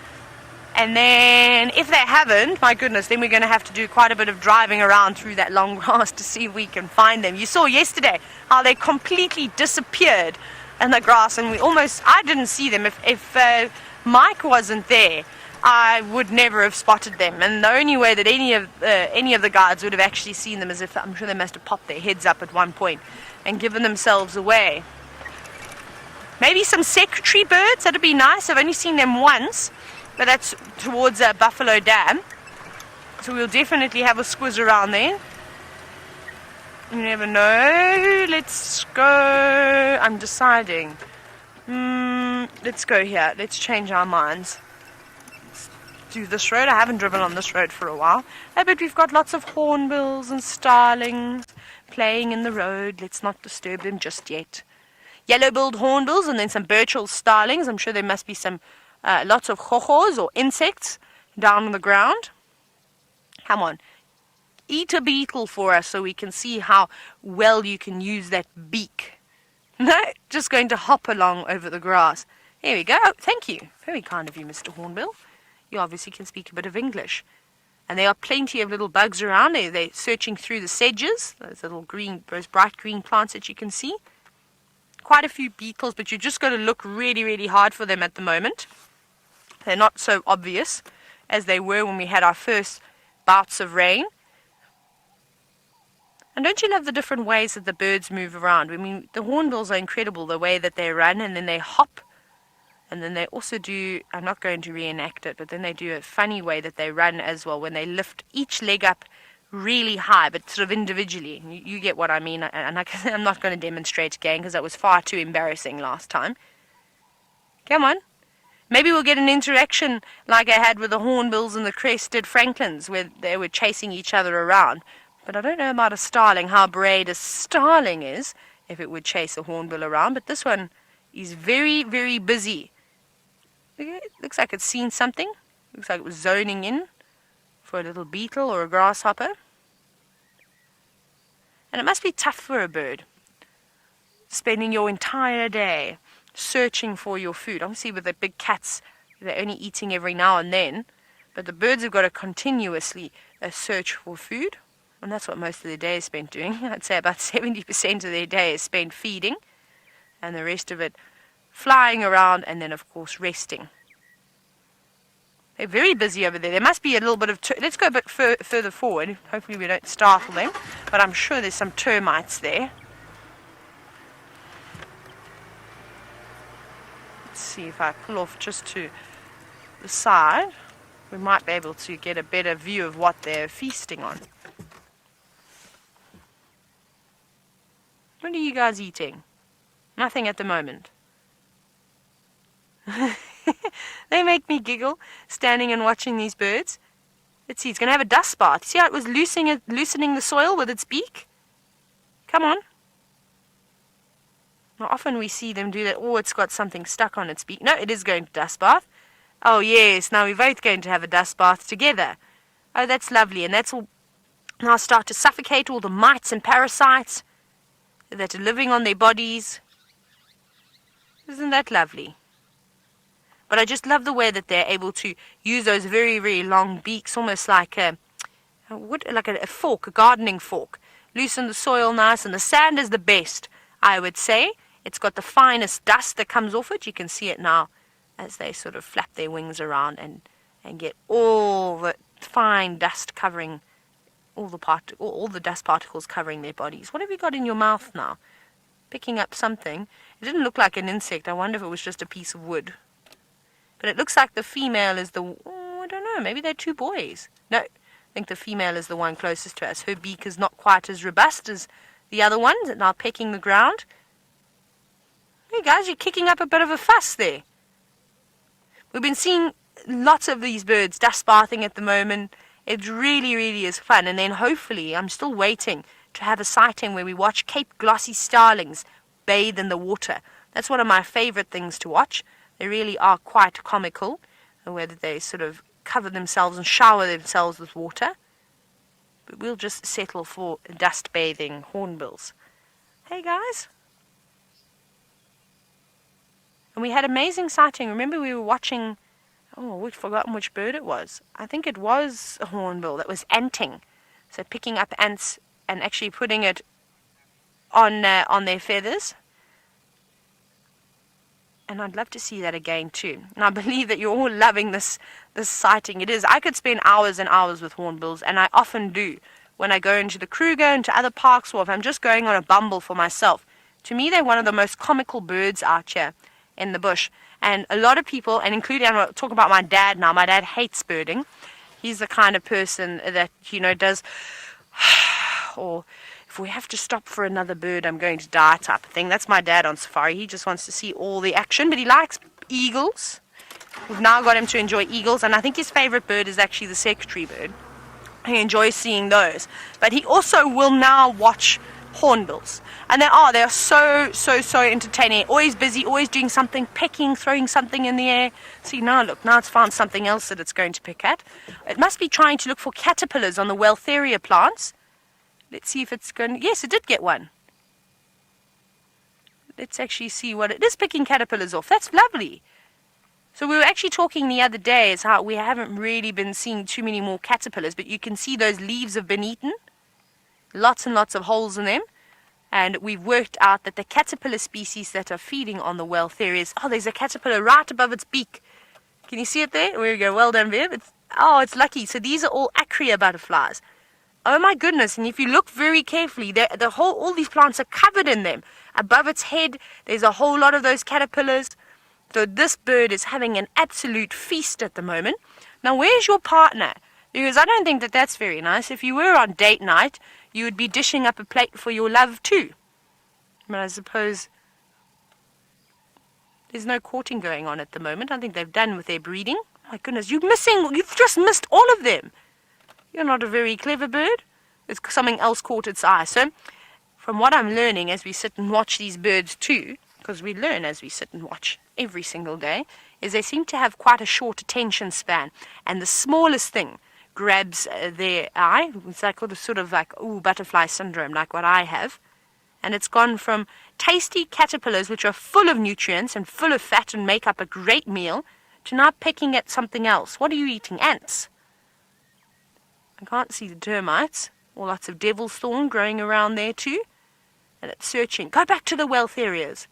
And then if they haven't, my goodness, then we're going to have to do quite a bit of driving around through that long grass to see if we can find them. You saw yesterday how they completely disappeared in the grass, and I didn't see them. If Mike wasn't there, I would never have spotted them. And the only way that any of the guards would have actually seen them is if, I'm sure they must have popped their heads up at one point and given themselves away. Maybe some secretary birds, that'd be nice. I've only seen them once, but that's towards Buffalo Dam. So we'll definitely have a squiz around there. You never know. Let's go. I'm deciding. Let's go here. Let's change our minds. Let's do this road. I haven't driven on this road for a while. But we've got lots of hornbills and starlings playing in the road. Let's not disturb them just yet. Yellow-billed hornbills and then some Burchell starlings. I'm sure there must be some lots of chochos or insects down on the ground. Come on. Eat a beetle for us so we can see how well you can use that beak. No, just going to hop along over the grass. Here we go. Oh, thank you. Very kind of you, Mr. Hornbill. You obviously can speak a bit of English. And there are plenty of little bugs around. They're searching through the sedges, those little green, those bright green plants that you can see. Quite a few beetles, but you just got to look really, really hard for them at the moment. They're not so obvious as they were when we had our first bouts of rain. And don't you love the different ways that the birds move around? I mean, the hornbills are incredible, the way that they run, and then they hop. And then they also do, I'm not going to reenact it, but then they do a funny way that they run as well, when they lift each leg up really high, but sort of individually. You get what I mean. And I'm not going to demonstrate again because that was far too embarrassing last time. Come on. Maybe we'll get an interaction like I had with the hornbills and the crested franklins, where they were chasing each other around. But I don't know about a starling, how brave a starling is, if it would chase a hornbill around. But this one is very, very busy. It looks like it's seen something. Looks like it was zoning in for a little beetle or a grasshopper. And it must be tough for a bird, spending your entire day searching for your food. Obviously with the big cats, they're only eating every now and then. But the birds have got to continuously search for food. And that's what most of their day is spent doing. I'd say about 70% of their day is spent feeding. And the rest of it flying around and then, of course, resting. They're very busy over there. There must be a little bit of... Let's go a bit further forward. Hopefully we don't startle them. But I'm sure there's some termites there. Let's see if I pull off just to the side. We might be able to get a better view of what they're feasting on. What are you guys eating? Nothing at the moment. They make me giggle, standing and watching these birds. Let's see, it's going to have a dust bath. See how it was loosening the soil with its beak? Come on. Now, often we see them do that. Oh, it's got something stuck on its beak. No, it is going to dust bath. Oh, yes, now we're both going to have a dust bath together. Oh, that's lovely. And that's all now start to suffocate all the mites and parasites that are living on their bodies. Isn't that lovely? But I just love the way that they're able to use those very, very long beaks, almost like a fork, a gardening fork. Loosen the soil nice, and the sand is the best, I would say. It's got the finest dust that comes off it. You can see it now as they sort of flap their wings around and get all the fine dust covering, all the dust particles covering their bodies. What have you got in your mouth now? Picking up something. It didn't look like an insect. I wonder if it was just a piece of wood. But it looks like the female is I don't know, maybe they're two boys. No, I think the female is the one closest to us. Her beak is not quite as robust as the other ones, now pecking the ground. Hey guys, you're kicking up a bit of a fuss there. We've been seeing lots of these birds dust bathing at the moment. It really, really is fun. And then hopefully, I'm still waiting to have a sighting where we watch Cape glossy starlings bathe in the water. That's one of my favorite things to watch. They really are quite comical, whether they sort of cover themselves and shower themselves with water. But we'll just settle for dust bathing hornbills. Hey guys. And we had amazing sighting. Remember we were watching, we'd forgotten which bird it was. I think it was a hornbill that was anting. So picking up ants and actually putting it on their feathers. And I'd love to see that again too. And I believe that you're all loving this sighting. It is. I could spend hours and hours with hornbills, and I often do. When I go into the Kruger, into other parks, or if I'm just going on a bumble for myself. To me, they're one of the most comical birds out here in the bush. And a lot of people, and including, I'm going to talk about my dad now. My dad hates birding. He's the kind of person that, does, or if we have to stop for another bird, I'm going to die type of thing. That's my dad on safari. He just wants to see all the action, but he likes eagles. We've now got him to enjoy eagles, and I think his favorite bird is actually the secretary bird. He enjoys seeing those. But he also will now watch hornbills. And they are so entertaining. Always busy, always doing something, pecking, throwing something in the air. See, now look, now it's found something else that it's going to pick at. It must be trying to look for caterpillars on the Weltheria plants. Let's see if it's going... Yes, it did get one. Let's actually see what... It is picking caterpillars off. That's lovely. So we were actually talking the other day is how we haven't really been seeing too many more caterpillars, but you can see those leaves have been eaten. Lots and lots of holes in them. And we've worked out that the caterpillar species that are feeding on the Weltherias, oh, there's a caterpillar right above its beak. Can you see it there? There we go. Well done, Viv. It's lucky. So these are all acria butterflies. Oh my goodness. And if you look very carefully, all these plants are covered in them. Above its head, there's a whole lot of those caterpillars. So this bird is having an absolute feast at the moment. Now, where's your partner? Because I don't think that that's very nice. If you were on date night, you would be dishing up a plate for your love too. But I suppose there's no courting going on at the moment. I think they've done with their breeding. My goodness, you've just missed all of them. You're not a very clever bird. It's something else caught its eye. So, from what I'm learning as we sit and watch these birds too, because we learn as we sit and watch every single day, is they seem to have quite a short attention span. And the smallest thing grabs their eye. It's like sort of like, butterfly syndrome, like what I have. And it's gone from tasty caterpillars, which are full of nutrients and full of fat and make up a great meal, to now pecking at something else. What are you eating? Ants? I can't see the termites, or lots of devil's thorn growing around there too. And it's searching. Go back to the Weltherias.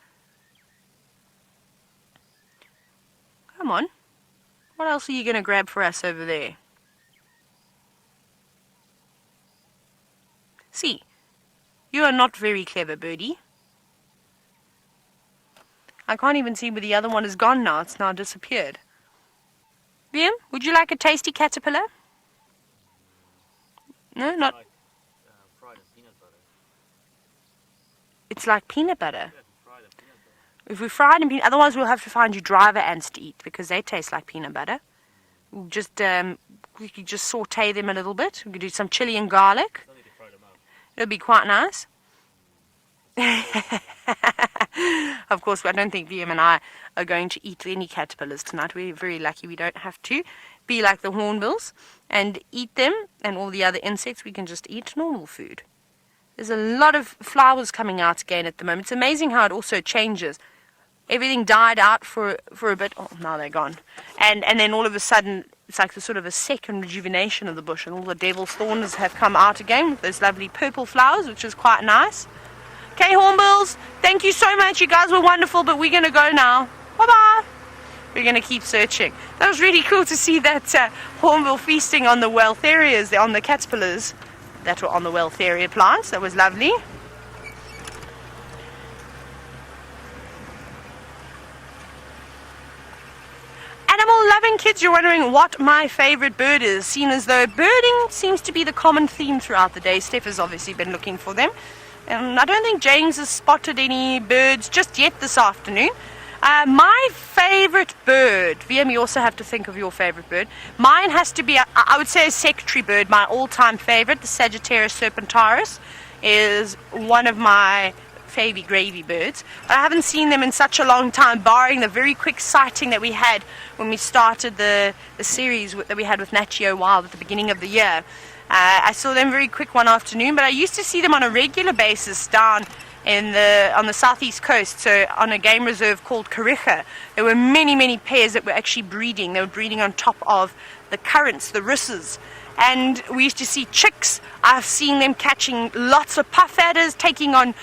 Come on. What else are you going to grab for us over there? See, you are not very clever, birdie. I can't even see where the other one is gone now. It's now disappeared. Liam, would you like a tasty caterpillar? No, not. Fried and peanut butter. It's like peanut butter. Yeah, fried and peanut butter. If we fried and peanut, otherwise we'll have to find you driver ants to eat because they taste like peanut butter. We'll just we could just saute them a little bit. We could do some chili and garlic. Don't need to fry them out. It'll be quite nice. Of course, I don't think Liam and I are going to eat any caterpillars tonight. We're very lucky we don't have to be like the hornbills and eat them, and all the other insects we can just eat normal food. There's a lot of flowers coming out again at the moment. It's amazing how it also changes. Everything died out for a bit. Oh, now they're gone. And then all of a sudden, it's like the sort of a second rejuvenation of the bush, and all the devil's thorns have come out again with those lovely purple flowers, which is quite nice. Okay, hornbills, thank you so much. You guys were wonderful, but we're going to go now. Bye-bye. We're going to keep searching. That was really cool to see that hornbill feasting on the Weltherias, on the caterpillars that were on the Weltheria plants. That was lovely. Animal-loving kids, you're wondering what my favorite bird is, seen as though birding seems to be the common theme throughout the day. Steph has obviously been looking for them. And I don't think James has spotted any birds just yet this afternoon. My favorite bird, VM, you also have to think of your favorite bird. Mine has to be, I would say, a secretary bird. My all-time favorite, the Sagittarius serpentaris, is one of my favy gravy birds. I haven't seen them in such a long time, barring the very quick sighting that we had when we started the series that we had with Nat Geo Wild at the beginning of the year. I saw them very quick one afternoon, but I used to see them on a regular basis down on the southeast coast, so on a game reserve called Karicha. There were many pairs that were actually breeding. They were breeding on top of the currants, the risses. And we used to see chicks. I've seen them catching lots of puff adders, taking on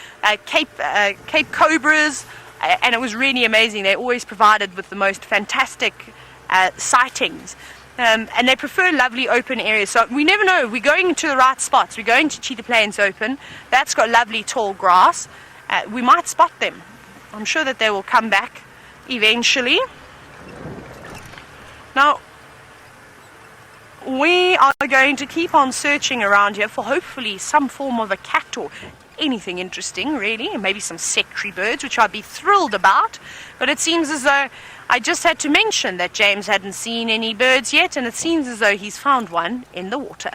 Cape cobras, and it was really amazing. They always provided with the most fantastic sightings. And they prefer lovely open areas. So we never know. We're going to the right spots. We're going to Cheetah Plains Open. That's got lovely tall grass. We might spot them. I'm sure that they will come back eventually. Now, we are going to keep on searching around here for hopefully some form of a cat or anything interesting, really. And maybe some secretary birds, which I'd be thrilled about. But it seems as though I just had to mention that James hadn't seen any birds yet, and it seems as though he's found one in the water.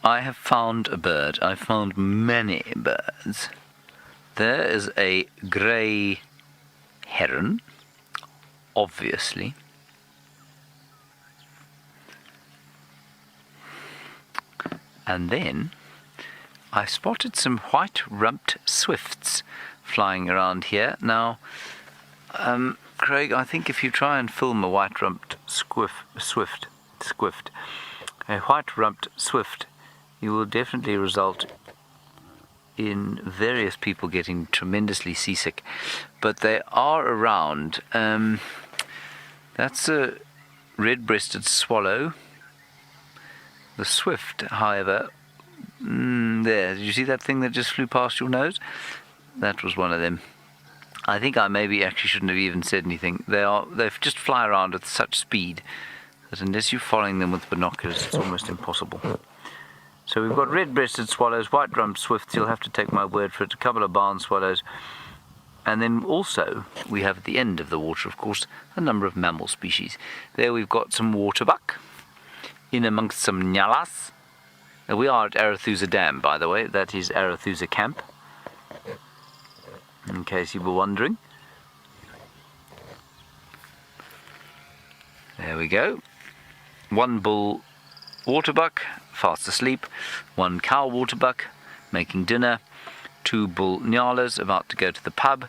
I have found a bird. I found many birds. There is a grey heron, obviously. And then I spotted some white-rumped swifts flying around here. Now, Craig, I think if you try and film a white-rumped swift, a white-rumped swift, you will definitely result in various people getting tremendously seasick. But they are around. That's a red-breasted swallow. The swift, however, there, did you see that thing that just flew past your nose? That was one of them. I think I maybe actually shouldn't have even said anything. They just fly around with such speed that unless you're following them with binoculars, it's almost impossible. So we've got red-breasted swallows, white-rumped swifts, you'll have to take my word for it, a couple of barn swallows, and then also we have at the end of the water, of course, a number of mammal species. There we've got some waterbuck, in amongst some nyalas. We are at Arathusa Dam, by the way. That is Arathusa Camp, in case you were wondering. There we go. One bull waterbuck, fast asleep. One cow waterbuck, making dinner. Two bull nyalas, about to go to the pub.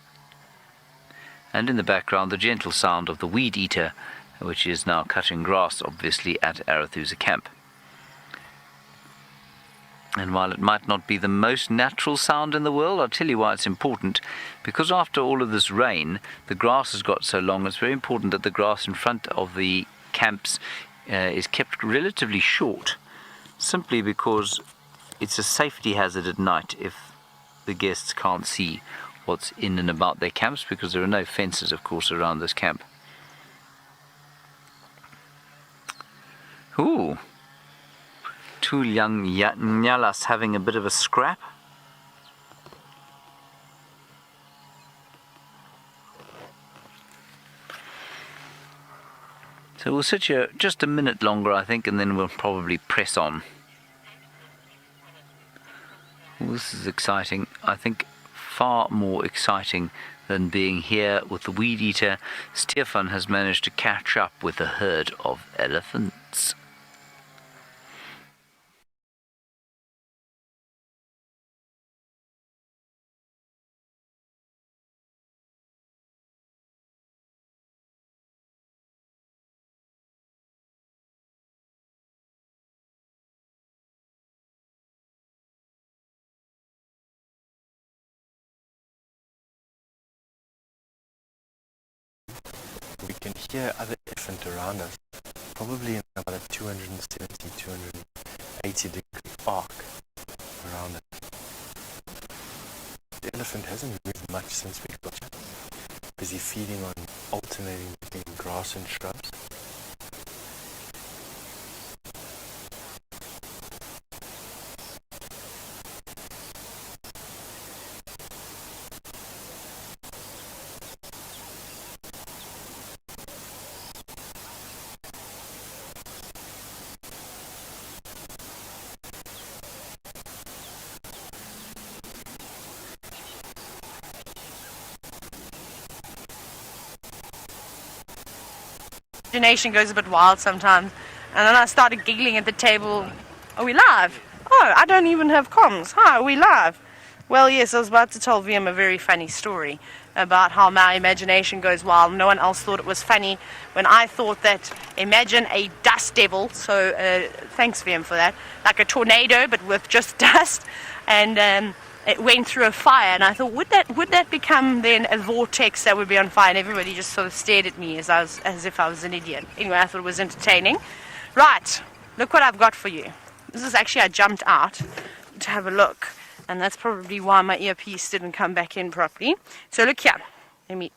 And in the background, the gentle sound of the weed eater, which is now cutting grass, obviously, at Arathusa Camp. And while it might not be the most natural sound in the world, I'll tell you why it's important. Because after all of this rain, the grass has got so long, it's very important that the grass in front of the camps is kept relatively short, simply because it's a safety hazard at night if the guests can't see what's in and about their camps, because there are no fences, of course, around this camp. Ooh. Two young nyalas having a bit of a scrap. So we'll sit here just a minute longer, I think, and then we'll probably press on. Well, this is exciting. I think far more exciting than being here with the weed eater. Stefan has managed to catch up with a herd of elephants. We can hear other elephant around us, probably in about a 270, 280 degree arc around us. The elephant hasn't moved much since we got here. Busy feeding on alternating between grass and shrubs. Imagination goes a bit wild sometimes, and then I started giggling at the table. Are we live? Oh, I don't even have comms. Hi, are we live? Well, yes, I was about to tell VM a very funny story about how my imagination goes wild. No one else thought it was funny when I thought that, imagine a dust devil, so thanks VM for that, like a tornado but with just dust, and it went through a fire, and I thought, would that become then a vortex that would be on fire? And everybody just sort of stared at me as if I was an idiot. Anyway, I thought it was entertaining. Right, look what I've got for you. This is actually, I jumped out to have a look, and that's probably why my earpiece didn't come back in properly. So look here. Wait.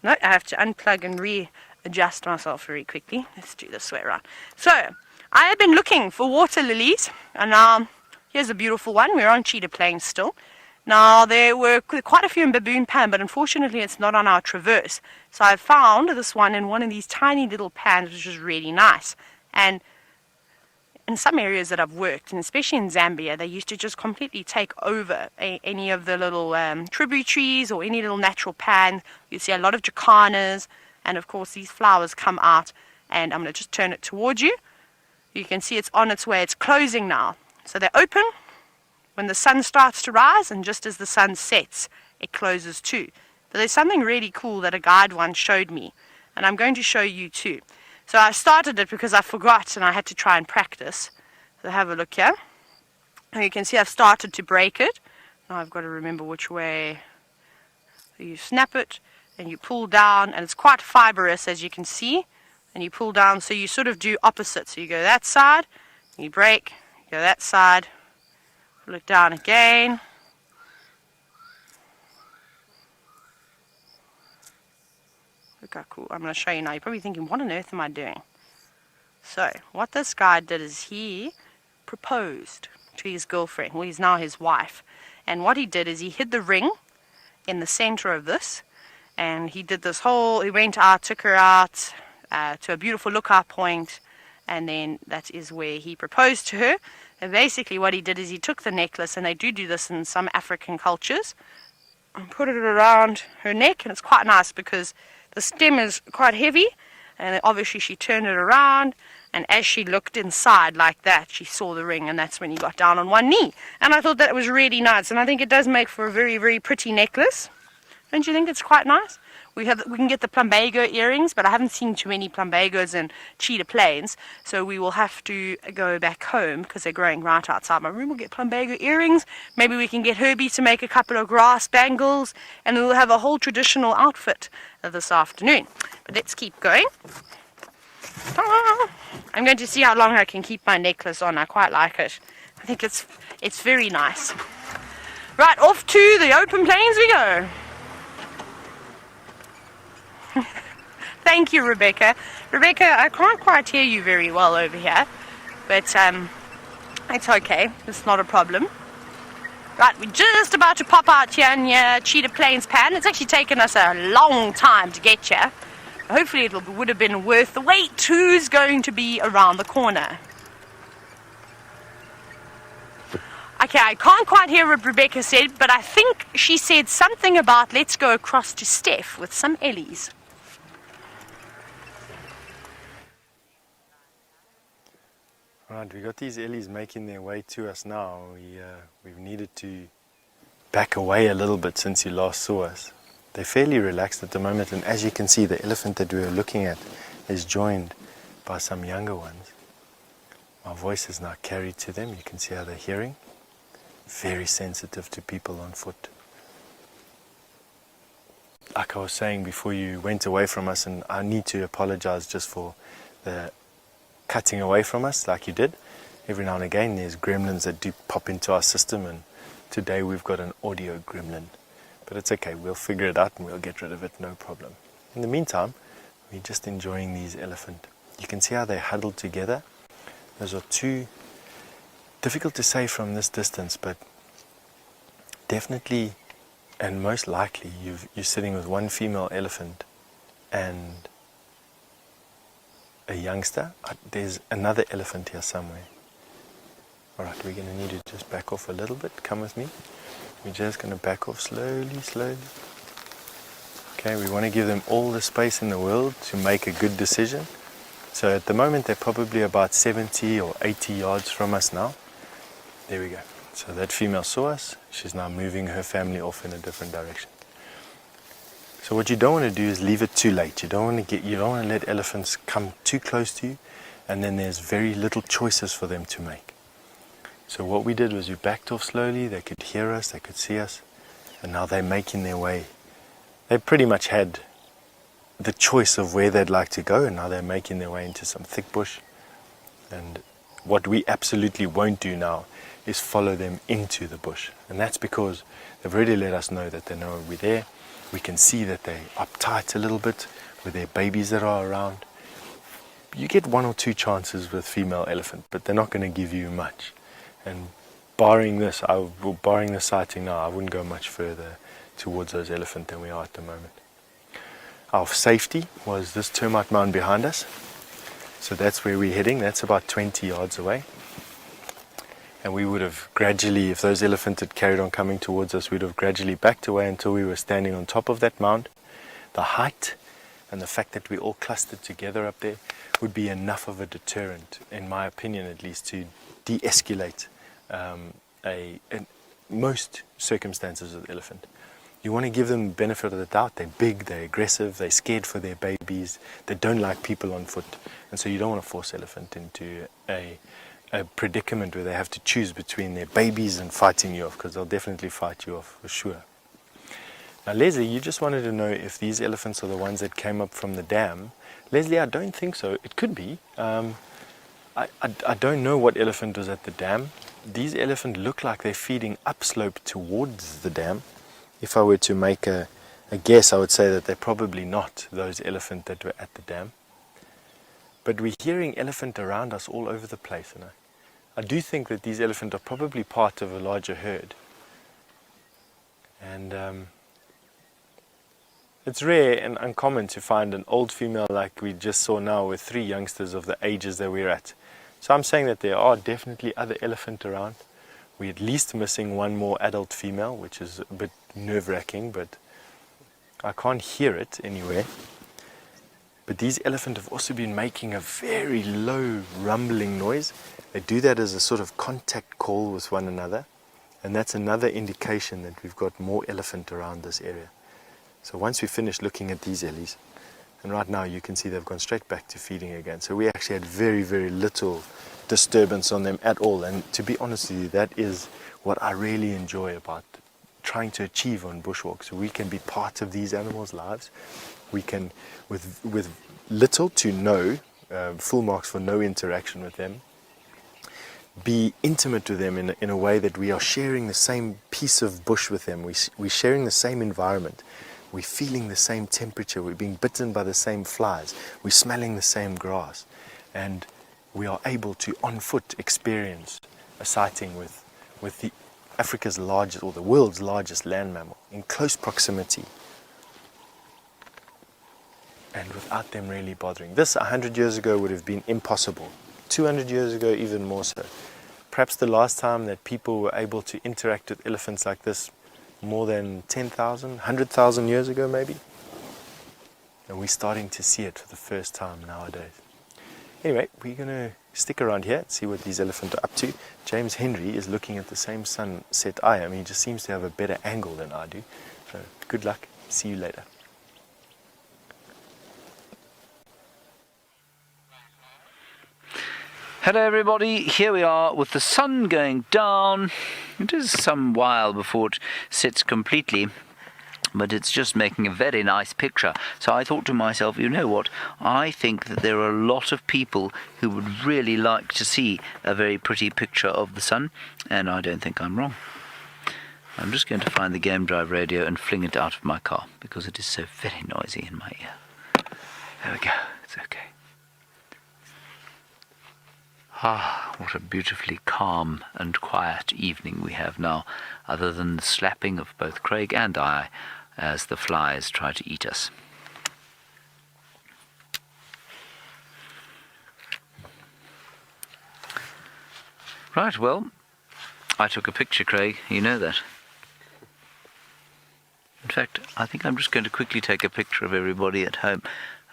No, I have to unplug and readjust myself very quickly. Let's do this way around. So, I have been looking for water lilies, and now here's a beautiful one. We're on Cheetah Plains still. Now, there were quite a few in Baboon Pan, but unfortunately it's not on our traverse. So I found this one in one of these tiny little pans, which is really nice. And in some areas that I've worked, and especially in Zambia, they used to just completely take over any of the little tributaries or any little natural pans. You see a lot of jacanas, and of course these flowers come out. And I'm going to just turn it towards you. You can see it's on its way. It's closing now. So they open when the sun starts to rise, and just as the sun sets, it closes too. But there's something really cool that a guide once showed me, and I'm going to show you too. So I started it because I forgot and I had to try and practice. So have a look here. And you can see I've started to break it. Now I've got to remember which way. So you snap it and you pull down, and it's quite fibrous as you can see. And you pull down, so you sort of do opposite. So you go that side, you break, you go that side, pull it down again. Look how cool. I'm going to show you now. You're probably thinking, what on earth am I doing? So what this guy did is he proposed to his girlfriend. Well, he's now his wife. And what he did is he hid the ring in the center of this. And he did this whole, he went out, took her out to a beautiful lookout point, and then that is where he proposed to her. And basically what he did is he took the necklace, and they do this in some African cultures, and put it around her neck, and it's quite nice because the stem is quite heavy, and obviously she turned it around, and as she looked inside like that, she saw the ring, and that's when he got down on one knee. And I thought that was really nice, and I think it does make for a very, very pretty necklace. Don't you think it's quite nice? We can get the plumbago earrings, but I haven't seen too many plumbagos in Cheetah Plains, so we will have to go back home because they're growing right outside my room. We'll get plumbago earrings. Maybe we can get Herbie to make a couple of grass bangles, and we'll have a whole traditional outfit this afternoon. But let's keep going. I'm going to see how long I can keep my necklace on. I quite like it. I think it's very nice. Right, off to the open plains we go. Thank you, Rebecca. Rebecca, I can't quite hear you very well over here, but it's okay. It's not a problem. Right, we're just about to pop out here near Cheetah Plains Pan. It's actually taken us a long time to get here. Hopefully it would have been worth the wait. Who's going to be around the corner? Okay, I can't quite hear what Rebecca said, but I think she said something about let's go across to Steph with some Ellies. Right, we got these Ellies making their way to us now. We've needed to back away a little bit since you last saw us. They're fairly relaxed at the moment, and as you can see, the elephant that we were looking at is joined by some younger ones. My voice is now carried to them. You can see how they're hearing. Very sensitive to people on foot. Like I was saying before you went away from us, and I need to apologize just for the cutting away from us like you did. Every now and again there's gremlins that do pop into our system, and today we've got an audio gremlin. But it's okay, we'll figure it out and we'll get rid of it, no problem. In the meantime, we're just enjoying these elephant. You can see how they're huddled together. Those are two, difficult to say from this distance, but definitely and most likely you're sitting with one female elephant and a youngster. There's another elephant here somewhere. Alright, we're going to need to just back off a little bit. Come with me. We're just going to back off slowly, slowly. Okay, we want to give them all the space in the world to make a good decision. So at the moment they're probably about 70 or 80 yards from us now. There we go. So that female saw us. She's now moving her family off in a different direction. So what you don't want to do is leave it too late. You don't want to let elephants come too close to you, and then there's very little choices for them to make. So what we did was we backed off slowly. They could hear us, they could see us, and now they're making their way. They pretty much had the choice of where they'd like to go, and now they're making their way into some thick bush. And what we absolutely won't do now is follow them into the bush. And that's because they've already let us know that they know we're there. We can see that they're uptight a little bit with their babies that are around. You get one or two chances with female elephant, but they're not going to give you much. And barring this sighting now, I wouldn't go much further towards those elephant than we are at the moment. Our safety was this termite mound behind us. So that's where we're heading. That's about 20 yards away. And we would have gradually, if those elephants had carried on coming towards us, we'd have gradually backed away until we were standing on top of that mound. The height and the fact that we all clustered together up there would be enough of a deterrent, in my opinion at least, to de-escalate in most circumstances with elephant. You want to give them the benefit of the doubt. They're big, they're aggressive, they're scared for their babies, they don't like people on foot. And so you don't want to force elephant into a predicament where they have to choose between their babies and fighting you off, because they'll definitely fight you off for sure. Now Leslie, you just wanted to know if these elephants are the ones that came up from the dam. Leslie, I don't think so. It could be. I don't know what elephant was at the dam. These elephants look like they're feeding upslope towards the dam. If I were to make a guess, I would say that they're probably not those elephants that were at the dam. But we're hearing elephant around us all over the place. And I do think that these elephants are probably part of a larger herd. And it's rare and uncommon to find an old female like we just saw now with 3 youngsters of the ages that we're at. So I'm saying that there are definitely other elephant around. We're at least missing one more adult female, which is a bit nerve-wracking, but I can't hear it anywhere. But these elephants have also been making a very low rumbling noise. They do that as a sort of contact call with one another, and that's another indication that we've got more elephant around this area. So once we finish looking at these Ellies, and right now you can see they've gone straight back to feeding again. So we actually had very, very little disturbance on them at all. And to be honest with you, that is what I really enjoy about trying to achieve on Bushwalk. So we can be part of these animals' lives. We can, with little to no, full marks for no interaction with them, be intimate with them in a way that we are sharing the same piece of bush with them. We're sharing the same environment. We're feeling the same temperature. We're being bitten by the same flies. We're smelling the same grass. And we are able to, on foot, experience a sighting with the Africa's largest, or the world's largest land mammal, in close proximity. And without them really bothering. This 100 years ago would have been impossible. 200 years ago, even more so. Perhaps the last time that people were able to interact with elephants like this, more than 10,000, 100,000 years ago maybe. And we're starting to see it for the first time nowadays. Anyway, we're going to stick around here and see what these elephants are up to. James Henry is looking at the same sunset I am. He just seems to have a better angle than I do. So good luck. See you later. Hello everybody, here we are with the sun going down. It is some while before it sets completely, but it's just making a very nice picture. So I thought to myself, you know what, I think that there are a lot of people who would really like to see a very pretty picture of the sun, and I don't think I'm wrong. I'm just going to find the game drive radio and fling it out of my car, because it is so very noisy in my ear. There we go, it's okay. Ah, what a beautifully calm and quiet evening we have now, other than the slapping of both Craig and I as the flies try to eat us. Right, well, I took a picture, Craig, you know that. In fact, I think I'm just going to quickly take a picture of everybody at home.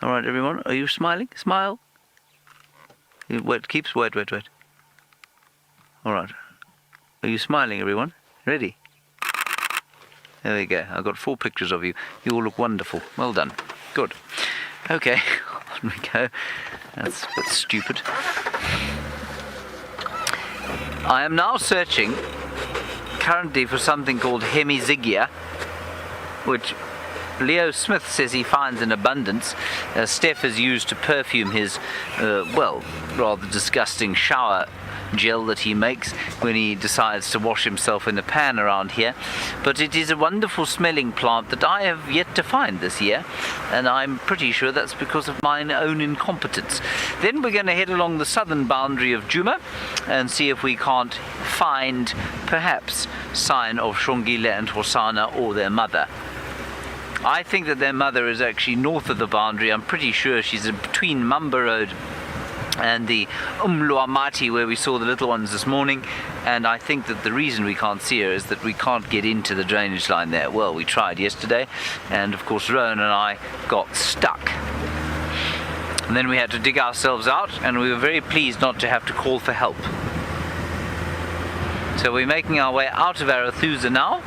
All right, everyone, are you smiling? Smile. Wait. All right. Are you smiling, everyone? Ready? There we go. I've got 4 pictures of you. You all look wonderful. Well done. Good. Okay, on we go. That's a bit stupid. I am now searching currently for something called hemizygia, which Leo Smith says he finds in abundance. Steph has used to perfume his, rather disgusting shower gel that he makes when he decides to wash himself in the pan around here. But it is a wonderful smelling plant that I have yet to find this year, and I'm pretty sure that's because of my own incompetence. Then we're going to head along the southern boundary of Djuma and see if we can't find, perhaps, sign of Shongile and Hosana or their mother. I think that their mother is actually north of the boundary. I'm pretty sure she's between Mamba Road and the Umluamati, where we saw the little ones this morning, and I think that the reason we can't see her is that we can't get into the drainage line there. Well, we tried yesterday, and of course Rowan and I got stuck. And then we had to dig ourselves out, and we were very pleased not to have to call for help. So we're making our way out of Arathusa now.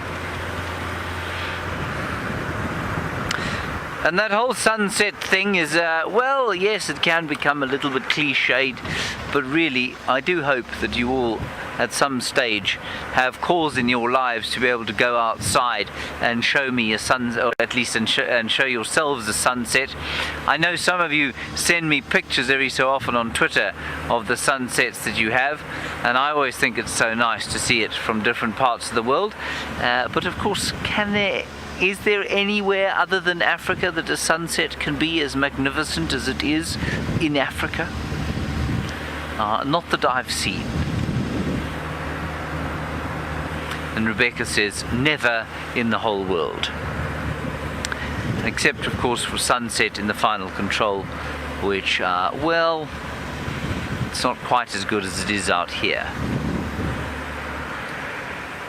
And that whole sunset thing is, well, yes, it can become a little bit cliched, but really, I do hope that you all, at some stage, have cause in your lives to be able to go outside and show me a sunset, or at least and show yourselves a sunset. I know some of you send me pictures every so often on Twitter of the sunsets that you have, and I always think it's so nice to see it from different parts of the world. But of course, is there anywhere other than Africa that a sunset can be as magnificent as it is in Africa? Not that I've seen. And Rebecca says, never in the whole world. Except, of course, for sunset in the Final Control, which, well, it's not quite as good as it is out here.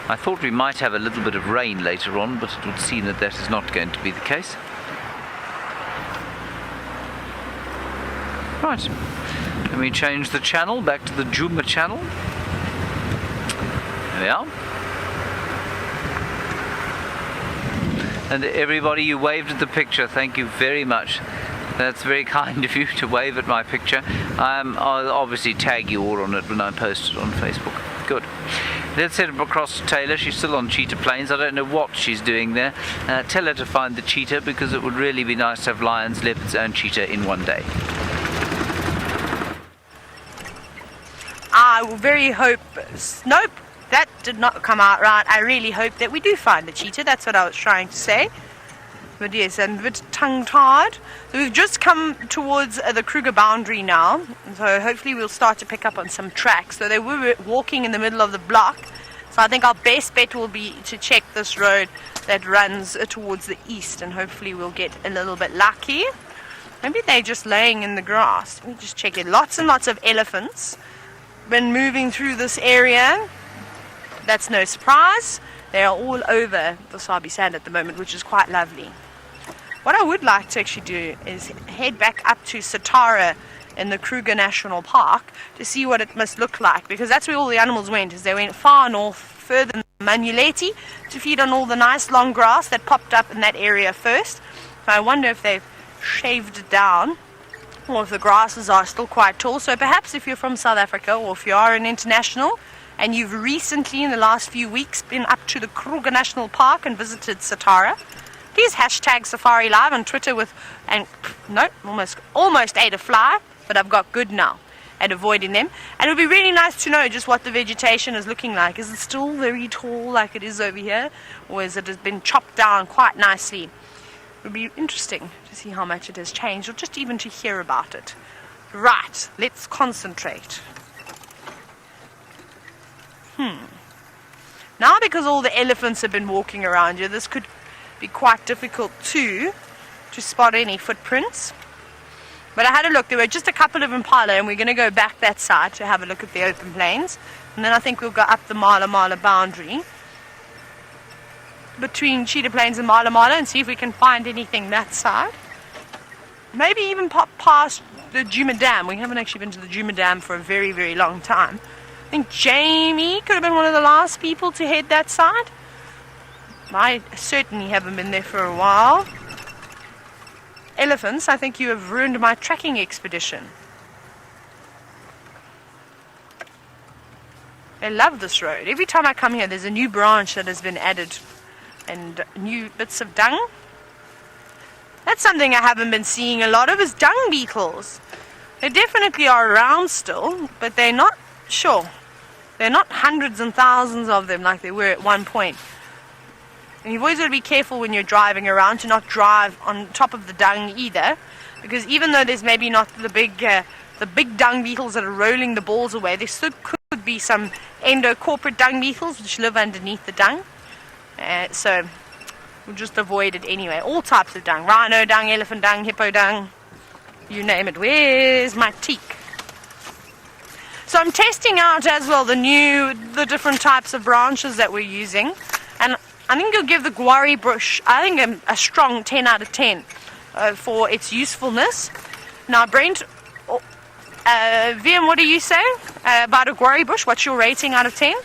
I thought we might have a little bit of rain later on, but it would seem that that is not going to be the case. Right, let me change the channel back to the Juma channel. There we are. And everybody, you waved at the picture, thank you very much. That's very kind of you to wave at my picture. I'll obviously tag you all on it when I post it on Facebook. Good. Let's head across to Taylor. She's still on cheetah plains. I don't know what she's doing there. Tell her to find the cheetah, because it would really be nice to have lions, leopards and cheetah in one day. I will very hope... Nope, that did not come out right. I really hope that we do find the cheetah. That's what I was trying to say. But yes, I'm a bit tongue-tied. So we've just come towards the Kruger boundary now. So hopefully we'll start to pick up on some tracks. So they were walking in the middle of the block. So I think our best bet will be to check this road that runs towards the east. And hopefully we'll get a little bit lucky. Maybe they're just laying in the grass. Let me just check it. Lots and lots of elephants been moving through this area. That's no surprise. They are all over the Sabi Sand at the moment, which is quite lovely. What I would like to actually do is head back up to Satara in the Kruger National Park to see what it must look like, because that's where all the animals went, is they went far north, further than Manuleti, to feed on all the nice long grass that popped up in that area first. So I wonder if they've shaved it down, or if the grasses are still quite tall. So perhaps if you're from South Africa, or if you are an international, and you've recently, in the last few weeks, been up to the Kruger National Park and visited Satara, please hashtag Safari Live on Twitter with, and no, almost ate a fly, but I've got good now at avoiding them. And it would be really nice to know just what the vegetation is looking like. Is it still very tall like it is over here, or is it has been chopped down quite nicely? It would be interesting to see how much it has changed, or just even to hear about it. Right, let's concentrate. Now, because all the elephants have been walking around here, this could be quite difficult to spot any footprints. But I had a look. There were just a couple of impala, and we're going to go back that side to have a look at the open plains. And then I think we'll go up the Mala Mala boundary between Cheetah Plains and Mala Mala and see if we can find anything that side. Maybe even pop past the Juma Dam. We haven't actually been to the Juma Dam for a very, very long time. I think Jamie could have been one of the last people to head that side. I certainly haven't been there for a while. Elephants, I think you have ruined my tracking expedition. I love this road. Every time I come here, there's a new branch that has been added and new bits of dung. That's something I haven't been seeing a lot of, is dung beetles. They definitely are around still, but they're not, sure, they're not hundreds and thousands of them like they were at one point. And you've always got to be careful when you're driving around to not drive on top of the dung either, because even though there's maybe not the big dung beetles that are rolling the balls away, there still could be some endocorporate dung beetles which live underneath the dung. So we'll just avoid it anyway. All types of dung: rhino dung, elephant dung, hippo dung, you name it. Where's my teak? So I'm testing out as well the different types of branches that we're using, and I think you'll give the guarri bush, I think, a strong 10 out of 10 for its usefulness. Now, Brent, VM, what do you say about a guarri bush? What's your rating out of 10?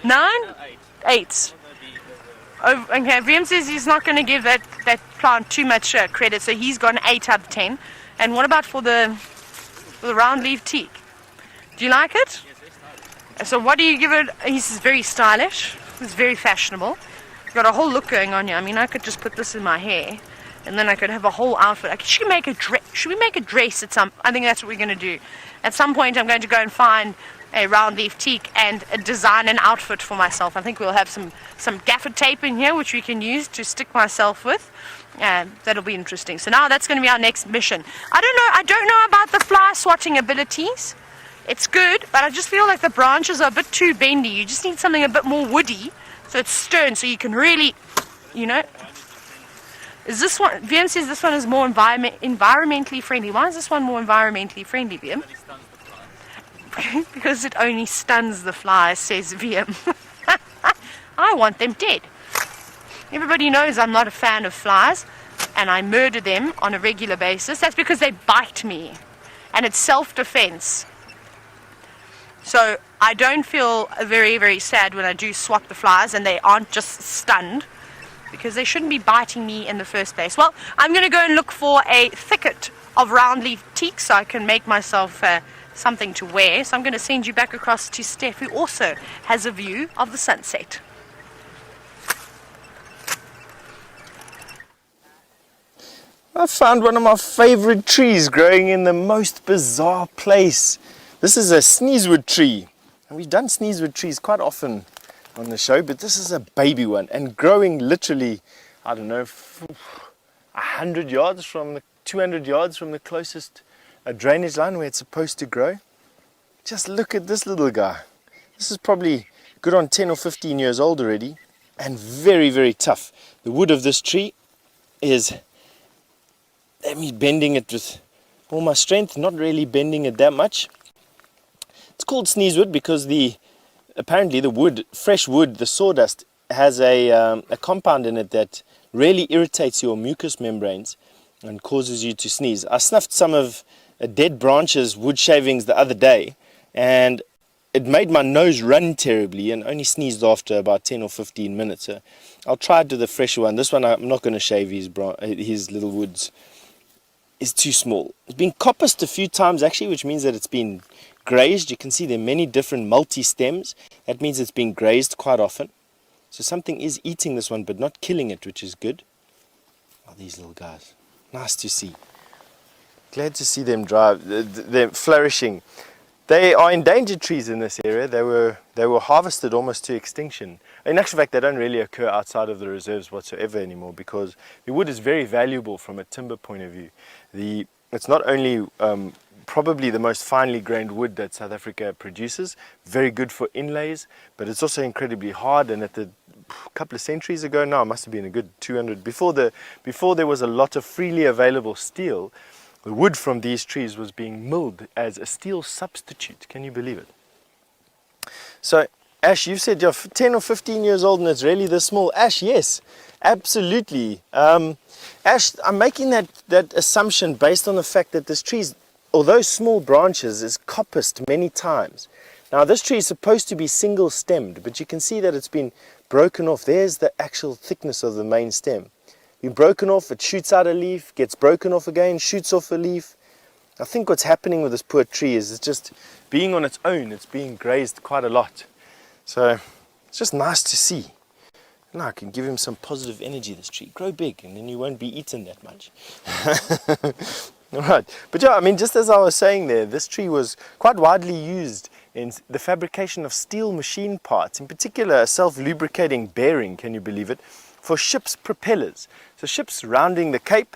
9? 8. Oh, okay, VM says he's not going to give that plant too much credit, so he's got an 8 out of 10. And what about for the round leaf teak? Do you like it? So what do you give it? He's very stylish. It's very fashionable. Got a whole look going on here. I mean, I could just put this in my hair, and then I could have a whole outfit. Should we make a dress at some? I think that's what we're going to do. At some point, I'm going to go and find a round leaf teak and design an outfit for myself. I think we'll have some gaffer tape in here which we can use to stick myself with. That'll be interesting. So now that's going to be our next mission. I don't know about the fly swatting abilities. It's good, but I just feel like the branches are a bit too bendy. You just need something a bit more woody, so it's stern, so you can really, Is this one? VM says this one is more environmentally friendly. Why is this one more environmentally friendly, VM? Because it only stuns the flies, says VM. I want them dead. Everybody knows I'm not a fan of flies, and I murder them on a regular basis. That's because they bite me, and it's self-defense. So I don't feel very, very sad when I do swat the flies and they aren't just stunned, because they shouldn't be biting me in the first place. Well, I'm going to go and look for a thicket of round leaf teak so I can make myself something to wear. So I'm going to send you back across to Steph, who also has a view of the sunset. I found one of my favorite trees growing in the most bizarre place. This is a sneezewood tree, and we've done sneezewood trees quite often on the show, but this is a baby one and growing literally, I don't know, 100 yards from the 200 yards from the closest drainage line where it's supposed to grow. Just look at this little guy. This is probably good on 10 or 15 years old already, and very, very tough. The wood of this tree is, let me bending it with all my strength, not really bending it that much. It's called sneezewood because apparently the wood, fresh wood, the sawdust, has a compound in it that really irritates your mucous membranes and causes you to sneeze. I snuffed some of dead branches, wood shavings the other day, and it made my nose run terribly and only sneezed after about 10 or 15 minutes. So I'll try to do the fresher one. This one I'm not going to shave his little woods. Is too small. It's been coppiced a few times actually, which means that it's been grazed. You can see there are many different multi-stems. That means it's been grazed quite often. So something is eating this one but not killing it, which is good. Oh, these little guys. Nice to see. Glad to see them they're flourishing. They are endangered trees in this area. They were harvested almost to extinction. In actual fact, they don't really occur outside of the reserves whatsoever anymore because the wood is very valuable from a timber point of view. It's not only probably the most finely grained wood that South Africa produces, very good for inlays, but it's also incredibly hard. And at a couple of centuries ago now, it must have been a good 200, before there was a lot of freely available steel, the wood from these trees was being milled as a steel substitute. Can you believe it? So, Ash, you've said you're 10 or 15 years old and it's really this small. Ash, yes, absolutely. Ash, I'm making that assumption based on the fact that this tree, although small branches, is coppiced many times. Now, this tree is supposed to be single-stemmed, but you can see that it's been broken off. There's the actual thickness of the main stem. Been broken off, it shoots out a leaf, gets broken off again, shoots off a leaf. I think what's happening with this poor tree is it's just being on its own, it's being grazed quite a lot. So it's just nice to see. Now I can give him some positive energy, this tree. Grow big and then you won't be eaten that much. Alright, but yeah, I mean, just as I was saying there, this tree was quite widely used in the fabrication of steel machine parts, in particular a self-lubricating bearing, can you believe it, for ships' propellers. So ships rounding the Cape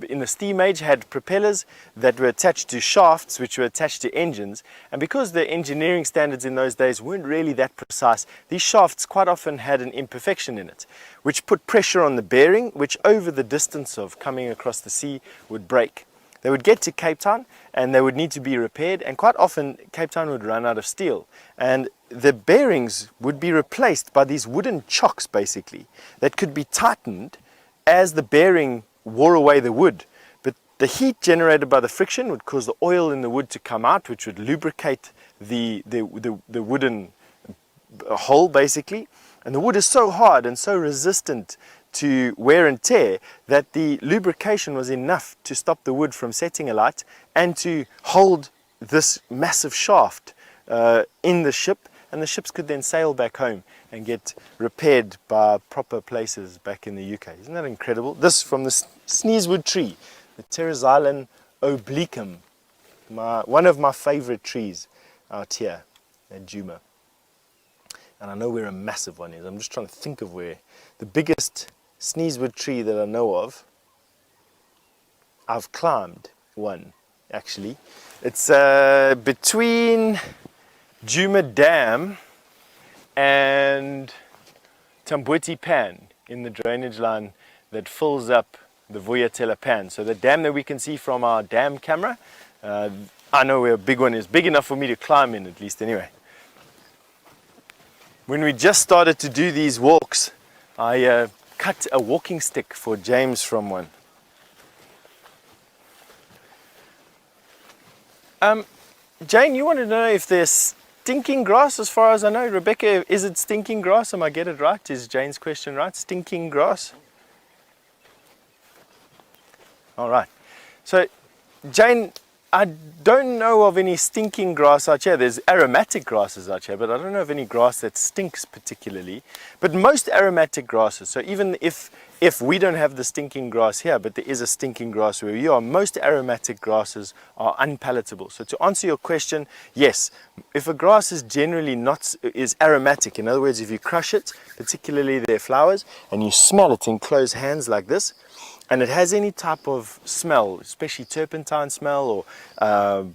in the steam age had propellers that were attached to shafts which were attached to engines, and because the engineering standards in those days weren't really that precise, these shafts quite often had an imperfection in it which put pressure on the bearing, which over the distance of coming across the sea would break. They would get to Cape Town and they would need to be repaired, and quite often Cape Town would run out of steel and the bearings would be replaced by these wooden chocks basically that could be tightened as the bearing wore away the wood. But the heat generated by the friction would cause the oil in the wood to come out, which would lubricate the wooden hole basically, And the wood is so hard and so resistant to wear and tear that the lubrication was enough to stop the wood from setting alight and to hold this massive shaft in the ship, and the ships could then sail back home and get repaired by proper places back in the UK. Isn't that incredible? This from the sneezewood tree, the Pteroxylon obliquum, one of my favorite trees out here at Djuma. And I know where a massive one is. I'm just trying to think of where. The biggest sneezewood tree that I know of, I've climbed one actually. It's between Djuma Dam and Tamboti Pan in the drainage line that fills up the Vuyatela Pan. So the dam that we can see from our dam camera, I know where a big one is, big enough for me to climb in at least anyway. When we just started to do these walks, I cut a walking stick for James from one. Jane, you wanted to know if there's stinking grass. As far as I know, Rebecca, is it stinking grass? Am I get it right? Is Jane's question right? Stinking grass? All right. So, Jane, I don't know of any stinking grass out here. There's aromatic grasses out here, but I don't know of any grass that stinks particularly. But most aromatic grasses, so even if we don't have the stinking grass here, but there is a stinking grass where you are, most aromatic grasses are unpalatable. So to answer your question, yes, if a grass is generally is aromatic, in other words, if you crush it, particularly their flowers, and you smell it in closed hands like this, and it has any type of smell, especially turpentine smell or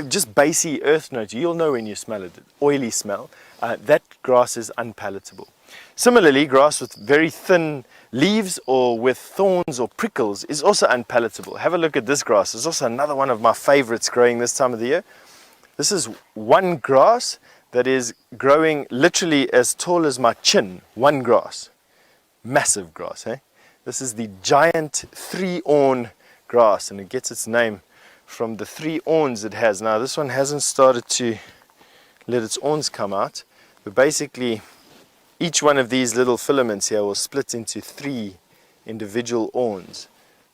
just basy earth notes, you'll know when you smell it, oily smell, that grass is unpalatable. Similarly, grass with very thin leaves or with thorns or prickles is also unpalatable. Have a look at this grass. It's also another one of my favorites growing this time of the year. This is one grass that is growing literally as tall as my chin. One grass. Massive grass, eh? This is the giant three-awn grass, and it gets its name from the three awns it has. Now, this one hasn't started to let its awns come out, but basically each one of these little filaments here will split into 3 individual awns.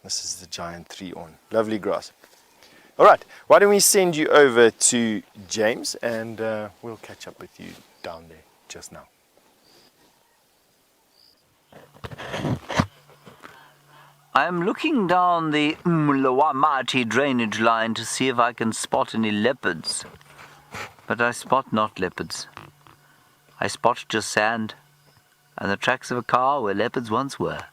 This is the giant three-awn. Lovely grass. All right, why don't we send you over to James, and we'll catch up with you down there just now. I'm looking down the Mlawamati drainage line to see if I can spot any leopards. But I spot not leopards. I spot just sand and the tracks of a car where leopards once were.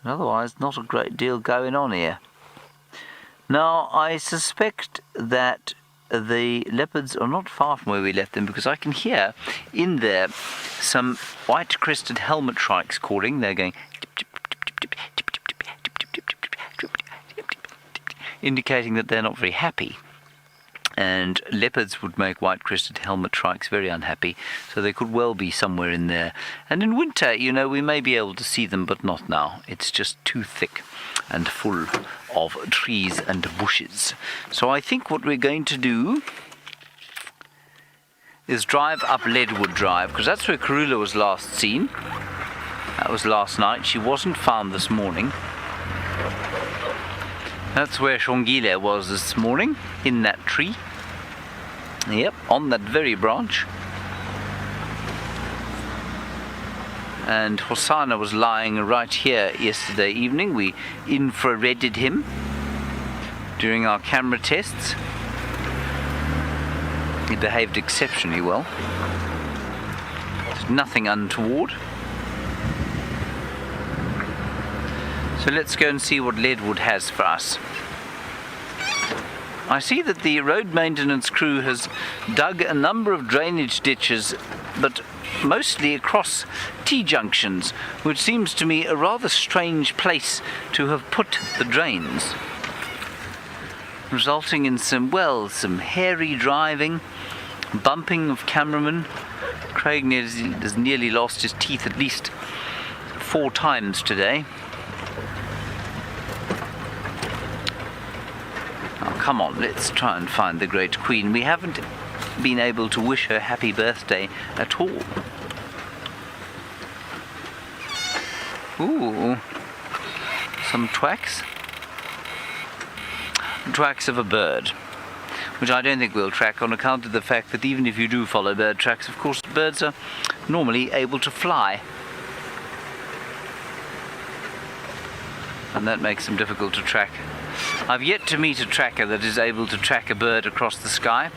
And otherwise, not a great deal going on here. Now, I suspect that the leopards are not far from where we left them, because I can hear in there some white-crested helmet shrikes calling. They're going, indicating that they're not very happy. And leopards would make white-crested helmet shrikes very unhappy, so they could well be somewhere in there. And in winter, you know, we may be able to see them, but not now. It's just too thick and full of trees and bushes. So I think what we're going to do is drive up Leadwood Drive, because that's where Karula was last seen. That was last night. She wasn't found this morning. That's where Shongile was this morning, in that tree. Yep, on that very branch. And Hosanna was lying right here yesterday evening. We infrareded him during our camera tests. He behaved exceptionally well. There's nothing untoward. So let's go and see what Leadwood has for us. I see that the road maintenance crew has dug a number of drainage ditches, but mostly across T-junctions, which seems to me a rather strange place to have put the drains, resulting in some hairy driving, bumping of cameramen. Craig has nearly lost his teeth at least 4 times today. Come on, let's try and find the Great Queen. We haven't been able to wish her happy birthday at all. Ooh, some twacks. Tracks of a bird, which I don't think we'll track on account of the fact that even if you do follow bird tracks, of course, birds are normally able to fly. And that makes them difficult to track. I've yet to meet a tracker that is able to track a bird across the sky.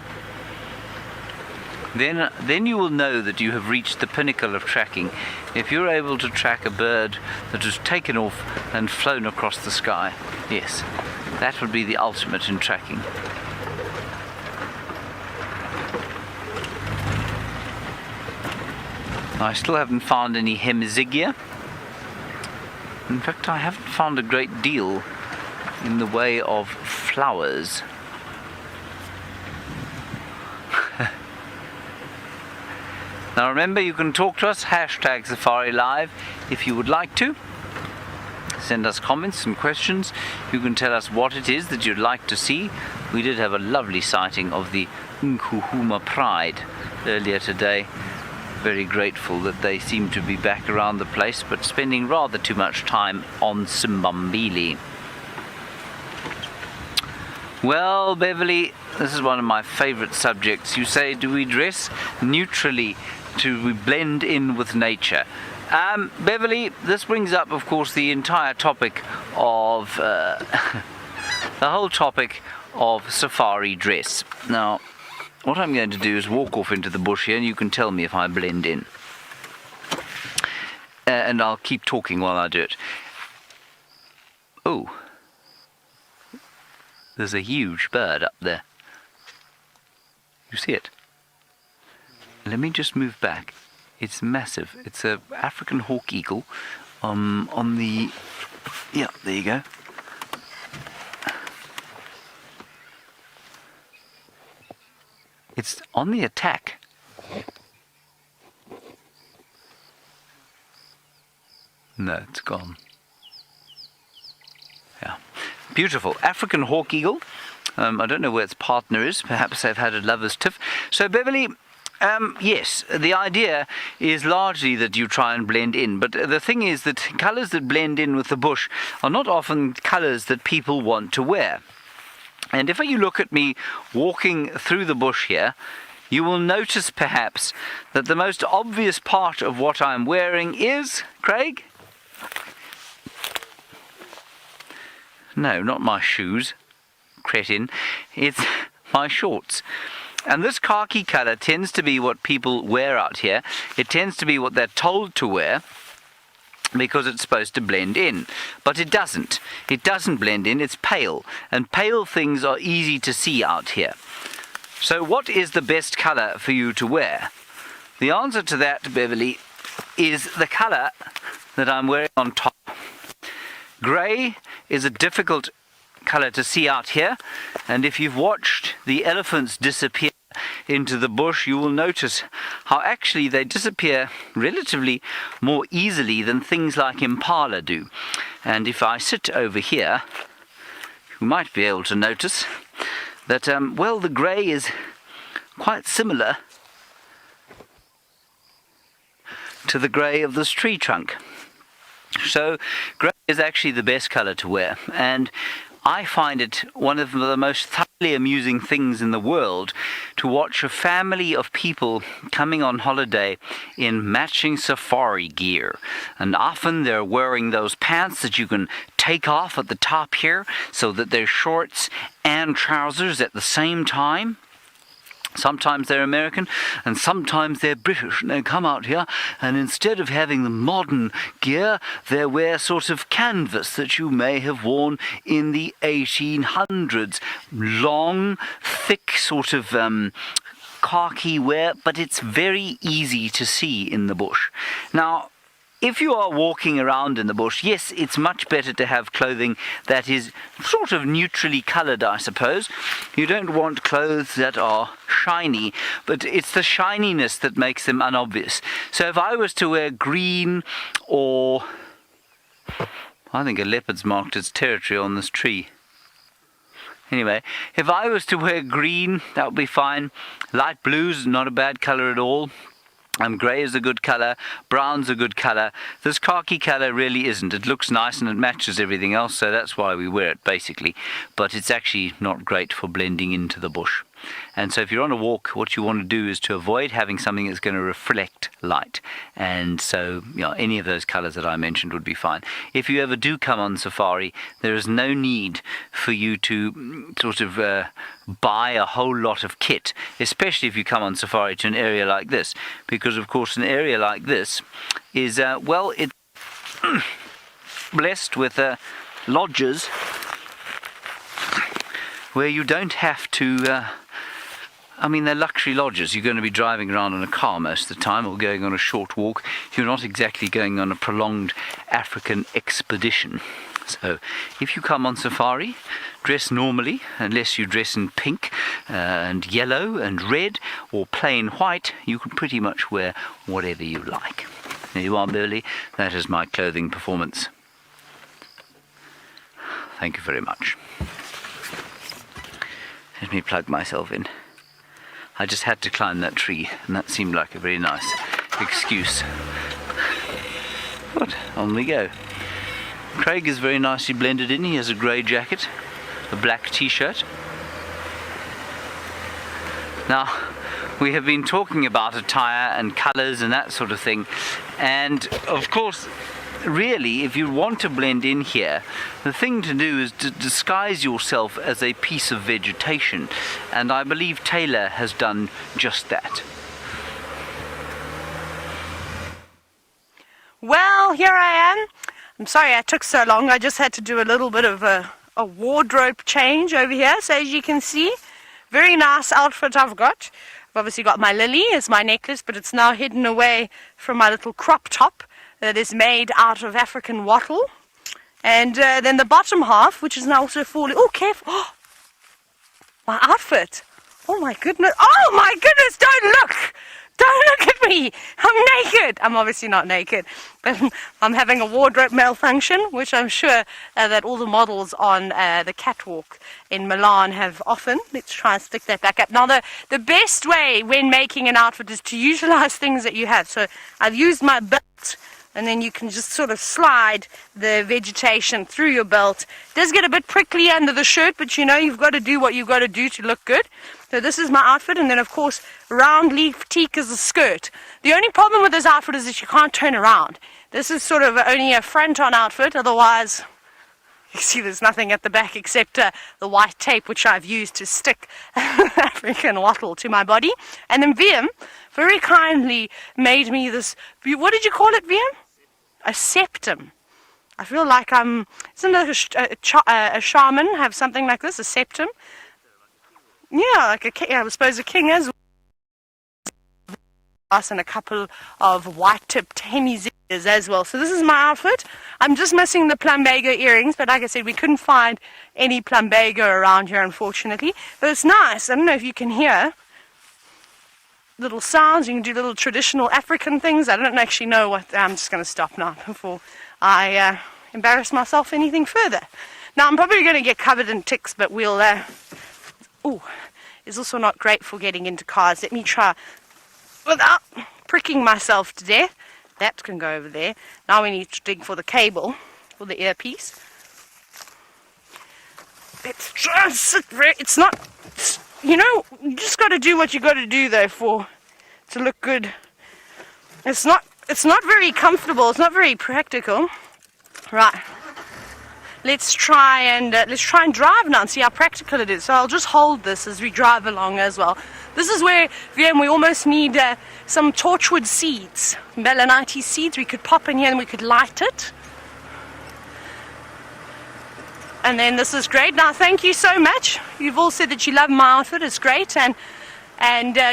Then you will know that you have reached the pinnacle of tracking if you're able to track a bird that has taken off and flown across the sky. Yes, that would be the ultimate in tracking. I still haven't found any hemizigia. In fact, I haven't found a great deal in the way of flowers. Now remember, you can talk to us, hashtag Safari Live, if you would like to. Send us comments and questions. You can tell us what it is that you'd like to see. We did have a lovely sighting of the Nkuhuma Pride earlier today. Very grateful that they seem to be back around the place, but spending rather too much time on Simbambili. Well, Beverly, this is one of my favourite subjects. You say, do we dress neutrally to blend in with nature? Beverly, this brings up, of course, the entire topic of the whole topic of safari dress. Now, what I'm going to do is walk off into the bush here, and you can tell me if I blend in. And I'll keep talking while I do it. Oh, there's a huge bird up there. You see it? Let me just move back. It's massive. It's a African hawk eagle. On the, yeah, there you go. It's on the attack. No, it's gone. Yeah, beautiful African hawk eagle. I don't know where its partner is. Perhaps they've had a lover's tiff. So Beverly, yes, the idea is largely that you try and blend in, but the thing is that colours that blend in with the bush are not often colours that people want to wear. And if you look at me walking through the bush here, you will notice perhaps that the most obvious part of what I'm wearing is, Craig? No, not my shoes, cretin. It's my shorts. And this khaki colour tends to be what people wear out here. It tends to be what they're told to wear, because it's supposed to blend in. But it doesn't. It doesn't blend in, it's pale. And pale things are easy to see out here. So what is the best colour for you to wear? The answer to that, Beverly, is the colour that I'm wearing on top. Grey is a difficult colour to see out here. And if you've watched the elephants disappear into the bush, you will notice how actually they disappear relatively more easily than things like impala do. And if I sit over here, you might be able to notice that, well, the grey is quite similar to the grey of this tree trunk. So grey is actually the best colour to wear, and I find it one of the most thoroughly amusing things in the world to watch a family of people coming on holiday in matching safari gear. And often they're wearing those pants that you can take off at the top here, so that they're shorts and trousers at the same time. Sometimes they're American and sometimes they're British, and they come out here and instead of having the modern gear, they wear sort of canvas that you may have worn in the 1800s. Long, thick sort of khaki wear, but it's very easy to see in the bush. Now, if you are walking around in the bush, yes, it's much better to have clothing that is sort of neutrally coloured, I suppose. You don't want clothes that are shiny, but it's the shininess that makes them unobvious. So if I was to wear green, or I think a leopard's marked its territory on this tree. Anyway, if I was to wear green, that would be fine. Light blue's not a bad colour at all. Grey is a good colour, brown's a good colour. This khaki colour really isn't. It looks nice and it matches everything else, so that's why we wear it basically. But it's actually not great for blending into the bush. And so if you're on a walk, what you want to do is to avoid having something that's going to reflect light. And so, any of those colours that I mentioned would be fine. If you ever do come on safari, there is no need for you to sort of buy a whole lot of kit, especially if you come on safari to an area like this. Because, of course, an area like this is, it's blessed with lodges where you don't have to... they're luxury lodges. You're going to be driving around in a car most of the time or going on a short walk. You're not exactly going on a prolonged African expedition. So if you come on safari, dress normally, unless you dress in pink and yellow and red or plain white, you can pretty much wear whatever you like. There you are, Burley. That is my clothing performance. Thank you very much. Let me plug myself in. I just had to climb that tree, and that seemed like a very nice excuse. But on we go. Craig is very nicely blended in. He has a grey jacket, a black t-shirt. Now, we have been talking about attire and colours and that sort of thing, and of course, really, if you want to blend in here, the thing to do is to disguise yourself as a piece of vegetation, and I believe Taylor has done just that. Well, here I am. I'm sorry I took so long. I just had to do a little bit of a wardrobe change over here. So as you can see, very nice outfit I've got. I've obviously got my lily as my necklace, but it's now hidden away from my little crop top that is made out of African wattle. And then the bottom half, which is now also falling. Oh, careful. Oh, my outfit. Oh my goodness. Oh my goodness, don't look. Don't look at me. I'm naked. I'm obviously not naked, but I'm having a wardrobe malfunction, which I'm sure that all the models on the catwalk in Milan have often. Let's try and stick that back up. Now, the best way when making an outfit is to utilize things that you have. So I've used my belt, and then you can just sort of slide the vegetation through your belt. It does get a bit prickly under the shirt, but you've got to do what you've got to do to look good. So this is my outfit, and then of course round leaf teak is the skirt. The only problem with this outfit is that you can't turn around. This is sort of only a front-on outfit, otherwise you see there's nothing at the back except the white tape which I've used to stick African wattle to my body. And then VM very kindly made me this, what did you call it, VM? A septum. I feel like isn't a shaman have something like this, a septum? Yeah, like a king, I suppose a king as well. And a couple of white-tipped hemizers as well. So this is my outfit. I'm just missing the plumbago earrings, but like I said, we couldn't find any plumbago around here, unfortunately. But it's nice. I don't know if you can hear little sounds. You can do little traditional African things. I don't actually know what. I'm just going to stop now before I embarrass myself anything further. Now, I'm probably going to get covered in ticks, but we'll... it's also not great for getting into cars. Let me try without pricking myself to death. That can go over there. Now we need to dig for the cable, for the earpiece. Let's try and sit very... It's not... you just got to do what you got to do, though, to look good. It's not very comfortable. It's not very practical. Right. Let's try and drive now and see how practical it is. So I'll just hold this as we drive along as well. This is where, VM, we almost need some torchwood seeds, melanite seeds. We could pop in here and we could light it. And then this is great. Now, thank you so much. You've all said that you love my outfit. It's great. And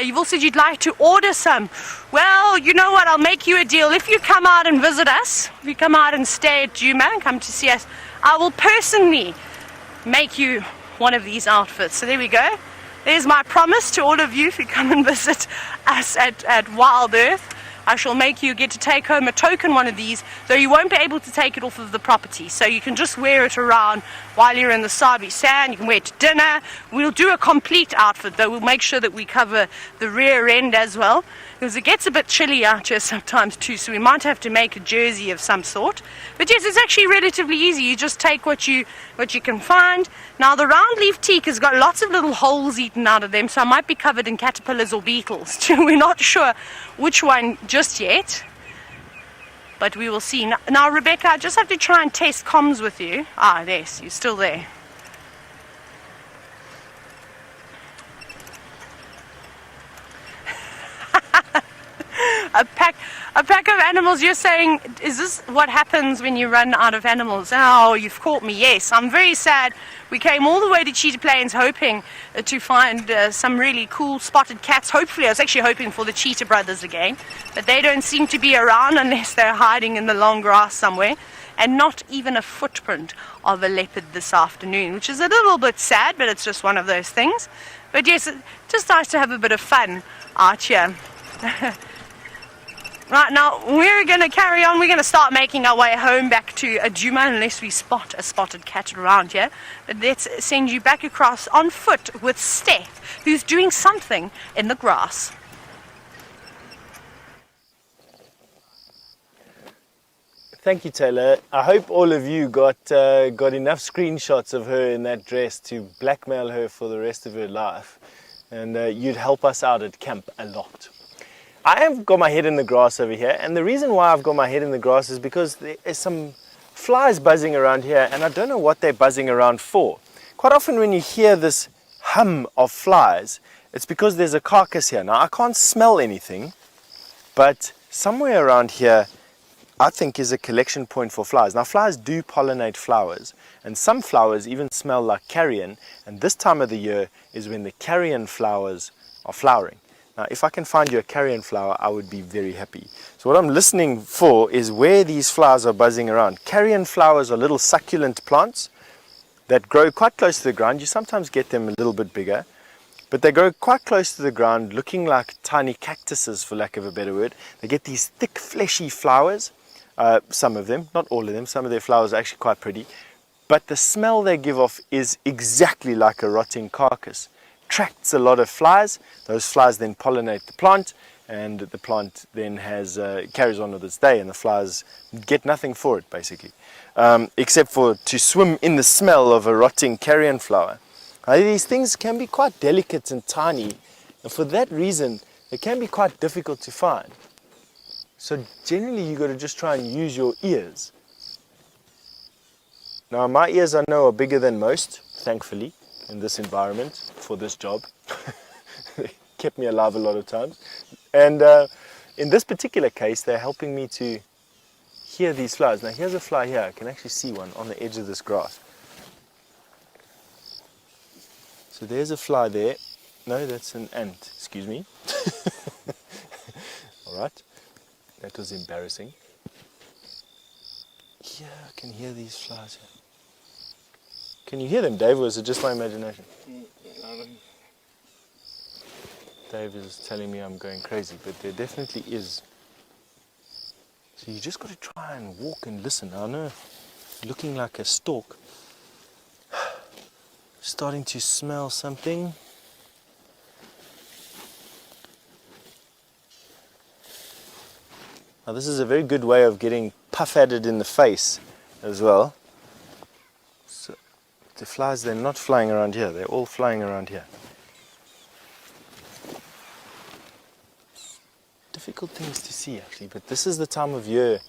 you've all said you'd like to order some. Well, you know what? I'll make you a deal. If you come out and visit us, if you come out and stay at Duma and come to see us, I will personally make you one of these outfits. So there we go. There's my promise to all of you if you come and visit us at Wild Earth. I shall make you get to take home a token one of these, though you won't be able to take it off of the property. So you can just wear it around while you're in the Sabi Sand. You can wear it to dinner. We'll do a complete outfit, though. We'll make sure that we cover the rear end as well, because it gets a bit chilly out here sometimes too, so we might have to make a jersey of some sort. But yes, it's actually relatively easy. You just take what you can find. Now the round leaf teak has got lots of little holes eaten out of them, so I might be covered in caterpillars or beetles too. We're not sure which one just yet, but we will see. Now Rebecca, I just have to try and test comms with you. Ah, yes, you're still there. A pack of animals, you're saying, is this what happens when you run out of animals? Oh, you've caught me, yes. I'm very sad. We came all the way to Cheetah Plains hoping to find some really cool spotted cats. Hopefully, I was actually hoping for the Cheetah brothers again, but they don't seem to be around unless they're hiding in the long grass somewhere. And not even a footprint of a leopard this afternoon, which is a little bit sad, but it's just one of those things. But yes, it's just nice to have a bit of fun out here. Right, now we're going to carry on. We're going to start making our way home back to Adjuma unless we spot a spotted cat around here. But let's send you back across on foot with Steph, who's doing something in the grass. Thank you, Taylor. I hope all of you got enough screenshots of her in that dress to blackmail her for the rest of her life. And you'd help us out at camp a lot. I have got my head in the grass over here, and the reason why I've got my head in the grass is because there's some flies buzzing around here, and I don't know what they're buzzing around for. Quite often when you hear this hum of flies, it's because there's a carcass here. Now I can't smell anything, but somewhere around here I think is a collection point for flies. Now flies do pollinate flowers, and some flowers even smell like carrion, and this time of the year is when the carrion flowers are flowering. Now, if I can find you a carrion flower, I would be very happy. So what I'm listening for is where these flowers are buzzing around. Carrion flowers are little succulent plants that grow quite close to the ground. You sometimes get them a little bit bigger, but they grow quite close to the ground, looking like tiny cactuses, for lack of a better word. They get these thick, fleshy flowers, some of them, not all of them. Some of their flowers are actually quite pretty, but the smell they give off is exactly like a rotting carcass. Attracts a lot of flies. Those flies then pollinate the plant, and the plant then carries on with its day, and the flies get nothing for it basically, except for to swim in the smell of a rotting carrion flower. These things can be quite delicate and tiny, and for that reason they can be quite difficult to find. So generally you got to just try and use your ears. Now my ears I know are bigger than most, thankfully, in this environment for this job. They kept me alive a lot of times, and in this particular case they're helping me to hear these flies. Now here's a fly here. I can actually see one on the edge of this grass. So there's a fly there. No, that's an ant, excuse me. Alright, that was embarrassing. Yeah, I can hear these flies here. Can you hear them, Dave, or is it just my imagination? Dave is telling me I'm going crazy, but there definitely is. So you just got to try and walk and listen. I know, looking like a stork. Starting to smell something. Now this is a very good way of getting puff-added in the face as well. So the flies, they're not flying around here, they're all flying around here. Difficult things to see actually, but this is the time of year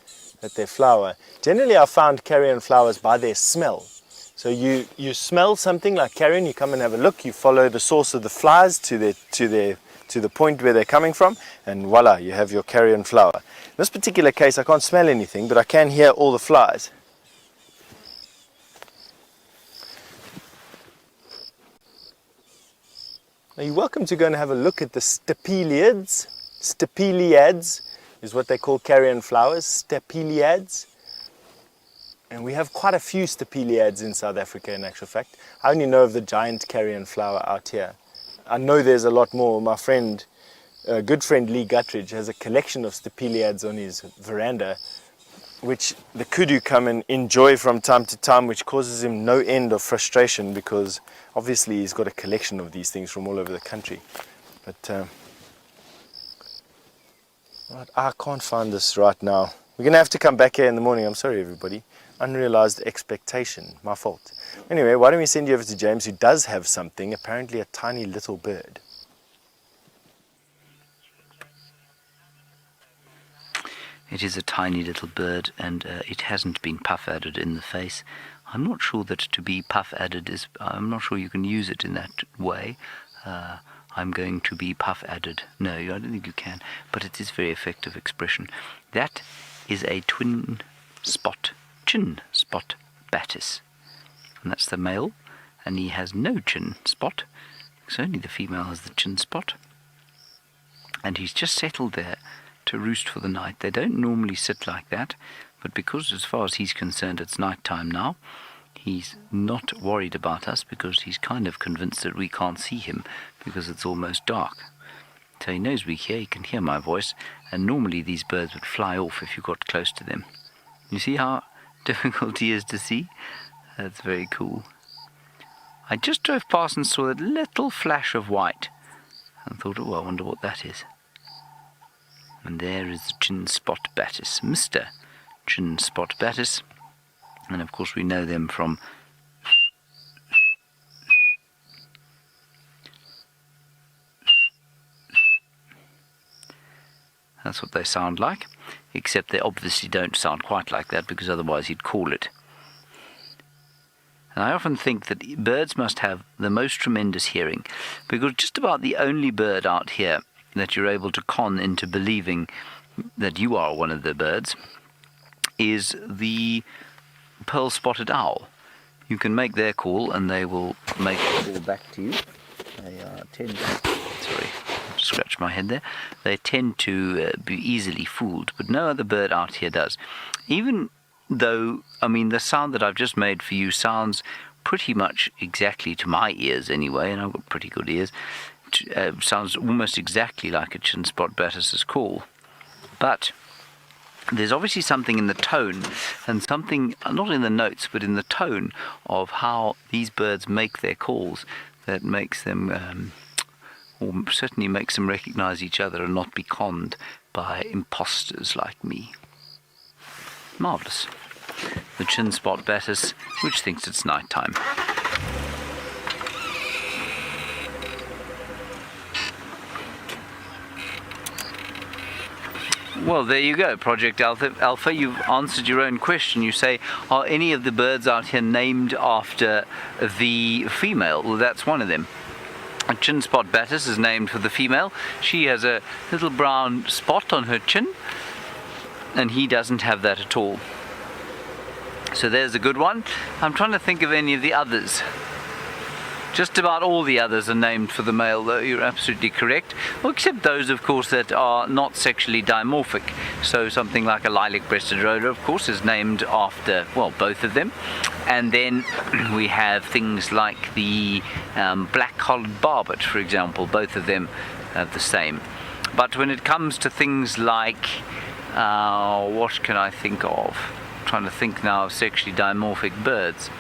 that they flower. Generally I found carrion flowers by their smell. So you smell something like carrion, you come and have a look, you follow the source of the flies to the point where they're coming from, and voila, you have your carrion flower. In this particular case I can't smell anything, but I can hear all the flies. Now you're welcome to go and have a look at the stapeliads. Stapeliads is what they call carrion flowers, stapeliads. And we have quite a few stapeliads in South Africa in actual fact. I only know of the giant carrion flower out here. I know there's a lot more. My friend good friend Lee Guttridge has a collection of stapeliads on his veranda, which the kudu come and enjoy from time to time, which causes him no end of frustration because obviously he's got a collection of these things from all over the country. But I can't find this right now. We're going to have to come back here in the morning. I'm sorry, everybody. Unrealized expectation. My fault. Anyway, why don't we send you over to James, who does have something, apparently a tiny little bird. It is a tiny little bird, and it hasn't been puff-added in the face. I'm not sure that to be puff-added is... I'm not sure you can use it in that way. I'm going to be puff-added. No, I don't think you can, but it is very effective expression. That is a chin spot batis. And that's the male, and he has no chin spot, because only the female has the chin spot. And he's just settled there to roost for the night. They don't normally sit like that, but because as far as he's concerned it's night time now, he's not worried about us because he's kind of convinced that we can't see him because it's almost dark. So he knows we're here, he can hear my voice, and normally these birds would fly off if you got close to them. You see how difficult he is to see? That's very cool. I just drove past and saw that little flash of white and thought, oh, I wonder what that is. And there is the chin spot batis, Mr. Chin spot batis. And of course we know them from that's what they sound like, except they obviously don't sound quite like that because otherwise he'd call it. And I often think that birds must have the most tremendous hearing, because just about the only bird out here that you're able to con into believing that you are one of the birds is the pearl-spotted owl. You can make their call and they will make a call back to you. They tend sorry, scratch my head there. They tend to be easily fooled, but no other bird out here does. Even though, I mean, the sound that I've just made for you sounds pretty much exactly to my ears anyway, and I've got pretty good ears, sounds almost exactly like a chin spot batis's call. But there's obviously something in the tone, and something, not in the notes, but in the tone of how these birds make their calls that makes them, or certainly makes them recognize each other and not be conned by imposters like me. Marvellous. The chin spot batis, which thinks it's night time. Well, there you go, Project Alpha. You've answered your own question. You say, are any of the birds out here named after the female? Well, that's one of them. A chin spot batis is named for the female. She has a little brown spot on her chin, and he doesn't have that at all. So there's a good one. I'm trying to think of any of the others. Just about all the others are named for the male, though. You're absolutely correct. Well, except those, of course, that are not sexually dimorphic. So something like a lilac-breasted roller, of course, is named after, well, both of them. And then we have things like the black-collared barbet, for example. Both of them have the same. But when it comes to things like, what can I think of? I'm trying to think now of sexually dimorphic birds.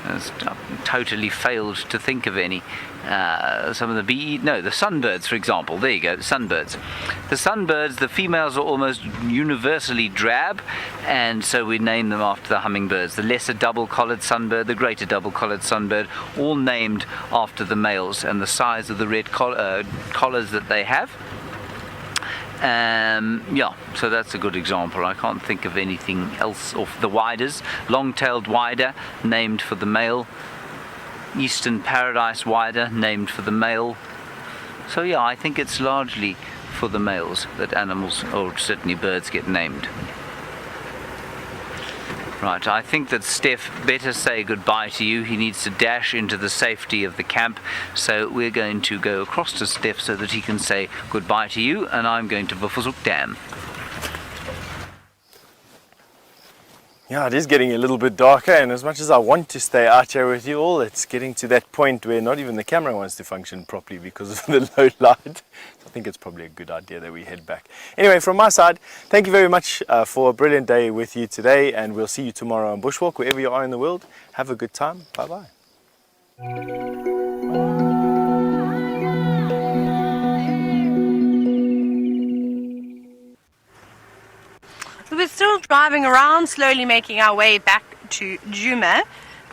I've totally failed to think of any. Some of the the sunbirds, for example. There you go, the sunbirds. The sunbirds, the females are almost universally drab, and so we name them after the hummingbirds. The lesser double-collared sunbird, the greater double-collared sunbird, all named after the males and the size of the red collars that they have. Yeah, so that's a good example. I can't think of anything else. Of the widers, long-tailed wider, named for the male. Eastern paradise wider, named for the male. So yeah, I think it's largely for the males that animals, or certainly birds, get named. Right, I think that Steph better say goodbye to you. He needs to dash into the safety of the camp. So we're going to go across to Steph so that he can say goodbye to you, and I'm going to Bushwalk Dam. Yeah, it is getting a little bit darker, and as much as I want to stay out here with you all, it's getting to that point where not even the camera wants to function properly because of the low light. So I think it's probably a good idea that we head back. Anyway, from my side, thank you very much for a brilliant day with you today, and we'll see you tomorrow on Bushwalk, wherever you are in the world. Have a good time. Bye-bye. We're still driving around, slowly making our way back to Djuma.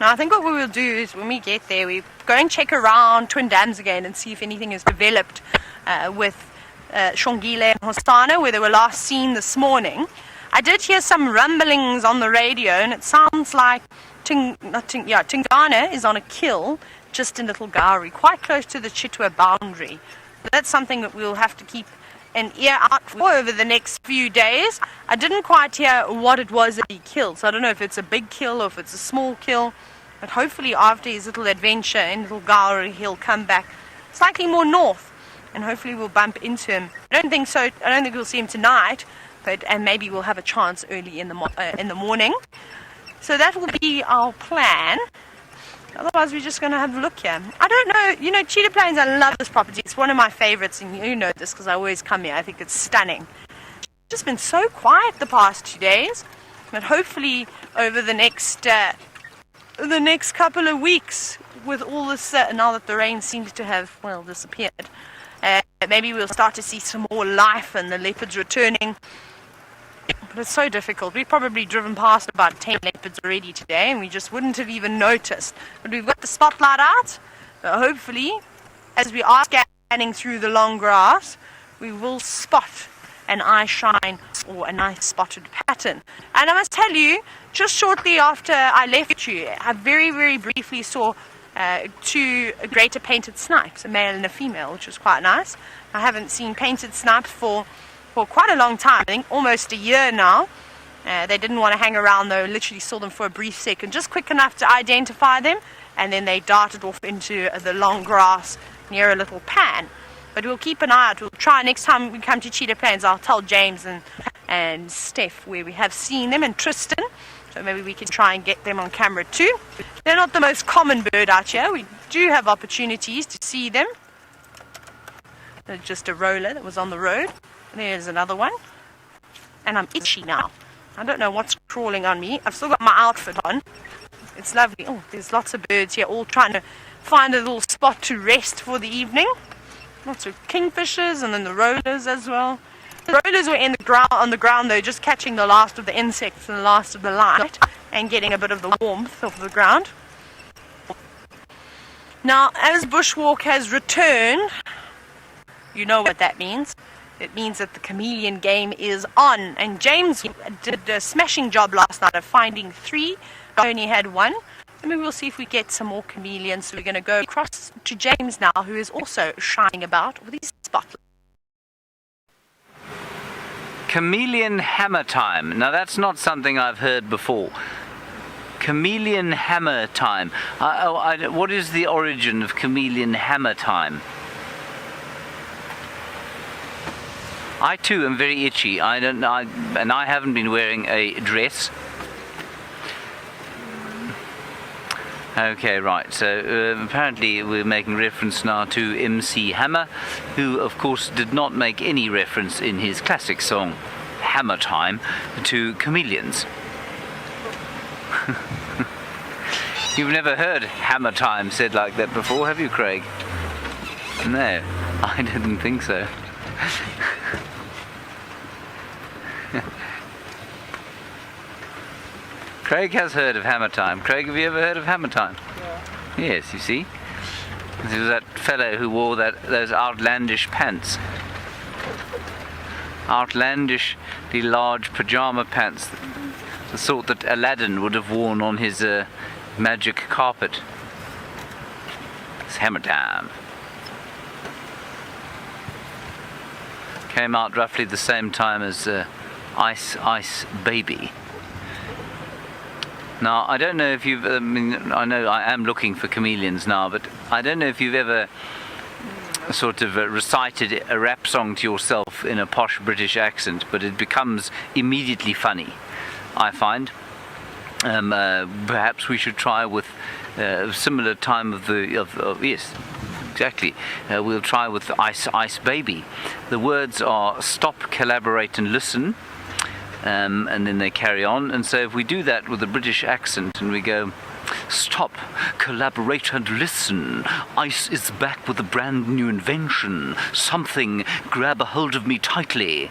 Now I think what we will do is when we get there, we go and check around Twin Dams again and see if anything has developed with Shongile and Hostana, where they were last seen this morning. I did hear some rumblings on the radio, and it sounds like Tingana is on a kill just in Little Gowrie, quite close to the Chitwa boundary. That's something that we'll have to keep an ear out for over the next few days. I didn't quite hear what it was that he killed, so I don't know if it's a big kill or if it's a small kill, but hopefully after his little adventure in Little Gowrie, he'll come back slightly more north, and hopefully we'll bump into him. I don't think so. I don't think we'll see him tonight, and maybe we'll have a chance early in the morning. So that will be our plan. Otherwise, we're just going to have a look here. I don't know, you know, Cheetah Plains, I love this property. It's one of my favorites, and you know this because I always come here. I think it's stunning. It's just been so quiet the past 2 days, but hopefully over the next couple of weeks, with all this, now that the rain seems to have, well, disappeared, maybe we'll start to see some more life and the leopards returning. But it's so difficult. We've probably driven past about 10 leopards already today, and we just wouldn't have even noticed. But we've got the spotlight out. So hopefully, as we are scanning through the long grass, we will spot an eye shine or a nice spotted pattern. And I must tell you, just shortly after I left you, I very, very briefly saw two greater painted snipes, a male and a female, which was quite nice. I haven't seen painted snipes for quite a long time, I think almost a year now. They didn't want to hang around though, literally saw them for a brief second, just quick enough to identify them, and then they darted off into the long grass near a little pan. But we'll keep an eye out. We'll try next time we come to Cheetah Plains, I'll tell James and Steph where we have seen them, and Tristan, so maybe we can try and get them on camera too. They're not the most common bird out here. We do have opportunities to see them. There's just a roller that was on the road. There's another one, and I'm itchy now. I don't know what's crawling on me. I've still got my outfit on. It's lovely. Oh, there's lots of birds here, all trying to find a little spot to rest for the evening. Lots of kingfishers, and then the rollers as well. The rollers were on the ground though, just catching the last of the insects and the last of the light, and getting a bit of the warmth of the ground. Now, as Bushwalk has returned, you know what that means. It means that the chameleon game is on. And James did a smashing job last night of finding 3. I only had 1. And maybe we'll see if we get some more chameleons. So we're going to go across to James now, who is also shining about with his spotlight. Chameleon hammer time. Now that's not something I've heard before. Chameleon hammer time. What is the origin of chameleon hammer time? I too am very itchy. And I haven't been wearing a dress. Okay, right. So apparently we're making reference now to MC Hammer, who of course did not make any reference in his classic song Hammer Time to chameleons. You've never heard Hammer Time said like that before, have you, Craig? No, I didn't think so. Craig has heard of Hammer Time. Craig, have you ever heard of Hammer Time? Yeah. Yes, you see. This was that fellow who wore those outlandish pants. Outlandishly large pajama pants. The sort that Aladdin would have worn on his magic carpet. It's Hammer Time. Came out roughly the same time as Ice Ice Baby. Now, I don't know if you've, I know I am looking for chameleons now, but I don't know if you've ever sort of recited a rap song to yourself in a posh British accent, but it becomes immediately funny, I find. Perhaps we should try with similar time of yes, exactly. We'll try with the Ice Baby. The words are stop, collaborate, and listen. And then they carry on. And so if we do that with a British accent and we go, stop, collaborate and listen. Ice is back with a brand new invention. Something, grab a hold of me tightly.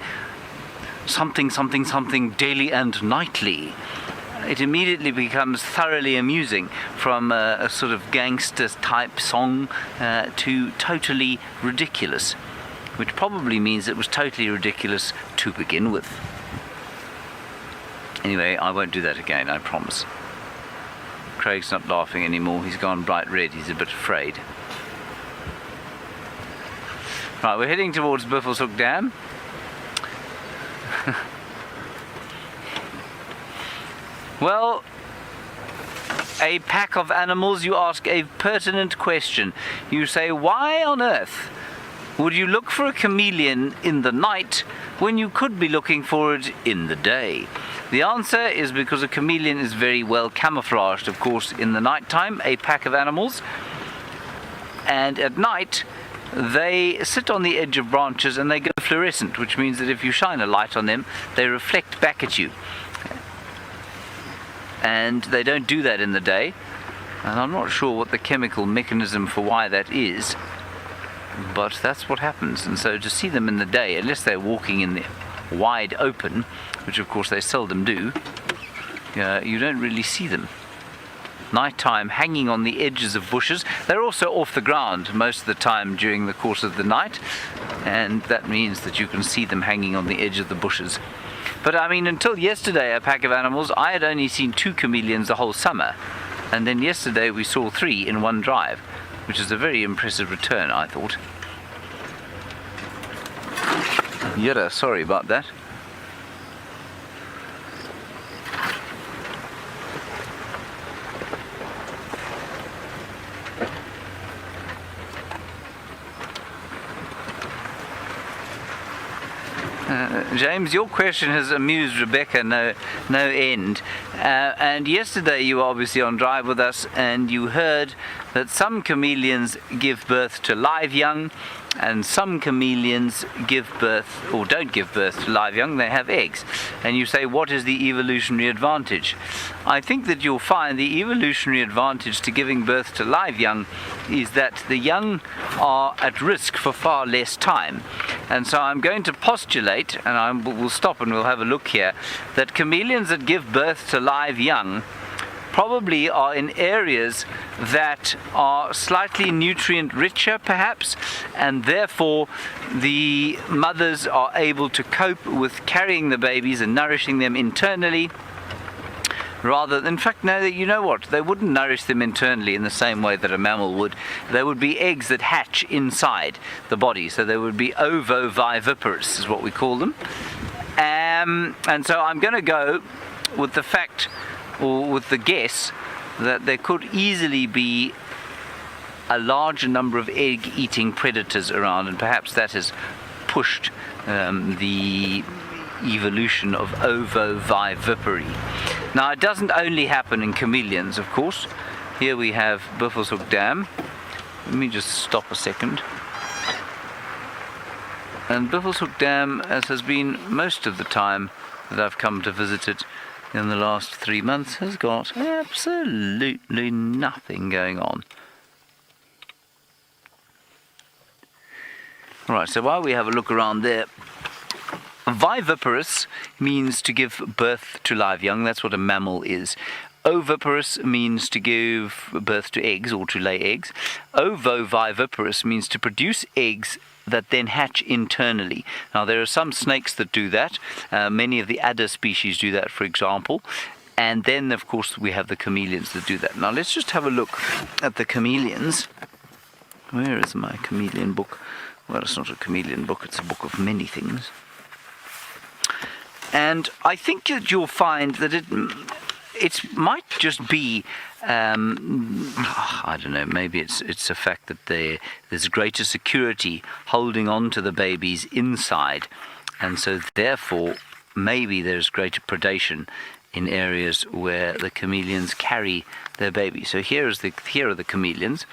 Something, something, something, daily and nightly. It immediately becomes thoroughly amusing, from a sort of gangster type song to totally ridiculous, which probably means it was totally ridiculous to begin with. Anyway, I won't do that again, I promise. Craig's not laughing anymore, he's gone bright red, he's a bit afraid. Right, we're heading towards Bushwalk Dam. Well, a pack of animals, you ask a pertinent question. You say, why on earth would you look for a chameleon in the night when you could be looking for it in the day? The answer is because a chameleon is very well camouflaged, of course, in the night time, a pack of animals. And at night, they sit on the edge of branches and they go fluorescent, which means that if you shine a light on them, they reflect back at you. And they don't do that in the day. And I'm not sure what the chemical mechanism for why that is, but that's what happens. And so to see them in the day, unless they're walking in the wide open, which of course they seldom do, you don't really see them. Nighttime, hanging on the edges of bushes. They're also off the ground most of the time during the course of the night, and that means that you can see them hanging on the edge of the bushes. But I mean, until yesterday, a pack of animals, I had only seen 2 chameleons the whole summer, and then yesterday we saw 3 in one drive, which is a very impressive return, I thought. Yada, sorry about that. James, your question has amused Rebecca no end. And yesterday you were obviously on drive with us and you heard that some chameleons give birth to live young and some chameleons give birth, or don't give birth to live young, they have eggs. And you say, what is the evolutionary advantage? I think that you'll find the evolutionary advantage to giving birth to live young is that the young are at risk for far less time. And so I'm going to postulate, and we'll stop and we'll have a look here, that chameleons that give birth to live young probably are in areas that are slightly nutrient richer perhaps, and therefore the mothers are able to cope with carrying the babies and nourishing them internally rather than, in fact, no, you know what, they wouldn't nourish them internally in the same way that a mammal would. There would be eggs that hatch inside the body, so they would be ovoviviparous is what we call them. And so I'm going to go with the fact, or with the guess, that there could easily be a larger number of egg-eating predators around, and perhaps that has pushed the evolution of ovovivipary. Now, it doesn't only happen in chameleons, of course. Here we have Bushwalk Dam. Let me just stop a second. And Bushwalk Dam, as has been most of the time that I've come to visit it in the last 3 months, has got absolutely nothing going on. Right, so while we have a look around there, viviparous means to give birth to live young. That's what a mammal is. Oviparous means to give birth to eggs or to lay eggs. Ovoviviparous means to produce eggs that then hatch internally. Now, there are some snakes that do that. Many of the adder species do that, for example. And then, of course, we have the chameleons that do that. Now, let's just have a look at the chameleons. Where is my chameleon book? Well, it's not a chameleon book. It's a book of many things. And I think that you'll find that it might just be, I don't know, maybe it's a fact that there's greater security holding on to the babies inside, and so therefore maybe there's greater predation in areas where the chameleons carry their babies. So here are the chameleons.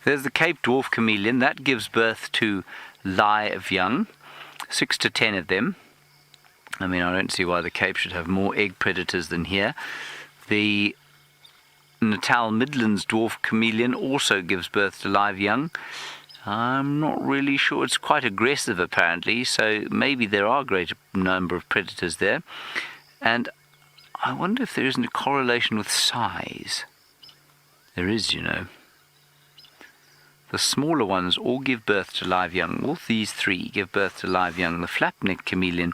There's the Cape dwarf chameleon. That gives birth to live young, 6 to 10 of them. I mean, I don't see why the Cape should have more egg predators than here. The Natal Midlands dwarf chameleon also gives birth to live young. I'm not really sure. It's quite aggressive, apparently, so maybe there are a greater number of predators there. And I wonder if there isn't a correlation with size. There is, you know. The smaller ones all give birth to live young. All these three give birth to live young. The flap-necked chameleon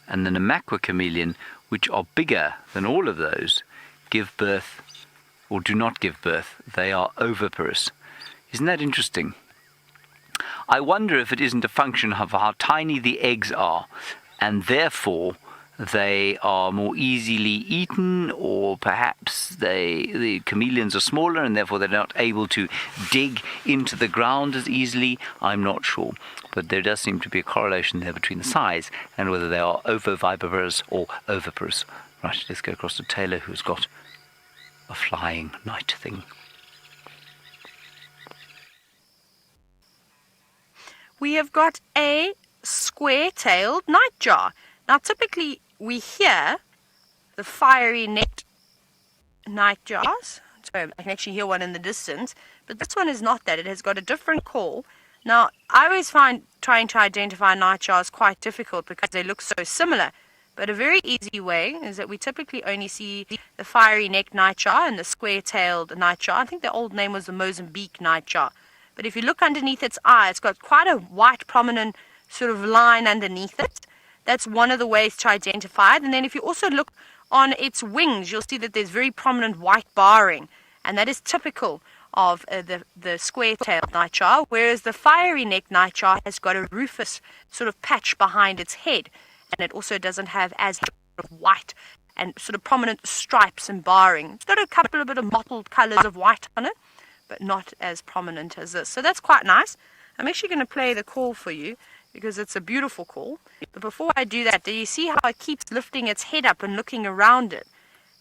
and the Namakwa chameleon, which are bigger than all of those, give birth, or do not give birth. They are oviparous. Isn't that interesting? I wonder if it isn't a function of how tiny the eggs are, and therefore they are more easily eaten, or perhaps the chameleons are smaller and therefore they're not able to dig into the ground as easily. I'm not sure. But there does seem to be a correlation there between the size and whether they are ovoviviparous or oviparous. Right, let's go across to Taylor, who's got a flying night thing. We have got a square-tailed nightjar. Now, typically, we hear the fiery-necked nightjars. So I can actually hear one in the distance, but this one is not that. It has got a different call. Now, I always find trying to identify nightjars quite difficult because they look so similar. But a very easy way is that we typically only see the fiery-necked nightjar and the square-tailed nightjar. I think the old name was the Mozambique nightjar. But if you look underneath its eye, it's got quite a white, prominent sort of line underneath it. That's one of the ways to identify it. And then if you also look on its wings, you'll see that there's very prominent white barring. And that is typical of the square-tailed nightjar, whereas the fiery-necked nightjar has got a rufous sort of patch behind its head. And it also doesn't have as white and sort of prominent stripes and barring. It's got a couple of bit of mottled colors of white on it, but not as prominent as this. So that's quite nice. I'm actually going to play the call for you because it's a beautiful call. But before I do that, do you see how it keeps lifting its head up and looking around it?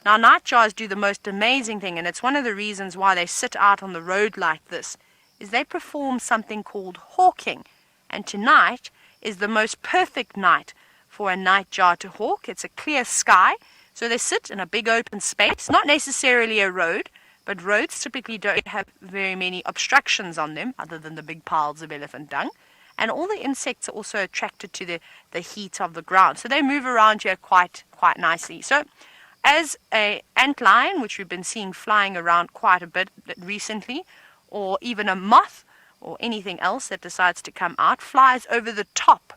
Now, nightjars do the most amazing thing, and it's one of the reasons why they sit out on the road like this, is they perform something called hawking. And tonight is the most perfect night for a nightjar to hawk. It's a clear sky, so they sit in a big open space, not necessarily a road, but roads typically don't have very many obstructions on them other than the big piles of elephant dung. And all the insects are also attracted to the heat of the ground. So they move around here quite nicely. So as a antlion, which we've been seeing flying around quite a bit recently, or even a moth or anything else that decides to come out, flies over the top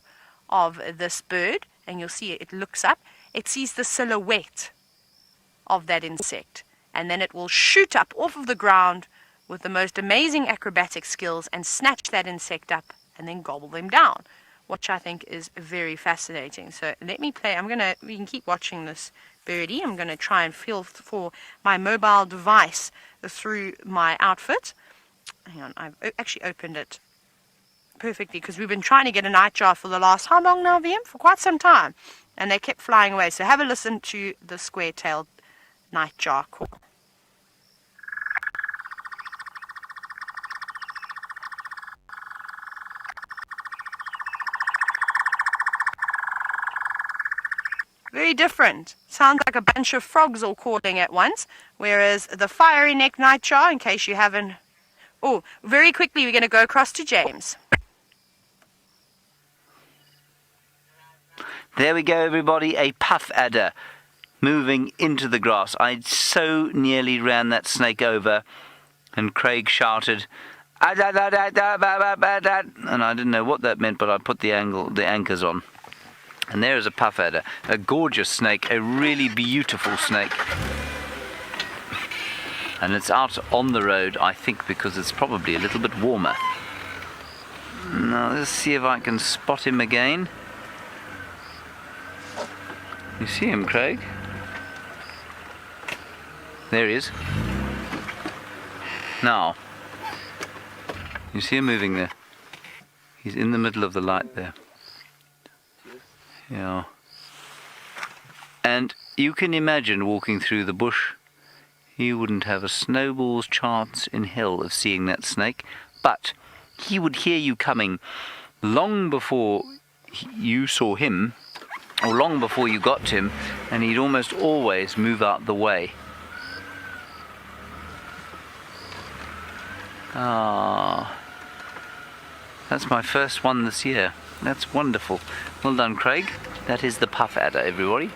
of this bird, and you'll see it looks up, it sees the silhouette of that insect. And then it will shoot up off of the ground with the most amazing acrobatic skills and snatch that insect up and then gobble them down, which I think is very fascinating. So let me play. We can keep watching this birdie. I'm going to try and feel for my mobile device through my outfit. Hang on, I've actually opened it perfectly because we've been trying to get a nightjar for the last, how long now, VM? For quite some time. And they kept flying away. So have a listen to the square-tailed nightjar call. Very different. Sounds like a bunch of frogs all calling at once, whereas the fiery-necked nightjar, in case you haven't... Oh, very quickly we're going to go across to James. There we go, everybody, a puff adder moving into the grass. I so nearly ran that snake over, and Craig shouted, and I didn't know what that meant, but I put the anchors on. And there is a puff adder, a gorgeous snake, a really beautiful snake. And it's out on the road, I think, because it's probably a little bit warmer. Now, let's see if I can spot him again. You see him, Craig? There he is. Now, you see him moving there. He's in the middle of the light there. Yeah. And you can imagine walking through the bush. You wouldn't have a snowball's chance in hell of seeing that snake, but he would hear you coming long before you saw him, or long before you got to him, and he'd almost always move out the way. Ah, that's my first one this year. That's wonderful. Well done, Craig. That is the puff adder, everybody.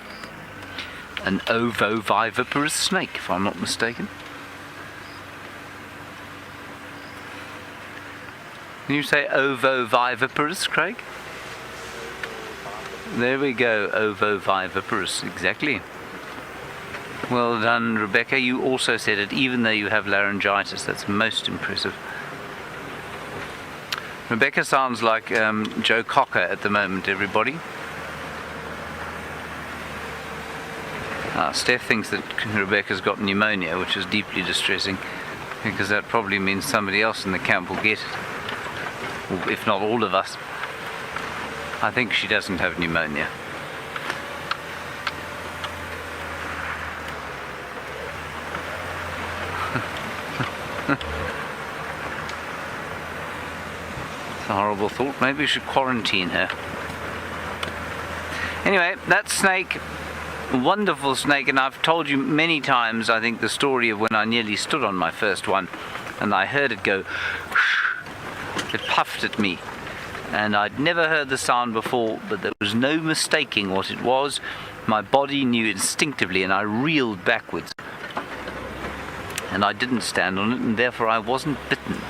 An ovoviviparous snake, if I'm not mistaken. Can you say ovoviviparous, Craig? There we go, ovoviviparous, exactly. Well done, Rebecca. You also said it, even though you have laryngitis. That's most impressive. Rebecca sounds like Joe Cocker at the moment, everybody. Steph thinks that Rebecca's got pneumonia, which is deeply distressing, because that probably means somebody else in the camp will get it, or if not all of us. I think she doesn't have pneumonia. It's a horrible thought. Maybe we should quarantine her. Anyway, that snake, wonderful snake, and I've told you many times, I think, the story of when I nearly stood on my first one and I heard it go whoosh. It puffed at me, and I'd never heard the sound before, but there was no mistaking what it was. My body knew instinctively, and I reeled backwards, and I didn't stand on it, and therefore I wasn't bitten,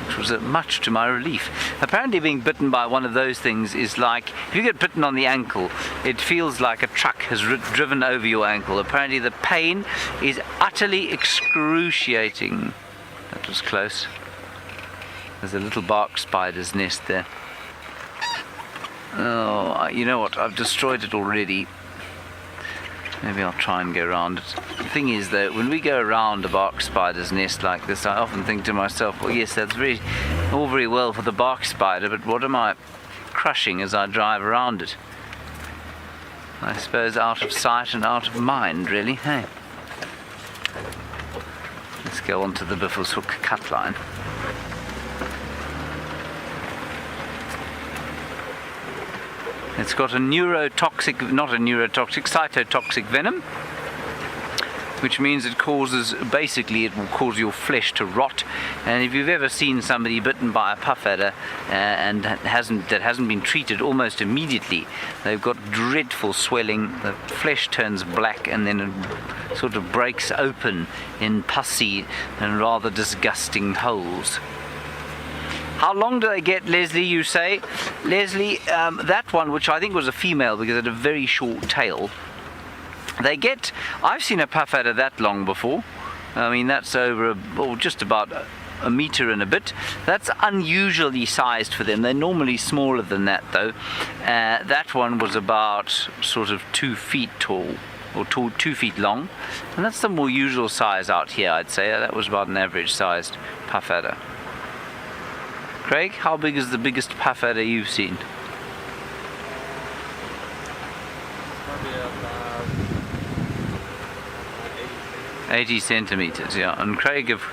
which was much to my relief. Apparently being bitten by one of those things is like, if you get bitten on the ankle, it feels like a truck has driven over your ankle. Apparently the pain is utterly excruciating. That was close. There's a little bark spider's nest there. Oh, you know what, I've destroyed it already. Maybe I'll try and go around it. The thing is, though, when we go around a bark spider's nest like this, I often think to myself, well, yes, that's all very well for the bark spider, but what am I crushing as I drive around it? I suppose out of sight and out of mind, really, hey? Let's go on to the Buffelshoek cut line. It's got a cytotoxic venom, which means it will cause your flesh to rot. And if you've ever seen somebody bitten by a puff adder and that hasn't been treated almost immediately, they've got dreadful swelling, the flesh turns black, and then it sort of breaks open in pussy and rather disgusting holes. How long do they get, Leslie, you say? Leslie, that one, which I think was a female because it had a very short tail, I've seen a puff adder that long before. I mean, that's just about a metre and a bit. That's unusually sized for them. They're normally smaller than that, though. That one was about sort of 2 feet tall, or 2 feet long. And that's the more usual size out here, I'd say. That was about an average sized puff adder. Craig, how big is the biggest puff adder you've seen? Probably about 80 centimeters, yeah. And Craig of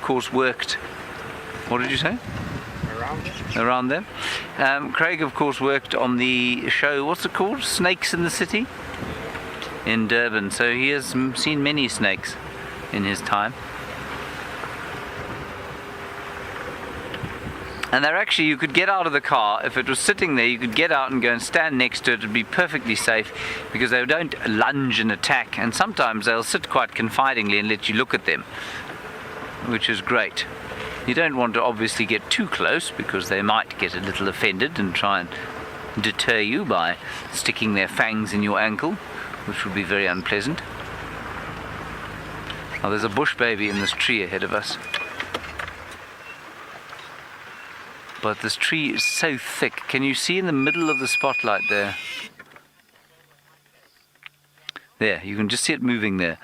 course worked. What did you say? Around there. Craig of course worked on the show. What's it called? Snakes in the City, in Durban. So he has seen many snakes in his time. And they're actually, you could get out of the car, if it was sitting there, you could get out and go and stand next to it. It would be perfectly safe, because they don't lunge and attack, and sometimes they'll sit quite confidingly and let you look at them, which is great. You don't want to obviously get too close, because they might get a little offended and try and deter you by sticking their fangs in your ankle, which would be very unpleasant. Oh, there's a bush baby in this tree ahead of us. But this tree is so thick. Can you see in the middle of the spotlight there? There, you can just see it moving there.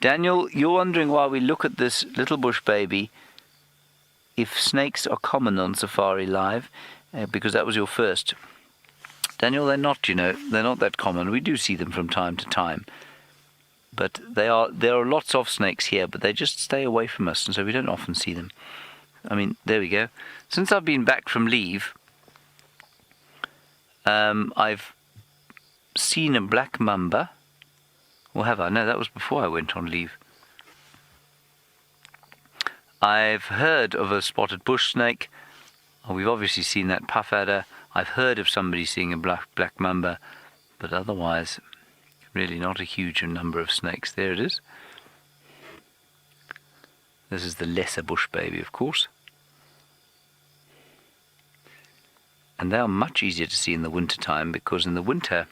Daniel, you're wondering why we look at this little bush baby, if snakes are common on Safari Live, because that was your first Daniel, they're not, they're not that common. We do see them from time to time. But there are lots of snakes here, but they just stay away from us, and so we don't often see them. I mean, there we go. Since I've been back from leave, I've seen a black mamba. Or have I? No, that was before I went on leave. I've heard of a spotted bush snake. We've obviously seen that puff adder. I've heard of somebody seeing a black mamba, but otherwise, really not a huge number of snakes. There it is. This is the lesser bush baby, of course. And they are much easier to see in the winter time, because in the winter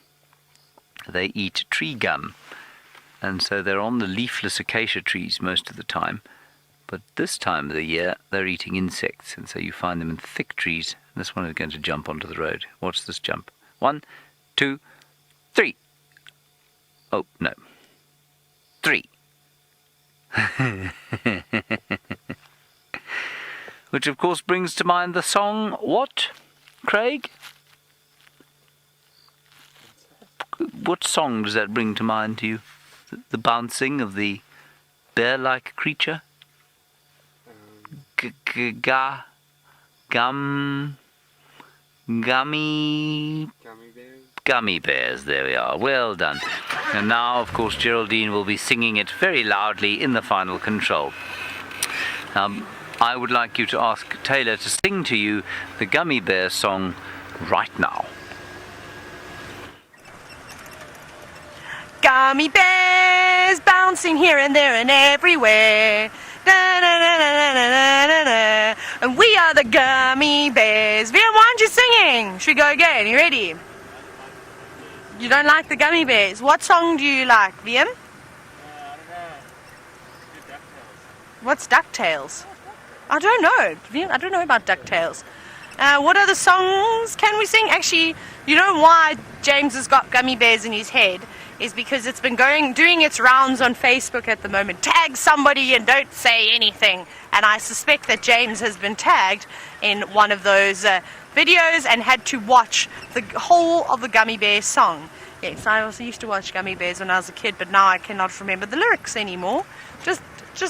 they eat tree gum. And so they're on the leafless acacia trees most of the time. But this time of the year, they're eating insects, and so you find them in thick trees. And this one is going to jump onto the road. Watch this jump. 1, 2, 3. Oh, no. 3. Which, of course, brings to mind the song, what, Craig? What song does that bring to mind to you? The bouncing of the bear-like creature? Gummy bears, there we are. Well done. And now, of course, Geraldine will be singing it very loudly in the final control. I would like you to ask Taylor to sing to you the Gummy Bear song right now. Gummy bears bouncing here and there and everywhere. Da, da, da, da, da, da, da. And we are the gummy bears. Vian, why aren't you singing? Should we go again? Are you ready? You don't like the gummy bears. What song do you like, Vian? I don't know. What's DuckTales? I don't know. Vian, I don't know about DuckTales. What other songs can we sing? Actually, you know why James has got gummy bears in his head? Is because it's been doing its rounds on Facebook at the moment. Tag somebody and don't say anything. And I suspect that James has been tagged in one of those videos and had to watch the whole of the Gummy Bear song. Yes, I also used to watch Gummy Bears when I was a kid, but now I cannot remember the lyrics anymore. Just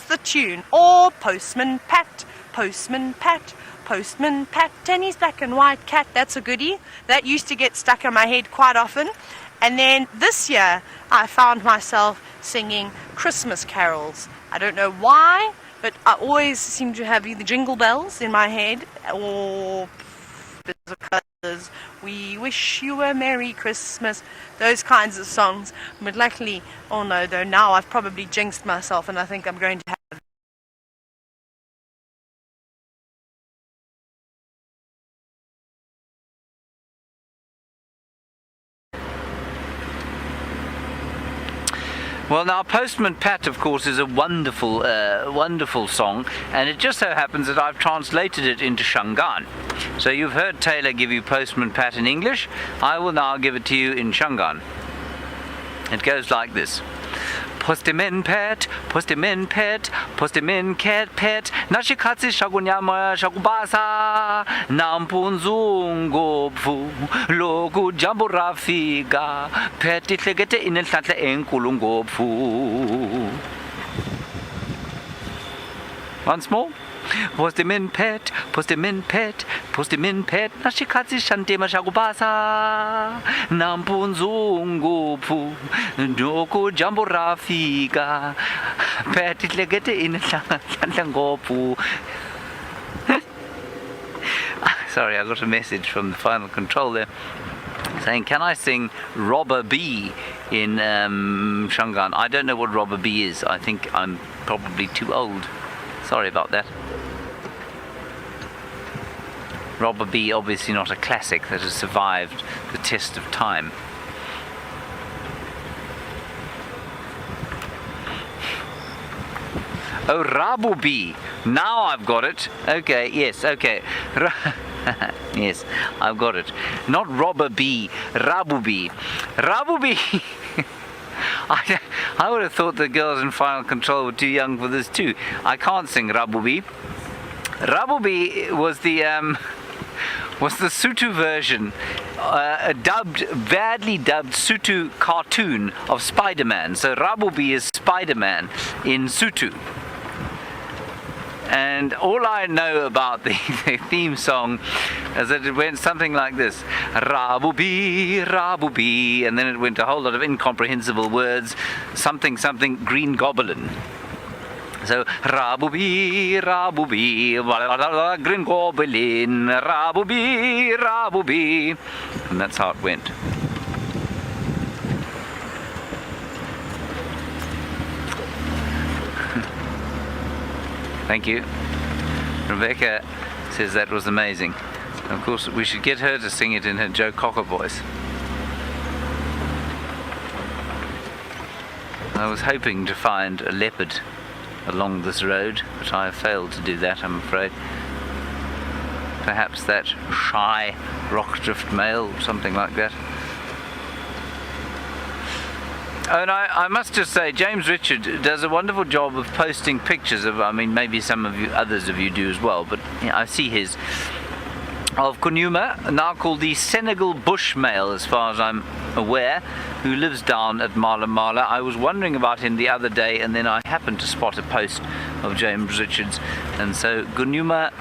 the tune. Or Postman Pat, Postman Pat, Postman Pat, and his black and white cat. That's a goodie. That used to get stuck in my head quite often. And then this year, I found myself singing Christmas carols. I don't know why, but I always seem to have either Jingle Bells in my head or because we wish you a Merry Christmas, those kinds of songs. But luckily, oh no, though now I've probably jinxed myself and I think I'm going to have Well, now, Postman Pat, of course, is a wonderful, wonderful song, and it just so happens that I've translated it into Shangaan. So you've heard Taylor give you Postman Pat in English. I will now give it to you in Shangaan. It goes like this. Postman Pat, Postman Pat, Postman Cat Pat, Nashikatsi Shagunyama Shagubasa, Nampunzungo Pu, Logu Jamburafiga, Petitlegete in el Tata Enkulungo Pu. Once more. Postman Pat, Postman Pat, Postman Pat, Nashikatsi Shantema Shagubasa, Nampunzungo Pu, Doku Jamburafiga, Petitlegete in Tantango Pu. Sorry, I got a message from the final control there saying, can I sing Robber Bee in Shangaan? I don't know what Robber Bee is. I think I'm probably too old. Sorry about that. Robber Bee, obviously not a classic that has survived the test of time. Oh, Rabu Bee. Now I've got it. Okay, yes, okay. Yes, I've got it. Not Robber Bee, Rabu Bee. Rabu Bee. I would have thought the girls in Final Control were too young for this too. I can't sing Rabu Bee. Rabu Bee was the was the Sutu version, a badly dubbed Sutu cartoon of Spider-Man. So Rabubi is Spider-Man in Sutu. And all I know about the theme song is that it went something like this: Rabubi, Rabubi, and then it went a whole lot of incomprehensible words, something, green goblin. So Rabubi, Rabubi, green goblin, Rabubi, Rabubi, and that's how it went. Thank you. Rebecca says that was amazing. Of course, we should get her to sing it in her Joe Cocker voice. I was hoping to find a leopard along this road, but I have failed to do that, I'm afraid. Perhaps that shy rock-drift male, something like that. Oh, and I must just say, James Richard does a wonderful job of posting pictures of, I mean, maybe some of you, others of you do as well, but you know, I see his, of Kunuma, now called the Senegal bush male, as far as I'm aware, who lives down at Mala Mala. I was wondering about him the other day, and then I happened to spot a post of James Richards, and so Kunuma,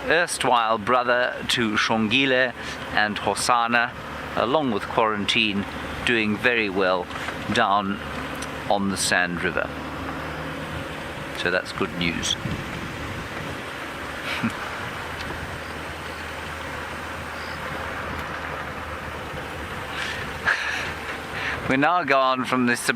erstwhile brother to Shongile and Hosanna, along with Quarantine, doing very well down on the Sand River. So that's good news. We're now gone from this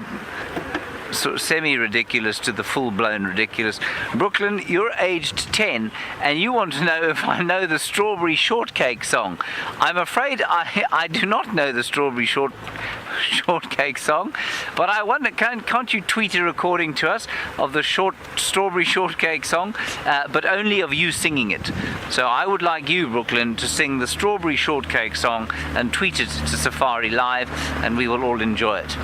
sort of semi-ridiculous to the full-blown ridiculous. Brooklyn, you're aged 10 and you want to know if I know the Strawberry Shortcake song. I'm afraid I do not know the Strawberry Shortcake song, but I wonder, can't you tweet a recording to us of the Strawberry Shortcake song, but only of you singing it. So I would like you, Brooklyn, to sing the Strawberry Shortcake song and tweet it to Safari Live, and we will all enjoy it.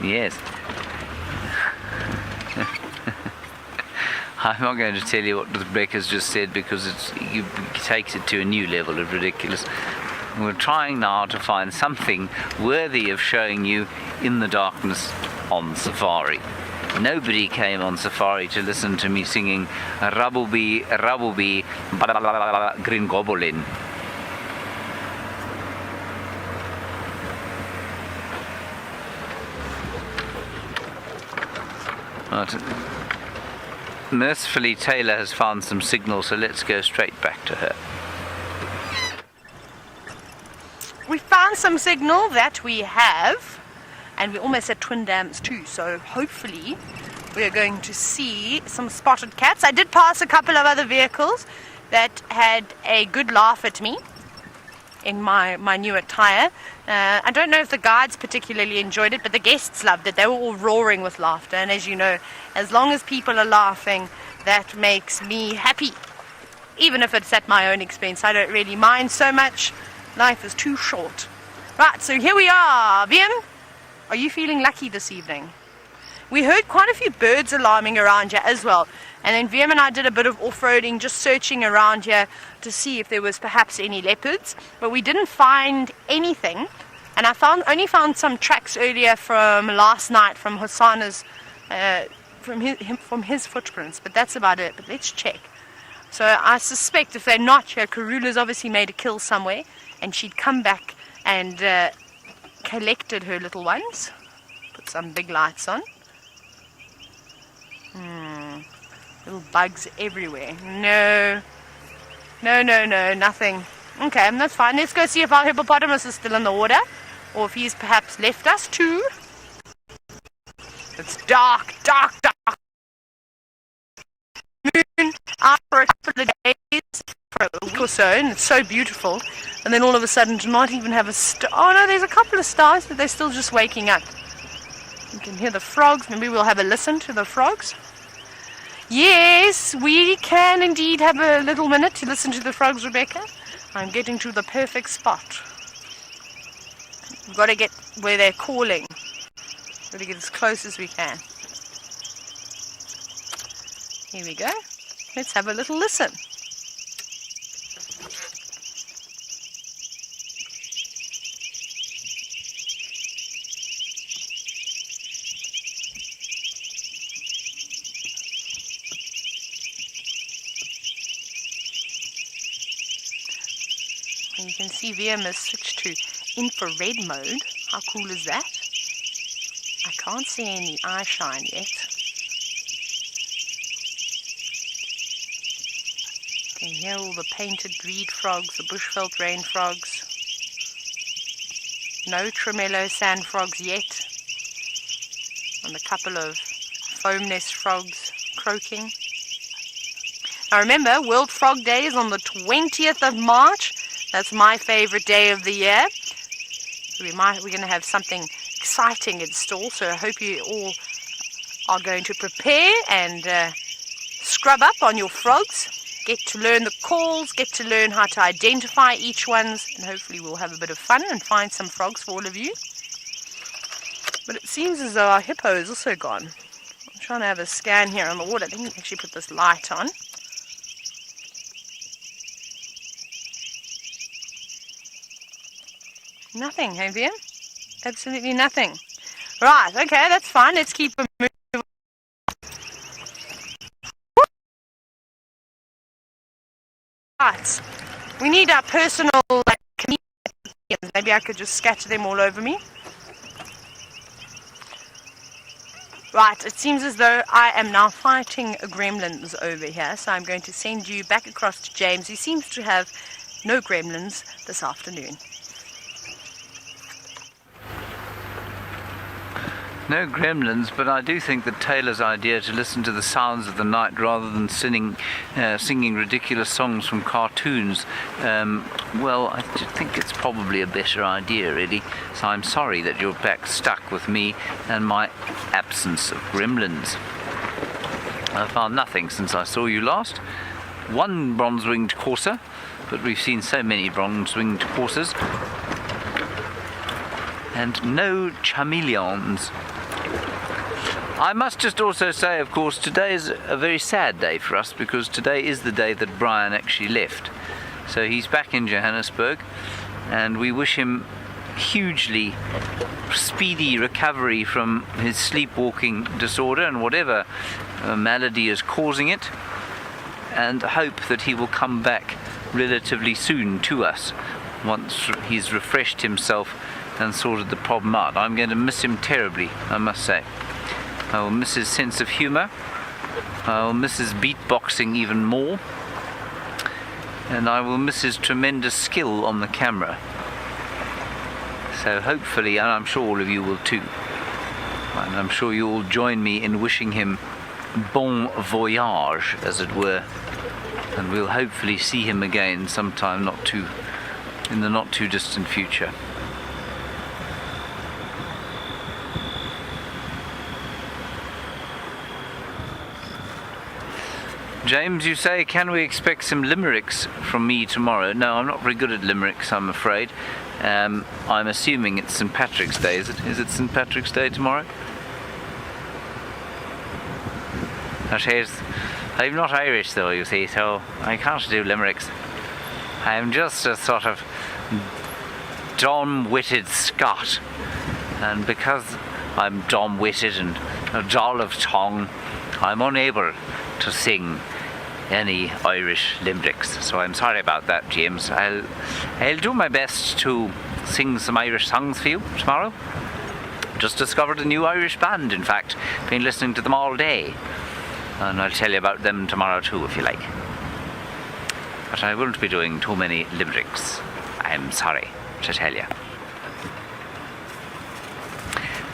Yes. I'm not going to tell you what Rebecca's just said because it takes it to a new level of ridiculous. We're trying now to find something worthy of showing you in the darkness on safari. Nobody came on safari to listen to me singing Rabubi, Rabubi, Green Goblin. Mercifully, Taylor has found some signal, so let's go straight back to her. We found some signal, that we have, and we're almost at Twin Dams too, so hopefully we're going to see some spotted cats. I did pass a couple of other vehicles that had a good laugh at me in my new attire. I don't know if the guides particularly enjoyed it, but the guests loved it. They were all roaring with laughter, and as you know, as long as people are laughing, that makes me happy. Even if it's at my own expense, I don't really mind so much. Life is too short. Right, so here we are. Wiem, are you feeling lucky this evening? We heard quite a few birds alarming around here as well. And then Wiem and I did a bit of off-roading, just searching around here to see if there was perhaps any leopards. But we didn't find anything. And I only found some tracks earlier from last night from Hosanna's, from his footprints. But that's about it. But let's check. So I suspect if they're not here, Karula's obviously made a kill somewhere. And she'd come back and collected her little ones. Put some big lights on. Little bugs everywhere. No, nothing. Okay, that's fine. Let's go see if our hippopotamus is still in the water, or if he's perhaps left us too. It's dark. Moon out for a couple of days, for a week or so, and it's so beautiful. And then all of a sudden, to not even have a star. Oh no, there's a couple of stars, but they're still just waking up. You can hear the frogs. Maybe we'll have a listen to the frogs. Yes, we can indeed have a little minute to listen to the frogs, Rebecca. I'm getting to the perfect spot. We've got to get where they're calling. Got to get as close as we can. Here we go. Let's have a little listen. And you can see VM has switched to infrared mode. How cool is that? I can't see any eye shine yet. You can hear all the painted reed frogs, the bushveld rain frogs. No tremolo sand frogs yet. And a couple of foam nest frogs croaking. Now remember, World Frog Day is on the 20th of March. That's my favorite day of the year. We're going to have something exciting in store, so I hope you all are going to prepare and scrub up on your frogs. Get to learn the calls, get to learn how to identify each ones, and hopefully we'll have a bit of fun and find some frogs for all of you. But it seems as though our hippo is also gone. I'm trying to have a scan here on the water. Let me actually put this light on. Nothing, have you? Absolutely nothing. Right, okay, that's fine. Let's keep a move. Right, we need our personal comedians. Maybe I could just scatter them all over me. Right, it seems as though I am now fighting gremlins over here, so I'm going to send you back across to James, who seems to have no gremlins this afternoon. No gremlins, but I do think that Taylor's idea to listen to the sounds of the night rather than singing ridiculous songs from cartoons, well, I think it's probably a better idea, really. So I'm sorry that you're back stuck with me and my absence of gremlins. I found nothing since I saw you last. One bronze-winged courser, but we've seen so many bronze-winged coursers. And no chameleons. I must just also say, of course, today is a very sad day for us because today is the day that Brian actually left. So he's back in Johannesburg and we wish him hugely speedy recovery from his sleepwalking disorder and whatever malady is causing it, and hope that he will come back relatively soon to us once he's refreshed himself and sorted the problem out. I'm going to miss him terribly, I must say. I will miss his sense of humour. I will miss his beatboxing even more. And I will miss his tremendous skill on the camera. So hopefully, and I'm sure all of you will too, and I'm sure you will join me in wishing him bon voyage, as it were. And we'll hopefully see him again sometime in the not too distant future. James, you say, can we expect some limericks from me tomorrow? No, I'm not very good at limericks, I'm afraid. I'm assuming it's St. Patrick's Day, is it? Is it St. Patrick's Day tomorrow? I'm not Irish though, you see, so I can't do limericks. I'm just a sort of dumb-witted Scot. And because I'm dumb-witted and dull of tongue, I'm unable to sing any Irish limericks, so I'm sorry about that, James. I'll do my best to sing some Irish songs for you tomorrow. Just discovered a new Irish band, in fact. Been listening to them all day, and I'll tell you about them tomorrow too, if you like. But I won't be doing too many limericks, I'm sorry to tell you.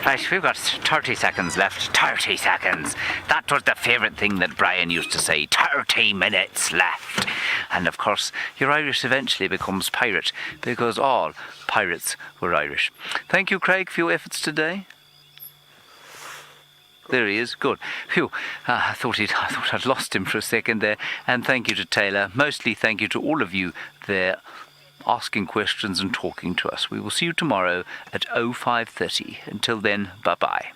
Right, we've got 30 seconds left. 30 seconds. That was the favourite thing that Brian used to say. 30 minutes left. And of course, your Irish eventually becomes pirate, because all pirates were Irish. Thank you, Craig, for your efforts today. There he is. Good. Phew. I thought I'd lost him for a second there. And thank you to Taylor. Mostly thank you to all of you there, asking questions and talking to us. We will see you tomorrow at 05:30. Until then, bye-bye.